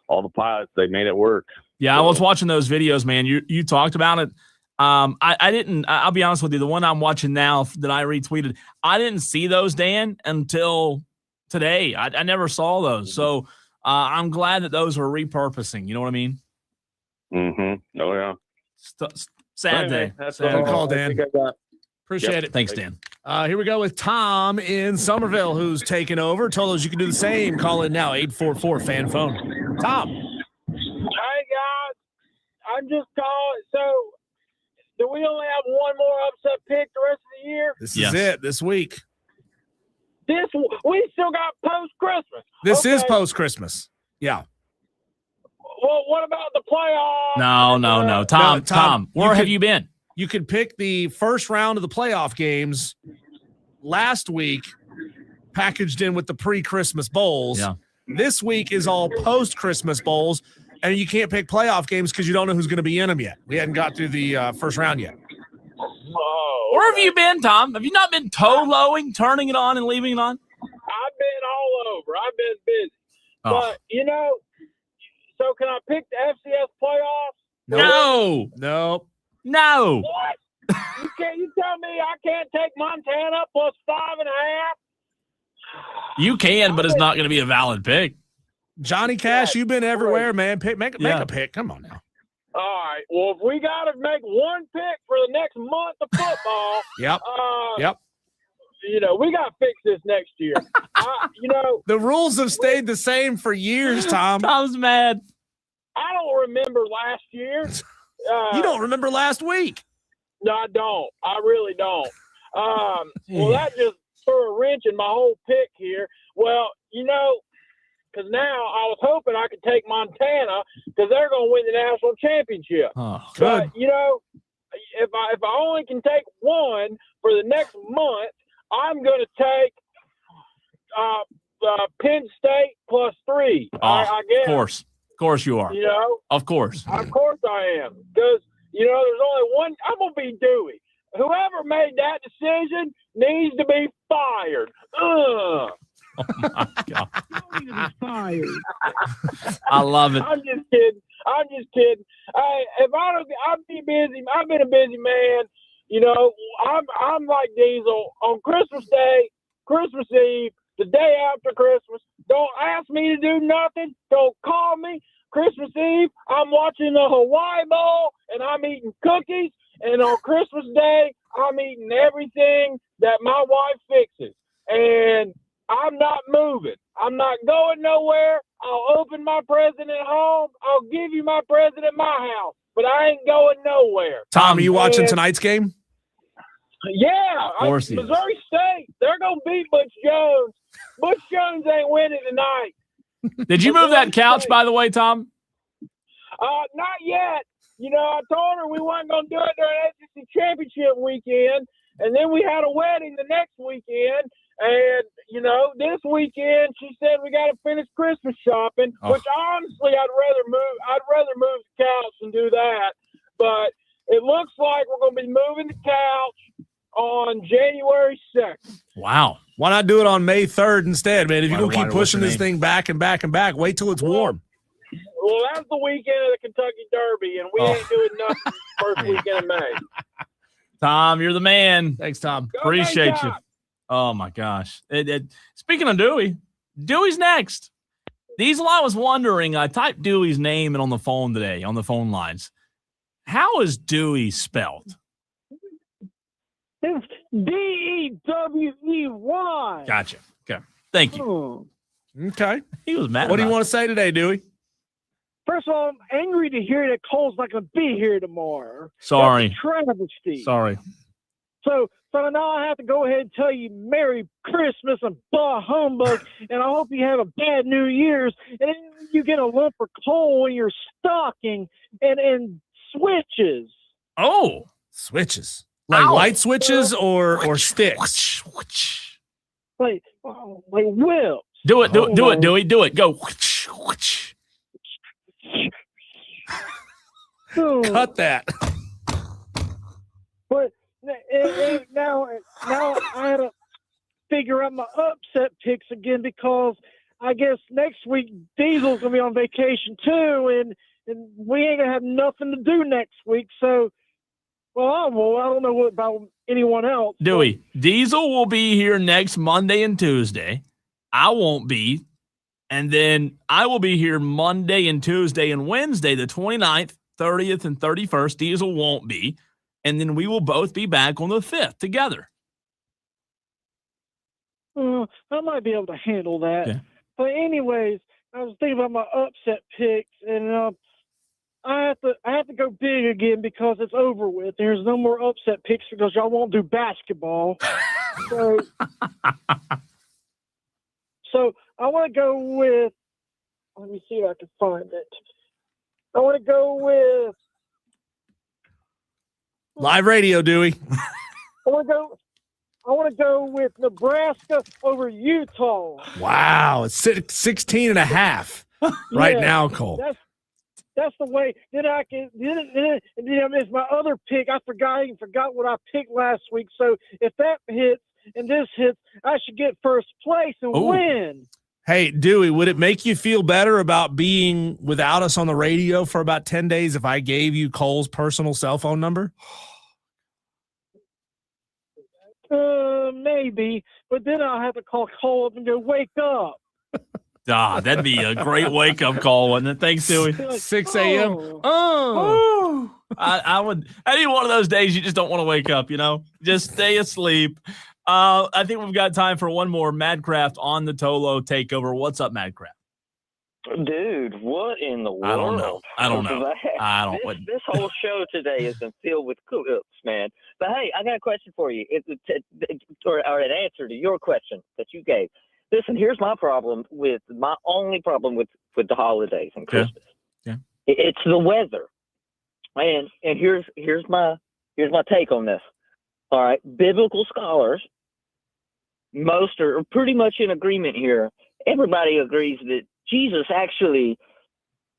all the pilots, they made it work. Yeah, I was watching those videos, man. You talked about it. I didn't, I'll be honest with you, the one I'm watching now that I retweeted, I didn't see those, Dan, until today. I never saw those. So I'm glad that those were repurposing. You know what I mean? Mm-hmm. Oh, yeah. Sad day. That's a good call, Dan. Appreciate it. Thanks, Dan. Here we go with Tom in Somerville, who's taken over. Told us you can do the same. Call in now, 844-FAN phone. Tom. Hey, guys. I'm just calling. So, do we only have one more upset pick the rest of the year? This is it this week. We still got post-Christmas. This is post-Christmas. Yeah. Well, what about the playoffs? No. Tom, where have you been? You could pick the first round of the playoff games last week, packaged in with the pre-Christmas bowls. Yeah. This week is all post-Christmas bowls, and you can't pick playoff games because you don't know who's going to be in them yet. We hadn't got through the first round yet. Oh, Where have you been, Tom? Have you not been toe-lowing, turning it on and leaving it on? I've been all over. I've been busy. Oh. But, so can I pick the FCS playoffs? No. What? You tell me I can't take Montana plus 5.5? You can, but it's not going to be a valid pick. Johnny Cash, you've been everywhere, man. Make a pick. Come on now. All right. Well, if we got to make one pick for the next month of football, Yep. We got to fix this next year. The rules have stayed the same for years, Tom. Tom's mad. I don't remember last year. You don't remember last week. No, I don't. I really don't. Well, that just threw a wrench in my whole pick here. Well, because now I was hoping I could take Montana because they're going to win the national championship. Oh, good. But, if I only can take one for the next month, I'm going to take Penn State plus 3. I guess. Of course you are. Of course. Of course I am. Because, there's only one. I'm going to be Dewey. Whoever made that decision needs to be fired. Ugh. Oh, my God. Fired. I love it. I'm just kidding. Hey, I'd be busy. I've been a busy man. I'm like Diesel on Christmas Day, Christmas Eve, the day after Christmas. Don't ask me to do nothing. Don't call me. Christmas Eve, I'm watching the Hawaii Bowl and I'm eating cookies. And on Christmas Day, I'm eating everything that my wife fixes. And I'm not moving. I'm not going nowhere. I'll open my present at home. I'll give you my present at my house. But I ain't going nowhere. Tom, are you watching tonight's game? Yeah. Of course he is. Missouri State, they're going to beat Butch Jones. Butch Jones ain't winning tonight. Did you move that couch, by the way, Tom? Not yet. I told her we weren't going to do it during SEC championship weekend. And then we had a wedding the next weekend. And, this weekend she said we got to finish Christmas shopping, which honestly I'd rather move the couch and do that. But it looks like we're going to be moving the couch on January 2nd. Wow. Why not do it on May 3rd instead, man? If you're going to keep pushing this name? thing back and back and back, wait till it's warm. Well, that's the weekend of the Kentucky Derby, and we ain't doing nothing first weekend of May. Tom, you're the man. Thanks, Tom. Go Appreciate you. Gamecocks. Oh, my gosh. Speaking of Dewey's next. Diesel, I was wondering, I typed Dewey's name in on the phone today, on the phone lines. How is Dewey spelled? It's Dewey. Gotcha. Okay. Thank you. Oh. Okay. He was mad. What do you about want to say today, Dewey? First of all, I'm angry to hear that Cole's not going to be here tomorrow. Sorry. That's a travesty. Sorry. So now I have to go ahead and tell you Merry Christmas and bah humbug, and I hope you have a bad New Year's, and you get a lump of coal in your stocking and switches. Oh. Switches. Like light switches or sticks? Like whips. Do it, Dewey. Do it. Go. Cut that. But now I had to figure out my upset picks again because I guess next week Diesel's gonna be on vacation too, and we ain't gonna have nothing to do next week. So, I don't know what about anyone else. Dewey, Diesel will be here next Monday and Tuesday. I won't be. And then I will be here Monday and Tuesday and Wednesday, the 29th, 30th, and 31st. Diesel won't be. And then we will both be back on the 5th together. I might be able to handle that. Yeah. But anyways, I was thinking about my upset picks, and I have to go big again because it's over with. There's no more upset picks because y'all won't do basketball. So I want to go with. Let me see if I can find it. I want to go with Live radio, Dewey. I want to go with Nebraska over Utah. Wow. It's 16 and a half right Yeah, now, Cole. That's the way. Then it's my other pick. I forgot what I picked last week. So if that hits and this hits, I should get first place and win. Hey, Dewey, would it make you feel better about being without us on the radio for about 10 days if I gave you Cole's personal cell phone number? Maybe, but then I'll have to call Cole up and go, wake up. That'd be a great wake-up call, wouldn't it? Thanks, Dewey. 6 a.m. I would. Any one of those days you just don't want to wake up, Just stay asleep. I think we've got time for one more. Madcraft on the Tolo Takeover. What's up, Madcraft? Dude, what in the world? I don't know. This whole show today has been filled with clips, man. But hey, I got a question for you. Or an answer to your question that you gave. Listen, here's my only problem with the holidays and Christmas. Yeah. It's the weather. And here's my take on this. All right, biblical scholars, most are pretty much in agreement here. Everybody agrees that Jesus actually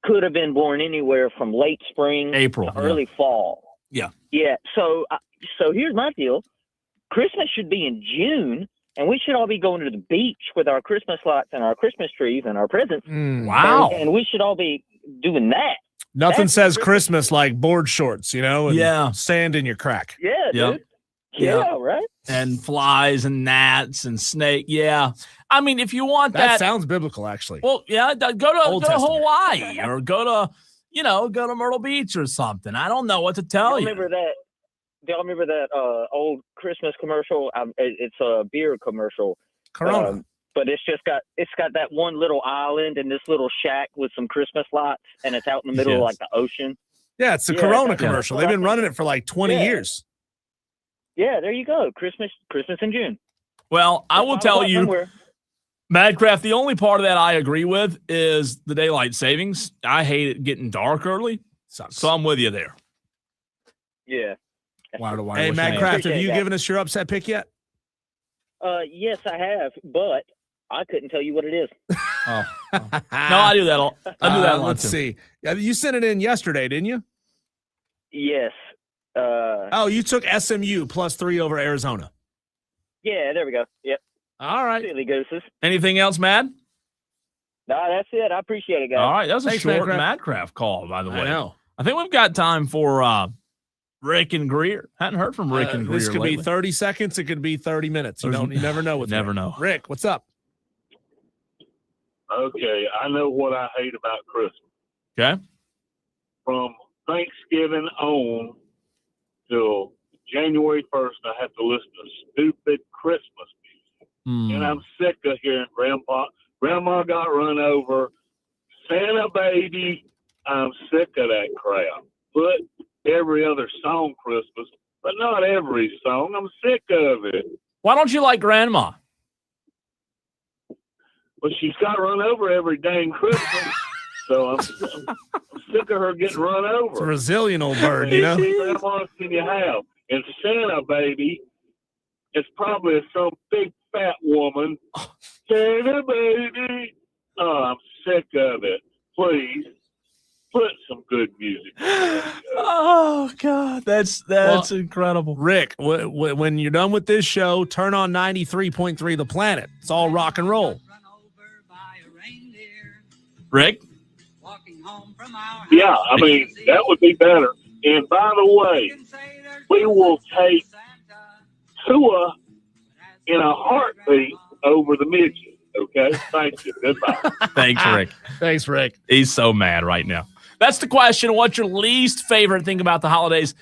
could have been born anywhere from late spring April, to early fall. Yeah. Yeah. So here's my deal. Christmas should be in June, and we should all be going to the beach with our Christmas lights and our Christmas trees and our presents. Wow. And we should all be doing that. Nothing says Christmas like board shorts, and sand in your crack. Yeah, dude. Yeah, right. And flies and gnats and snake. Yeah. I mean, if you want that sounds biblical, actually. Well, yeah, go to Hawaii or go to Myrtle Beach or something. I don't know what to tell you. Remember that? Do y'all remember that old Christmas commercial? It's a beer commercial. Corona. But it's got that one little island and this little shack with some Christmas lights, and it's out in the middle of like the ocean. Yeah, it's a Corona commercial. They've been running it for like 20 years. Yeah, there you go. Christmas in June. Well, I will tell you, Madcraft, the only part of that I agree with is the daylight savings. I hate it getting dark early. So I'm with you there. Yeah. Hey, Madcraft, have you given us your upset pick yet? Yes, I have, but I couldn't tell you what it is. No, I do that. I do that. Let's see. You sent it in yesterday, didn't you? Yes. You took SMU +3 over Arizona. Yeah, there we go. Yep. All right. Silly gooses. Anything else, Mad? No, that's it. I appreciate it, guys. All right. That was a short Madcraft call, by the way. I know. I think we've got time for Rick and Greer. Hadn't heard from Rick and Greer This could lately. be 30 seconds. It could be 30 minutes. You never know. Never know. Rick, what's up? Okay, I know what I hate about Christmas. Okay. From Thanksgiving on till January 1st, I have to listen to stupid Christmas music. And I'm sick of hearing Grandma got run over, Santa baby. I'm sick of that crap. Put every other song Christmas, but not every song. I'm sick of it. Why don't you like Grandma? Well, she's got run over every dang Christmas, so I'm sick of her getting run over. It's a resilient old bird, How many grandmas can you have? And Santa baby, it's probably some big fat woman. Santa baby. Oh, I'm sick of it. Please put some good music. Oh God, that's incredible. Rick, when you're done with this show, turn on 93.3 The Planet. It's all rock and roll. Rick? Yeah, I mean, that would be better. And by the way, we will take Tua in a heartbeat over the midget. Okay? Thank you. Goodbye. Thanks, Rick. Thanks, Rick. He's so mad right now. That's the question. What's your least favorite thing about the holidays?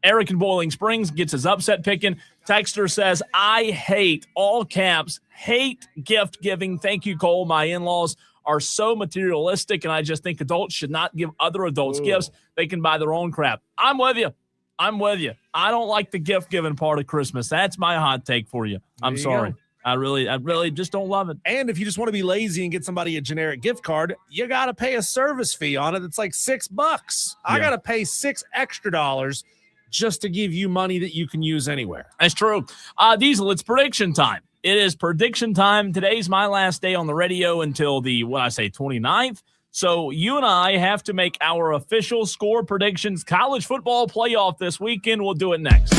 Eric in Boiling Springs gets his upset picking. Texter says, I hate, all caps, hate gift giving. Thank you, Cole. My in-laws are so materialistic, and I just think adults should not give other adults gifts. They can buy their own crap. I'm with you. I don't like the gift giving part of Christmas. That's my hot take for you. I'm sorry. I really just don't love it. And if you just want to be lazy and get somebody a generic gift card, you got to pay a service fee on it. It's like $6. I got to pay $6 extra just to give you money that you can use anywhere. That's true. Diesel, it's prediction time. It is prediction time. Today's my last day on the radio until the, 29th. So you and I have to make our official score predictions. College football playoff this weekend. We'll do it next.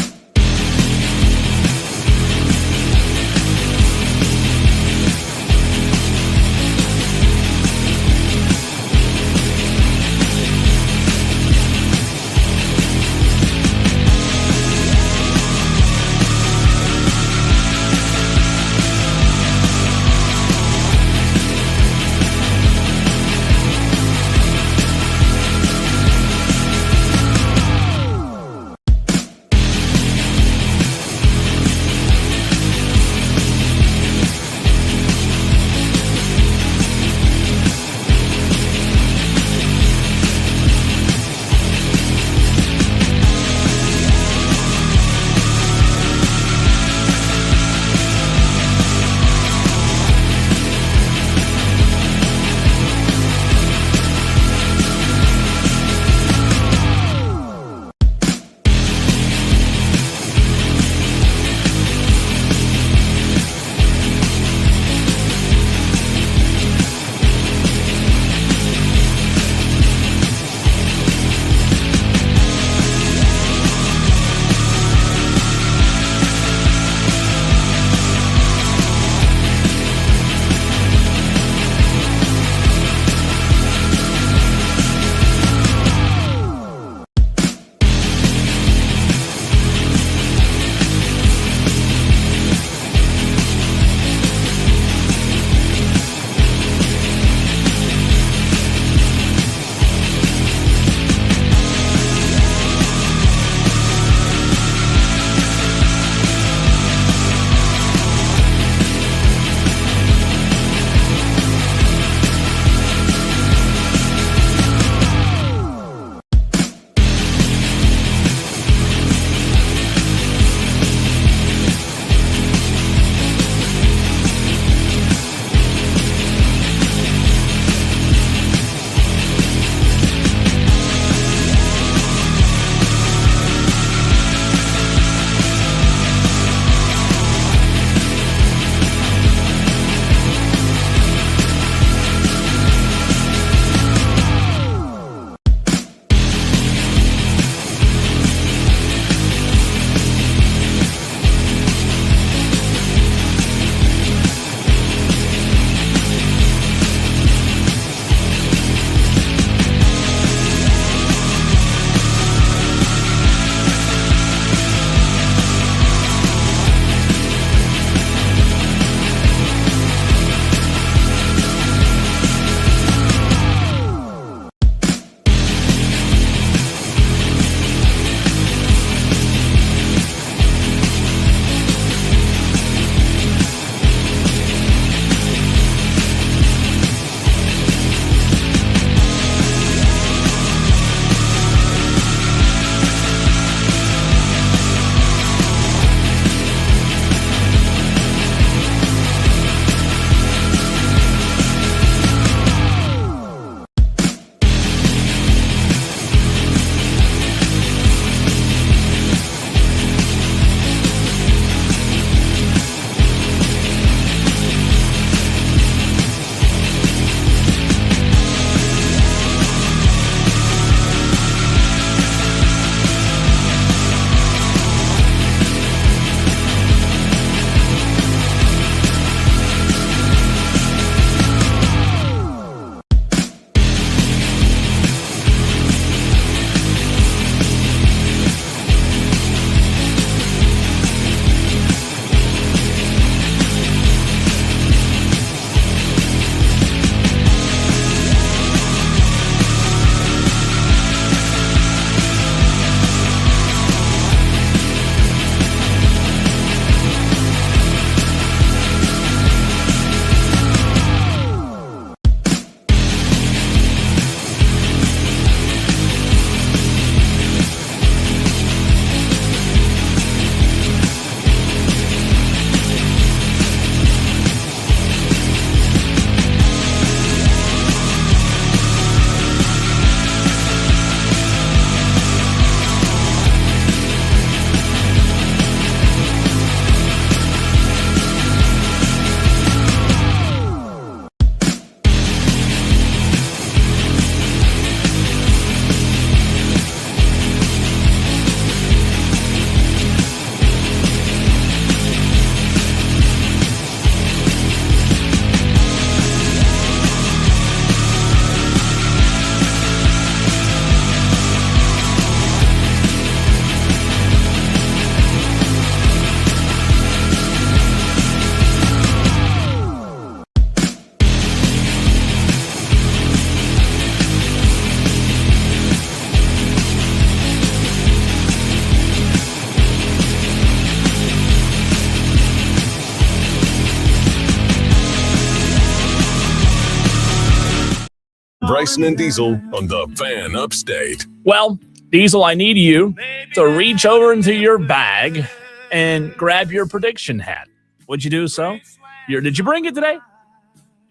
Bryson and Diesel on the Fan Upstate. Well, Diesel, I need you to reach over into your bag and grab your prediction hat. Would you do so? Did you bring it today?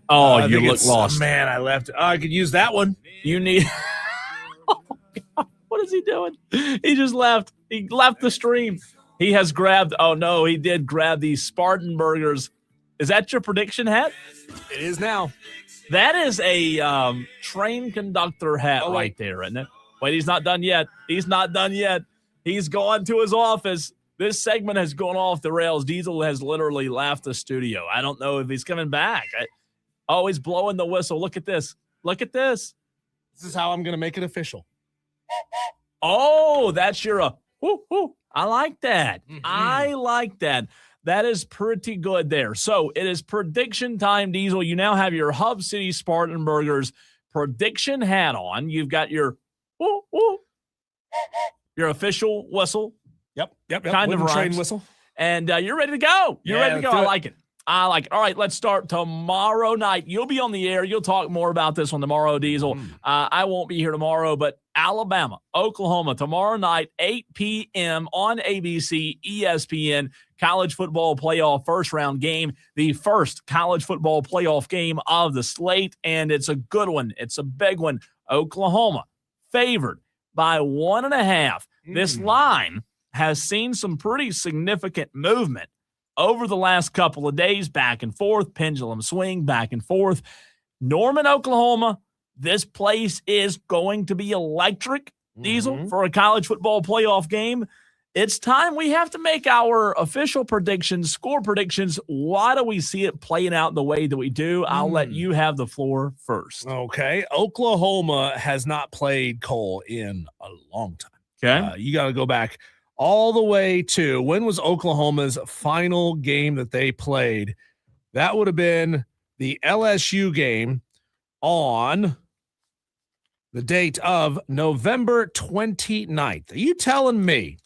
Oh, you look lost. Man, I left it. Oh, I could use that one. You need – oh, God. What is he doing? He just left. He left the stream. He has grabbed – oh, no, he did grab these Spartan burgers. Is that your prediction hat? It is now. That is a train conductor hat right there, isn't it? Wait, he's not done yet. He's not done yet. He's gone to his office. This segment has gone off the rails. Diesel has literally left the studio. I don't know if he's coming back. He's blowing the whistle. Look at this. Look at this. This is how I'm going to make it official. Oh, that's your whoo. I like that. Mm-hmm. I like that. That is pretty good there. So it is prediction time, Diesel. You now have your Hub City Spartan Burgers prediction hat on. You've got your your official whistle. Yep. Kind of rhymes. Train whistle. And you're ready to go. You're ready to go. I like it. All right, let's start tomorrow night. You'll be on the air. You'll talk more about this on tomorrow, Diesel. I won't be here tomorrow, but Alabama, Oklahoma, tomorrow night, 8 p.m. on ABC, ESPN, college football playoff first-round game, the first college football playoff game of the slate, and it's a good one. It's a big one. Oklahoma favored by 1.5. This line has seen some pretty significant movement over the last couple of days, back and forth, pendulum swing, back and forth. Norman, Oklahoma, this place is going to be electric, Diesel, for a college football playoff game. It's time we have to make our official predictions, score predictions. Why do we see it playing out the way that we do? I'll let you have the floor first. Okay. Oklahoma has not played Cole in a long time. Okay. You got to go back all the way to when was Oklahoma's final game that they played? That would have been the LSU game on the date of November 29th. Are you telling me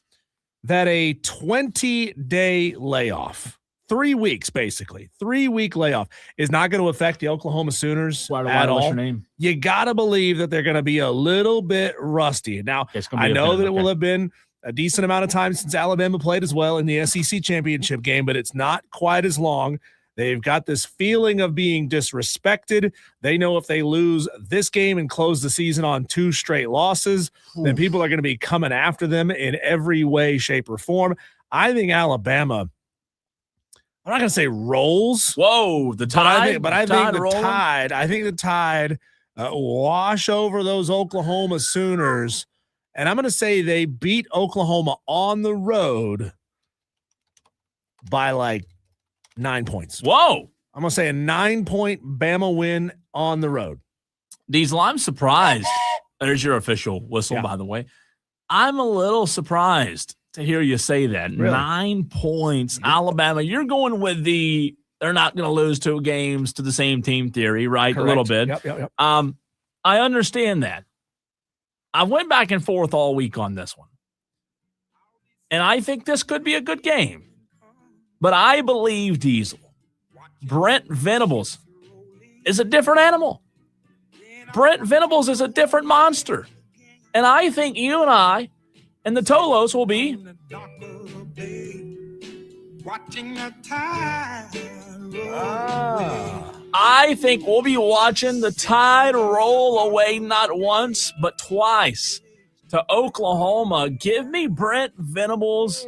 that a 20-day layoff, 3 weeks basically, 3-week layoff is not going to affect the Oklahoma Sooners at all? What's your name? You got to believe that they're going to be a little bit rusty. Now, I know that it will have been a decent amount of time since Alabama played as well in the SEC championship game, but it's not quite as long. They've got this feeling of being disrespected. They know if they lose this game and close the season on 2 straight losses, then people are going to be coming after them in every way, shape, or form. I think Alabama, I'm not going to say rolls. Whoa, the Tide. I think the Tide wash over those Oklahoma Sooners. And I'm going to say they beat Oklahoma on the road by like 9 points. Whoa. I'm going to say a 9-point Bama win on the road. Diesel, I'm surprised. There's your official whistle, by the way. I'm a little surprised to hear you say that. Really? 9 points. Alabama, you're going with they're not going to lose 2 games to the same team theory, right? Correct. A little bit. Yep. I understand that. I went back and forth all week on this one. And I think this could be a good game. But I believe, Diesel, Brent Venables is a different animal. Brent Venables is a different monster. And I think you and I and the Tolos will be watching the tide roll. I think we'll be watching the Tide roll away not once, but twice to Oklahoma. Give me Brent Venables.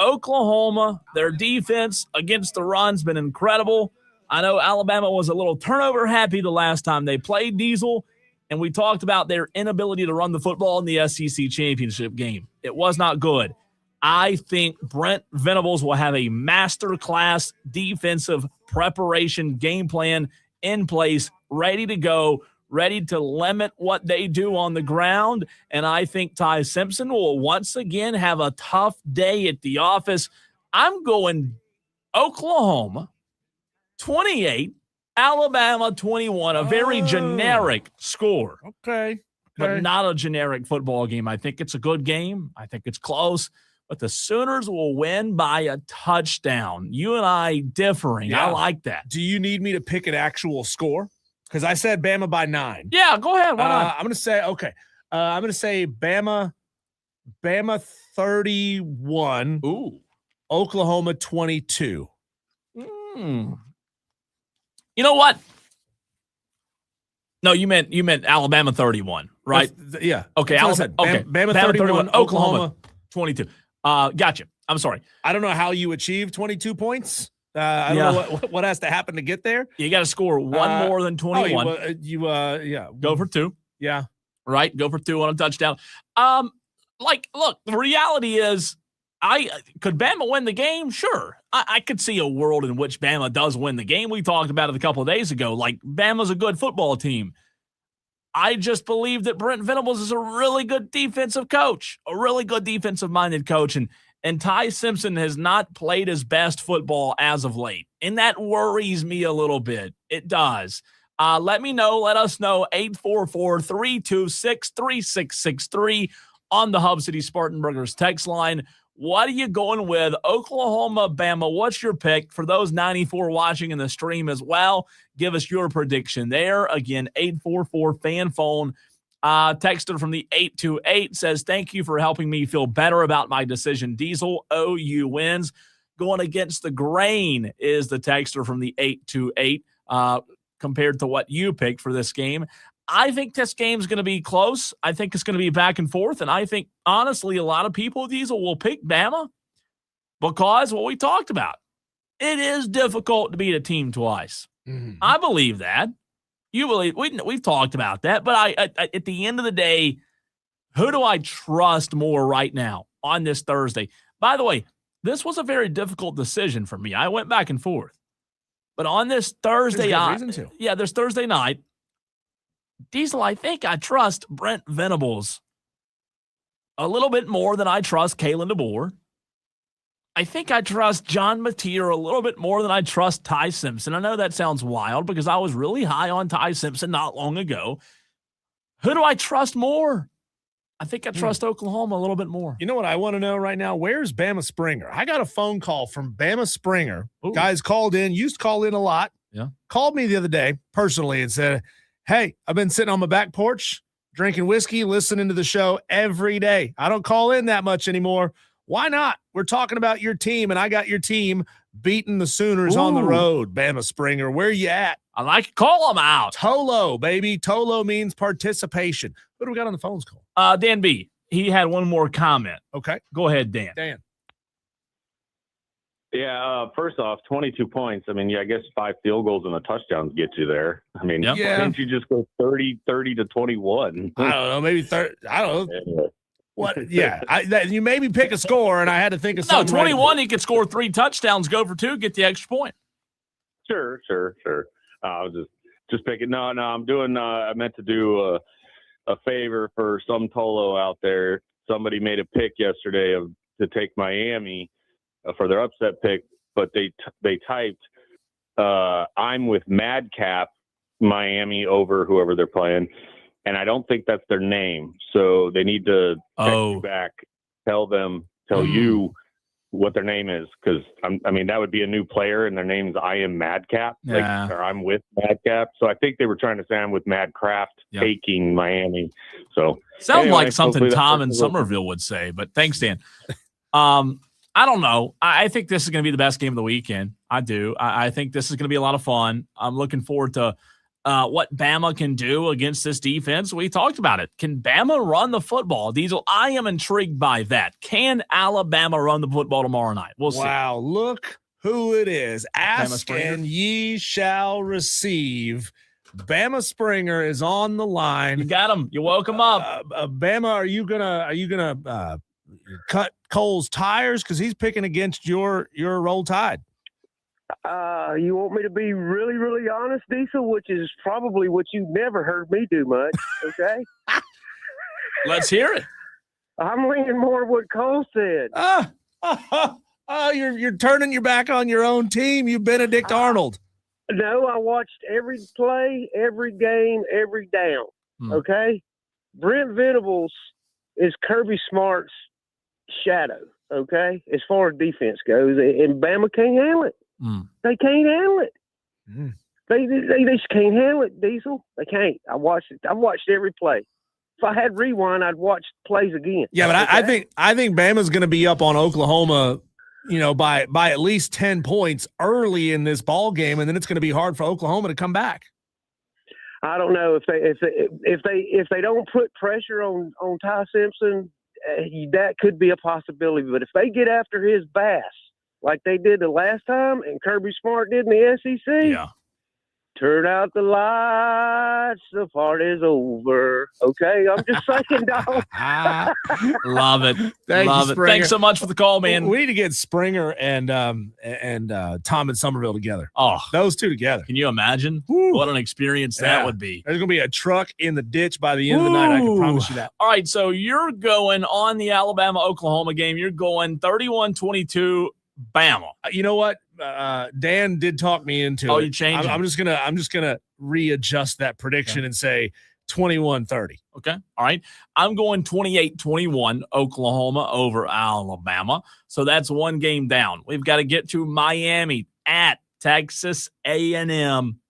Oklahoma, their defense against the run's been incredible. I know Alabama was a little turnover happy the last time they played, Diesel, and we talked about their inability to run the football in the SEC championship game. It was not good. I think Brent Venables will have a masterclass defensive preparation game plan in place, ready to go, ready to limit what they do on the ground. And I think Ty Simpson will once again have a tough day at the office. I'm going Oklahoma 28, Alabama 21, a very generic score. Okay. But not a generic football game. I think it's a good game. I think it's close. But the Sooners will win by a touchdown. You and I differing. Yeah. I like that. Do you need me to pick an actual score? because I said Bama by 9. Yeah, go ahead. Why not? I'm going to say, okay. I'm going to say Bama 31. Ooh. Oklahoma 22. You know what? No, you meant Alabama 31, right? Yeah. Okay, Bama 31, Oklahoma 22. Gotcha. I'm sorry. I don't know how you achieve 22 points. I don't know what has to happen to get there. You got to score one more than 21. Go for 2. Yeah. Right? Go for 2 on a touchdown. Look, the reality is, could Bama win the game? Sure. I could see a world in which Bama does win the game. We talked about it a couple of days ago. Like, Bama's a good football team. I just believe that Brent Venables is a really good defensive coach, a really good defensive-minded coach, and Ty Simpson has not played his best football as of late, and that worries me a little bit. It does. Let us know, 844-326-3663 on the Hub City Spartanburgers text line. What are you going with? Oklahoma, Bama, what's your pick? For those 94 watching in the stream as well, give us your prediction there. Again, 844-FAN-PHONE. Texter from the 828 says, thank you for helping me feel better about my decision. Diesel, OU wins. Going against the grain is the texter from the 828 compared to what you picked for this game. I think this game's going to be close. I think it's going to be back and forth. And I think, honestly, a lot of people, Diesel, will pick Bama because what we talked about. It is difficult to beat a team twice. Mm-hmm. I believe that. You believe we've talked about that. But I at the end of the day, who do I trust more right now on this Thursday? By the way, this was a very difficult decision for me. I went back and forth. But on this Thursday, this Thursday night, Diesel, I think I trust Brent Venables a little bit more than I trust Kalen DeBoer. I think I trust John Mateer a little bit more than I trust Ty Simpson. I know that sounds wild because I was really high on Ty Simpson not long ago. Who do I trust more? I think I trust Oklahoma a little bit more. You know what I want to know right now? Where's Bama Springer? I got a phone call from Bama Springer. Ooh. Guys called in, used to call in a lot. Yeah. Called me the other day personally and said, hey, I've been sitting on my back porch, drinking whiskey, listening to the show every day. I don't call in that much anymore. Why not? We're talking about your team, and I got your team beating the Sooners on the road, Bama Springer. Where you at? I like it. Call them out. Tolo, baby. Tolo means participation. What do we got on the phones call? Dan B. He had one more comment. Okay. Go ahead, Dan. Dan. Yeah, first off, 22 points. I mean, I guess 5 field goals and a touchdown get you there. I mean, can't you just go 30 to 21? I don't know, maybe 30. I don't know. Anyway. What? Yeah, you made me pick a score, and I had to think of something. No, 21, he could score 3 touchdowns, go for 2, get the extra point. Sure. I was just picking. No, I'm doing. I meant to do a favor for some Tolo out there. Somebody made a pick yesterday to take Miami for their upset pick, but they typed I'm with Madcap Miami over whoever they're playing, and I don't think that's their name. So they need to text you back, tell you what their name is, because I mean that would be a new player, and their name's I am Madcap, or I'm with Madcap. So I think they were trying to say I'm with Madcraft taking Miami. So sounds like something Tom in Somerville would say. But thanks, Dan. I don't know. I think this is going to be the best game of the weekend. I do. I think this is going to be a lot of fun. I'm looking forward to what Bama can do against this defense. We talked about it. Can Bama run the football? Diesel, I am intrigued by that. Can Alabama run the football tomorrow night? We'll see. Wow, look who it is. Ask and ye shall receive. Bama Springer is on the line. You got him. You woke him up. Bama, are you gonna cut Cole's tires because he's picking against your Roll Tide? You want me to be really, really honest, Diesel, which is probably what you've never heard me do much, okay? Let's hear it. I'm leaning more what Cole said. You're turning your back on your own team, you Benedict Arnold. No, I watched every play, every game, every down, okay? Brent Venables is Kirby Smart's shadow, okay, as far as defense goes, and Bama can't handle it. They can't handle it. They just can't handle it, Diesel. They can't. I watched it. I've watched every play. If I had rewind, I'd watch plays again. Yeah, but I think Bama's going to be up on Oklahoma, by at least 10 points early in this ball game, and then it's going to be hard for Oklahoma to come back. I don't know if they don't put pressure on Ty Simpson, that could be a possibility. But if they get after his bass like they did the last time, and Kirby Smart did in the SEC, yeah. Turn out the lights, the party's over. Okay, I'm just saying, dog. Love it. Love it. Thanks so much for the call, man. We need to get Springer and Tom and Somerville together. Oh, those two together. Can you imagine what an experience that would be? There's going to be a truck in the ditch by the end of the night. I can promise you that. All right, so you're going on the Alabama-Oklahoma game. You're going 31-22 Bama. You know what? Dan did talk me into it. Oh, you changed it. I'm just gonna readjust that prediction and say 21-30. Okay. All right. I'm going 28-21 Oklahoma over Alabama. So that's one game down. We've got to get to Miami at Texas A&M.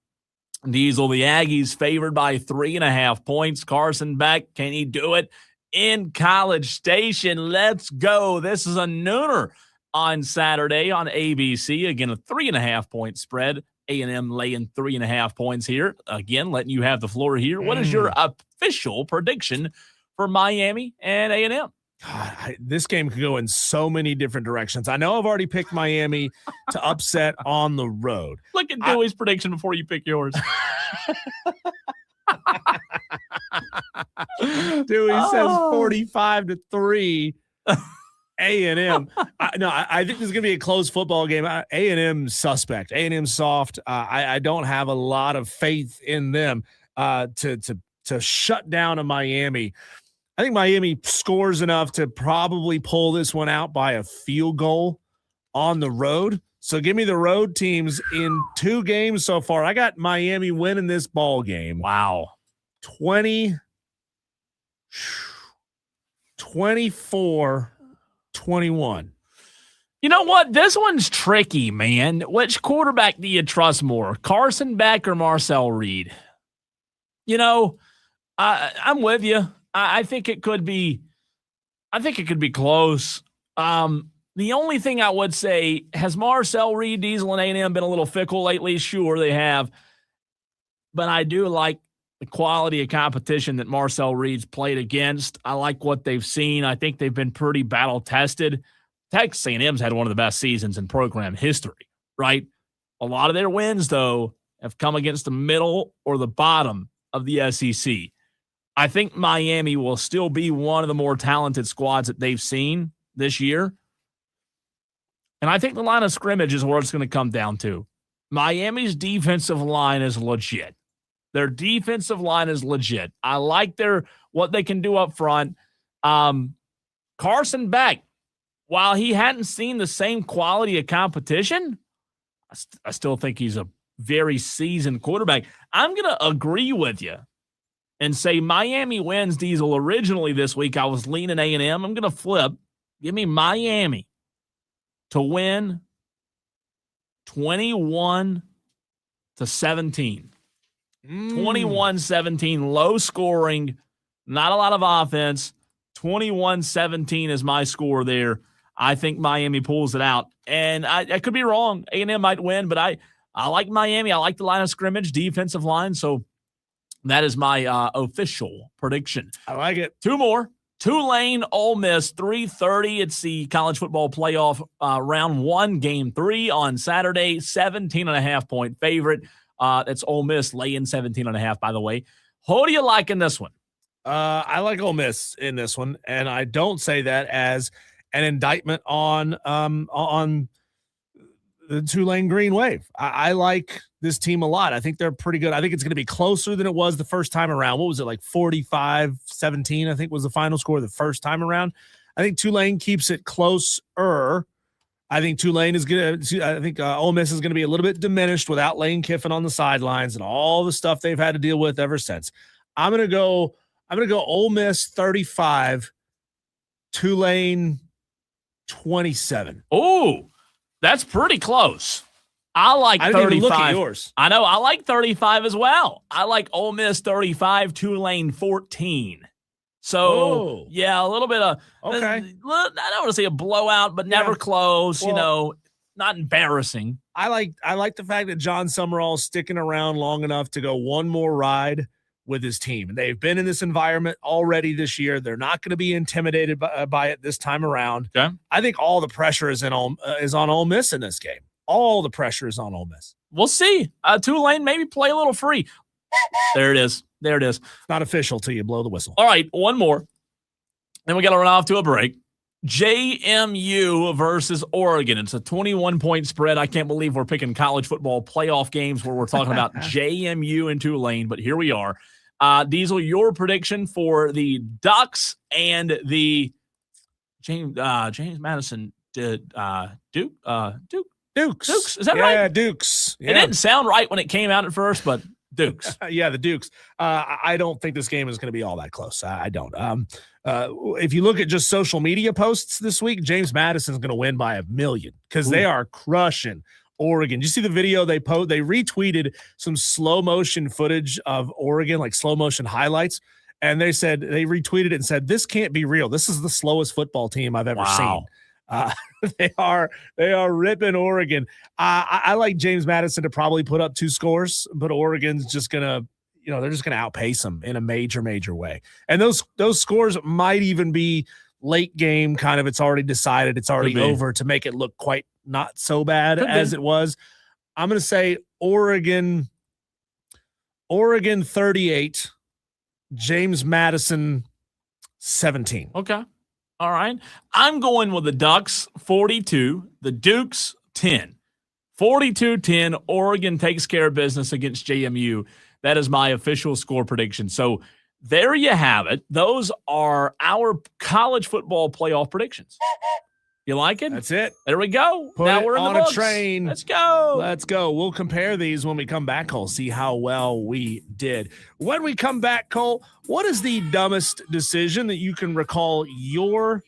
Diesel, the Aggies favored by 3.5 points. Carson Beck, can he do it in College Station? Let's go. This is a nooner on Saturday on ABC. Again, a 3.5 point spread. A&M laying 3.5 points here. Again, letting you have the floor here. What is your official prediction for Miami and A&M? God, this game could go in so many different directions. I know I've already picked Miami to upset on the road. Look at Dewey's prediction before you pick yours. Dewey says 45-3. A&M. I think this is going to be a close football game. A&M suspect. A&M soft. I don't have a lot of faith in them to shut down a Miami. I think Miami scores enough to probably pull this one out by a field goal on the road. So give me the road teams in 2 games so far. I got Miami winning this ball game. Wow. 24-21. You know what? This one's tricky, man. Which quarterback do you trust more, Carson Beck or Marcel Reed? I'm with you. I think it could be. I think it could be close. The only thing I would say, has Marcel Reed, Diesel, and A&M been a little fickle lately? Sure, they have. But I do like the quality of competition that Marcel Reed's played against. I like what they've seen. I think they've been pretty battle-tested. Texas A&M's had one of the best seasons in program history, right? A lot of their wins, though, have come against the middle or the bottom of the SEC. I think Miami will still be one of the more talented squads that they've seen this year. And I think the line of scrimmage is where it's going to come down to. Miami's defensive line is legit. Their defensive line is legit. I like what they can do up front. Carson Beck, while he hadn't seen the same quality of competition, I still think he's a very seasoned quarterback. I'm going to agree with you and say Miami wins, Diesel. Originally this week, I was leaning A&M. I'm going to flip. Give me Miami to win 21-17. 21-17, low scoring, not a lot of offense. 21-17 is my score there. I think Miami pulls it out. And I could be wrong. A&M might win, but I like Miami. I like the line of scrimmage, defensive line. So that is my official prediction. I like it. 2 more. Tulane, Ole Miss, 3:30. It's the college football playoff round 1, game 3 on Saturday. 17.5 point favorite. That's Ole Miss laying 17.5, by the way. Who do you like in this one? I like Ole Miss in this one, and I don't say that as an indictment on the Tulane Green Wave. I like this team a lot. I think they're pretty good. I think it's going to be closer than it was the first time around. What was it, like 45-17, I think was the final score the first time around. I think Tulane keeps it closer. I think Tulane is going to – I think Ole Miss is going to be a little bit diminished without Lane Kiffin on the sidelines and all the stuff they've had to deal with ever since. I'm going to go Ole Miss 35, Tulane 27. Oh, that's pretty close. I like I didn't 35. even look at yours. I know. I like 35 as well. I like Ole Miss 35, Tulane 14. So, yeah, a little bit of Okay. I don't want to say a blowout, but never close, not embarrassing. I like the fact that John Summerall's sticking around long enough to go one more ride with his team. And they've been in this environment already this year. They're not going to be intimidated by it this time around. Okay. I think all the pressure is on Ole Miss in this game. All the pressure is on Ole Miss. We'll see. Tulane maybe play a little free. There it is. It's not official till you blow the whistle. All right, one more. Then we got to run off to a break. JMU versus Oregon. It's a 21-point spread. I can't believe we're picking college football playoff games where we're talking about JMU and Tulane, but here we are. Diesel, your prediction for the Ducks and the James Madison Dukes. Is that right? Yeah, Dukes. Yeah. It didn't sound right when it came out at first, but Dukes. Yeah, the Dukes. I don't think this game is going to be all that close. I don't. If you look at just social media posts this week, James Madison's going to win by 1 million because they are crushing Oregon. Did you see the video they posted? They retweeted some slow motion footage of Oregon, like slow motion highlights. And they retweeted it and said, this can't be real. This is the slowest football team I've ever seen. They are ripping Oregon. I like James Madison to probably put up 2 scores, but Oregon's just gonna, they're just gonna outpace them in a major way. And those scores might even be late game kind of. It's already decided. It's already over to make it look quite not so bad as it was. I'm gonna say Oregon 38, James Madison 17. Okay. All right. I'm going with the Ducks 42, the Dukes 10. 42-10, Oregon takes care of business against JMU. That is my official score prediction. So there you have it. Those are our college football playoff predictions. You like it? That's it. There we go. Put now we're in on the books. A train. Let's go. Let's go. We'll compare these when we come back, Cole. See how well we did. When we come back, Cole, what is the dumbest decision that you can recall your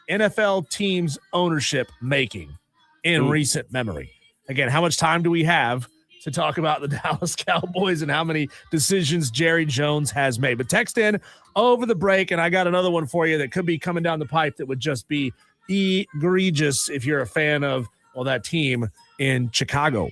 NFL team's ownership making in recent memory? Again, how much time do we have to talk about the Dallas Cowboys and how many decisions Jerry Jones has made? But text in over the break, and I got another one for you that could be coming down the pipe that would just be egregious if you're a fan of that team in Chicago.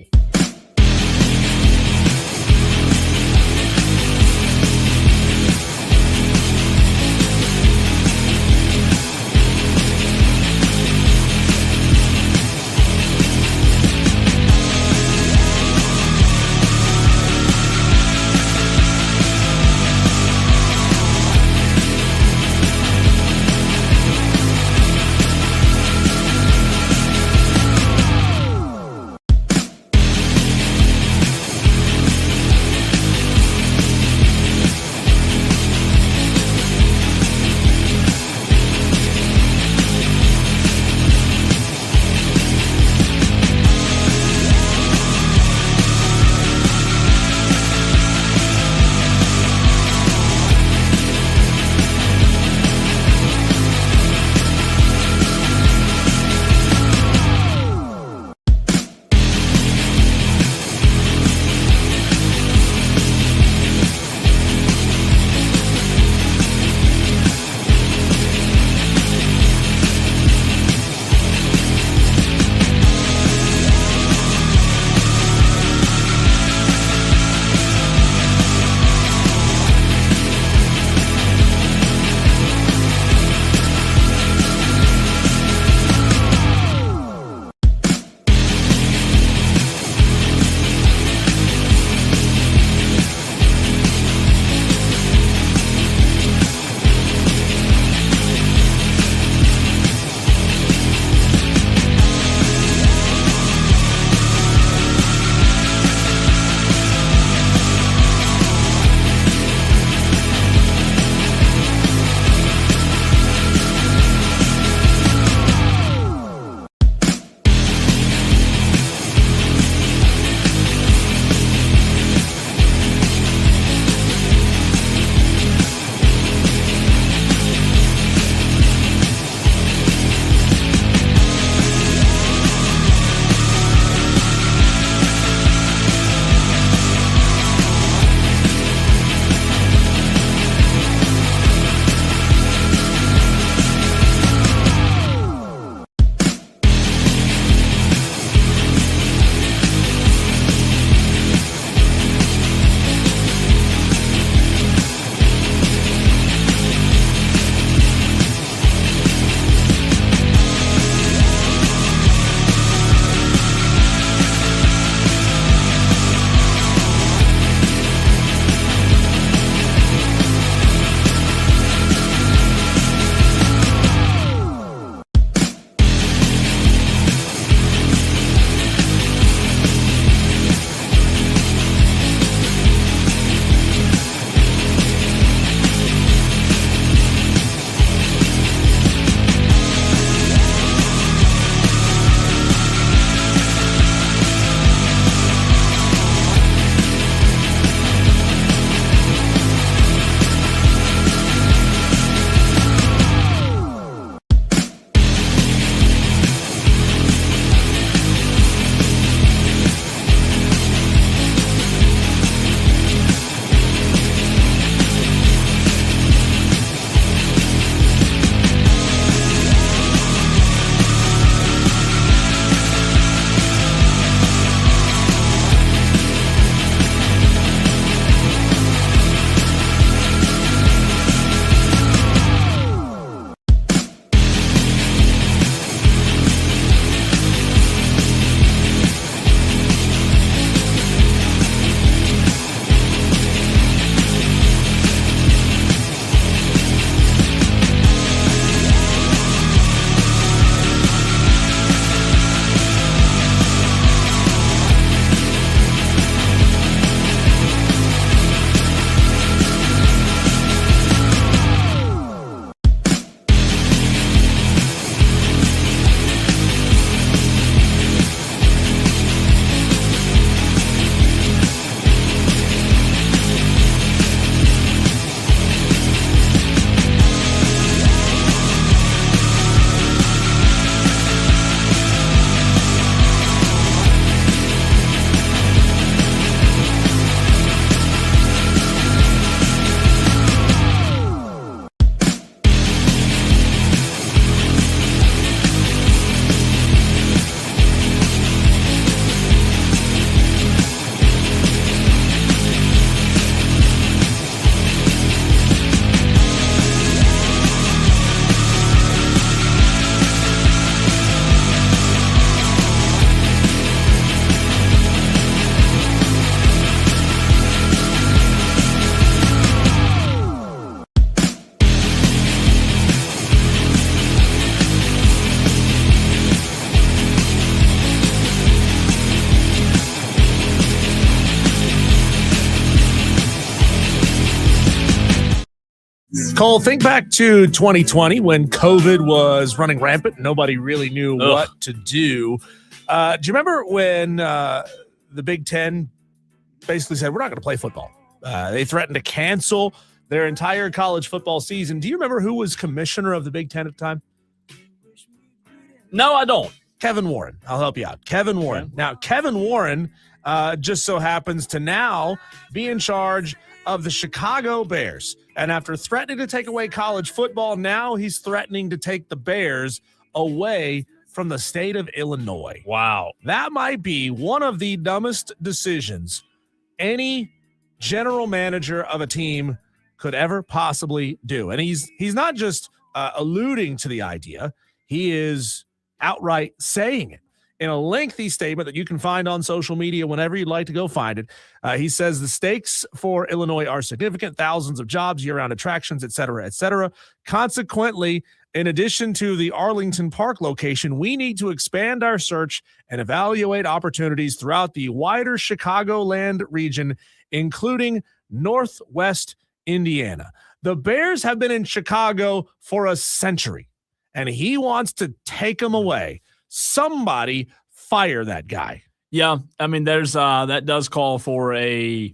Cole, think back to 2020 when COVID was running rampant. Nobody really knew what to do. Do you remember when the Big Ten basically said, we're not going to play football? They threatened to cancel their entire college football season. Do you remember who was commissioner of the Big Ten at the time? No, I don't. Kevin Warren. I'll help you out. Kevin Warren. Okay. Now, Kevin Warren just so happens to now be in charge of the Chicago Bears. And after threatening to take away college football, now he's threatening to take the Bears away from the state of Illinois. Wow. That might be one of the dumbest decisions any general manager of a team could ever possibly do. And he's not just alluding to the idea. He is outright saying it in a lengthy statement that you can find on social media whenever you'd like to go find it. He says the stakes for Illinois are significant, thousands of jobs, year-round attractions, et cetera, et cetera. Consequently, in addition to the Arlington Park location, we need to expand our search and evaluate opportunities throughout the wider Chicagoland region, including Northwest Indiana. The Bears have been in Chicago for a century, and he wants to take them away. Somebody fire that guy. Yeah, I mean, there's that does call for y'all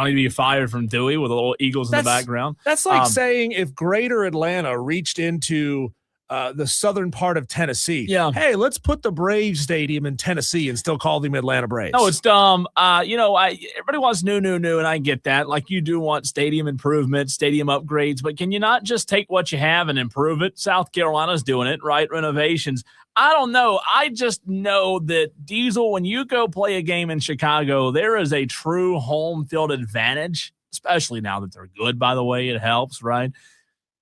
need to be fired from Dewey with the little Eagles in the background. That's like saying if Greater Atlanta reached into the southern part of Tennessee, hey, let's put the Braves Stadium in Tennessee and still call them Atlanta Braves. No, it's dumb. Everybody wants new, and I get that. Like, you do want stadium improvements, stadium upgrades, but can you not just take what you have and improve it? South Carolina's doing it, right? Renovations. I don't know. I just know that, Diesel, when you go play a game in Chicago, there is a true home field advantage, especially now that they're good, by the way. It helps, right?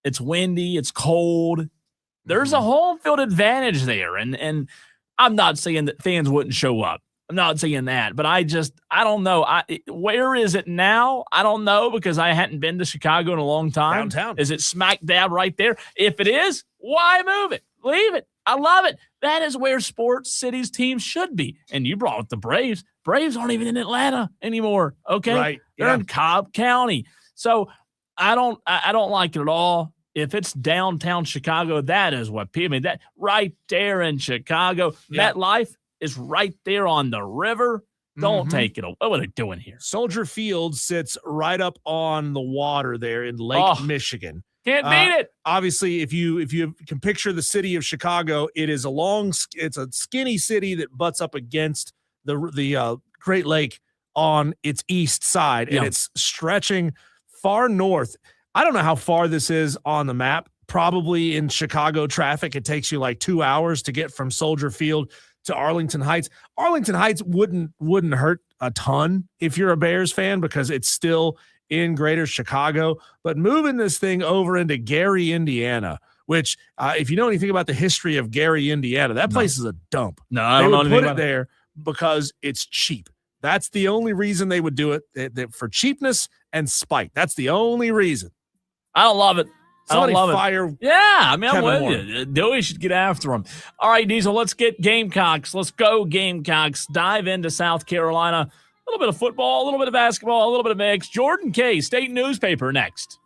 It's windy. It's cold. There's a home field advantage there. And I'm not saying that fans wouldn't show up. I'm not saying that. But I don't know. Where is it now? I don't know, because I hadn't been to Chicago in a long time. Downtown. Is it smack dab right there? If it is, why move it? Leave it. I love it. That is where sports cities teams should be. And you brought up the Braves. Braves aren't even in Atlanta anymore. Okay. Right. They're in Cobb County. So I don't like it at all. If it's downtown Chicago, that is what people, that right there in Chicago, that life is right there on the river. Don't take it away. What are they doing here? Soldier Field sits right up on the water there in Lake Michigan. Can't beat it. Obviously, if you can picture the city of Chicago, it's a skinny city that butts up against the Great Lake on its east side, and it's stretching far north. I don't know how far this is on the map. Probably in Chicago traffic, it takes you like 2 hours to get from Soldier Field to Arlington Heights. Arlington Heights wouldn't hurt a ton if you're a Bears fan, because it's still in greater Chicago. But moving this thing over into Gary, Indiana, which if you know anything about the history of Gary, Indiana, that place is a dump. No, I don't know anything about it there because it's cheap. That's the only reason they would do it, for cheapness and spite. That's the only reason. I don't love it. Somebody I don't love fire. Yeah, I mean, I'm with you. Dewey should get after him. All right, Diesel, let's get Gamecocks. Let's go Gamecocks. Dive into South Carolina. A little bit of football, a little bit of basketball, a little bit of mix. Jordan Kaye, State Newspaper, next.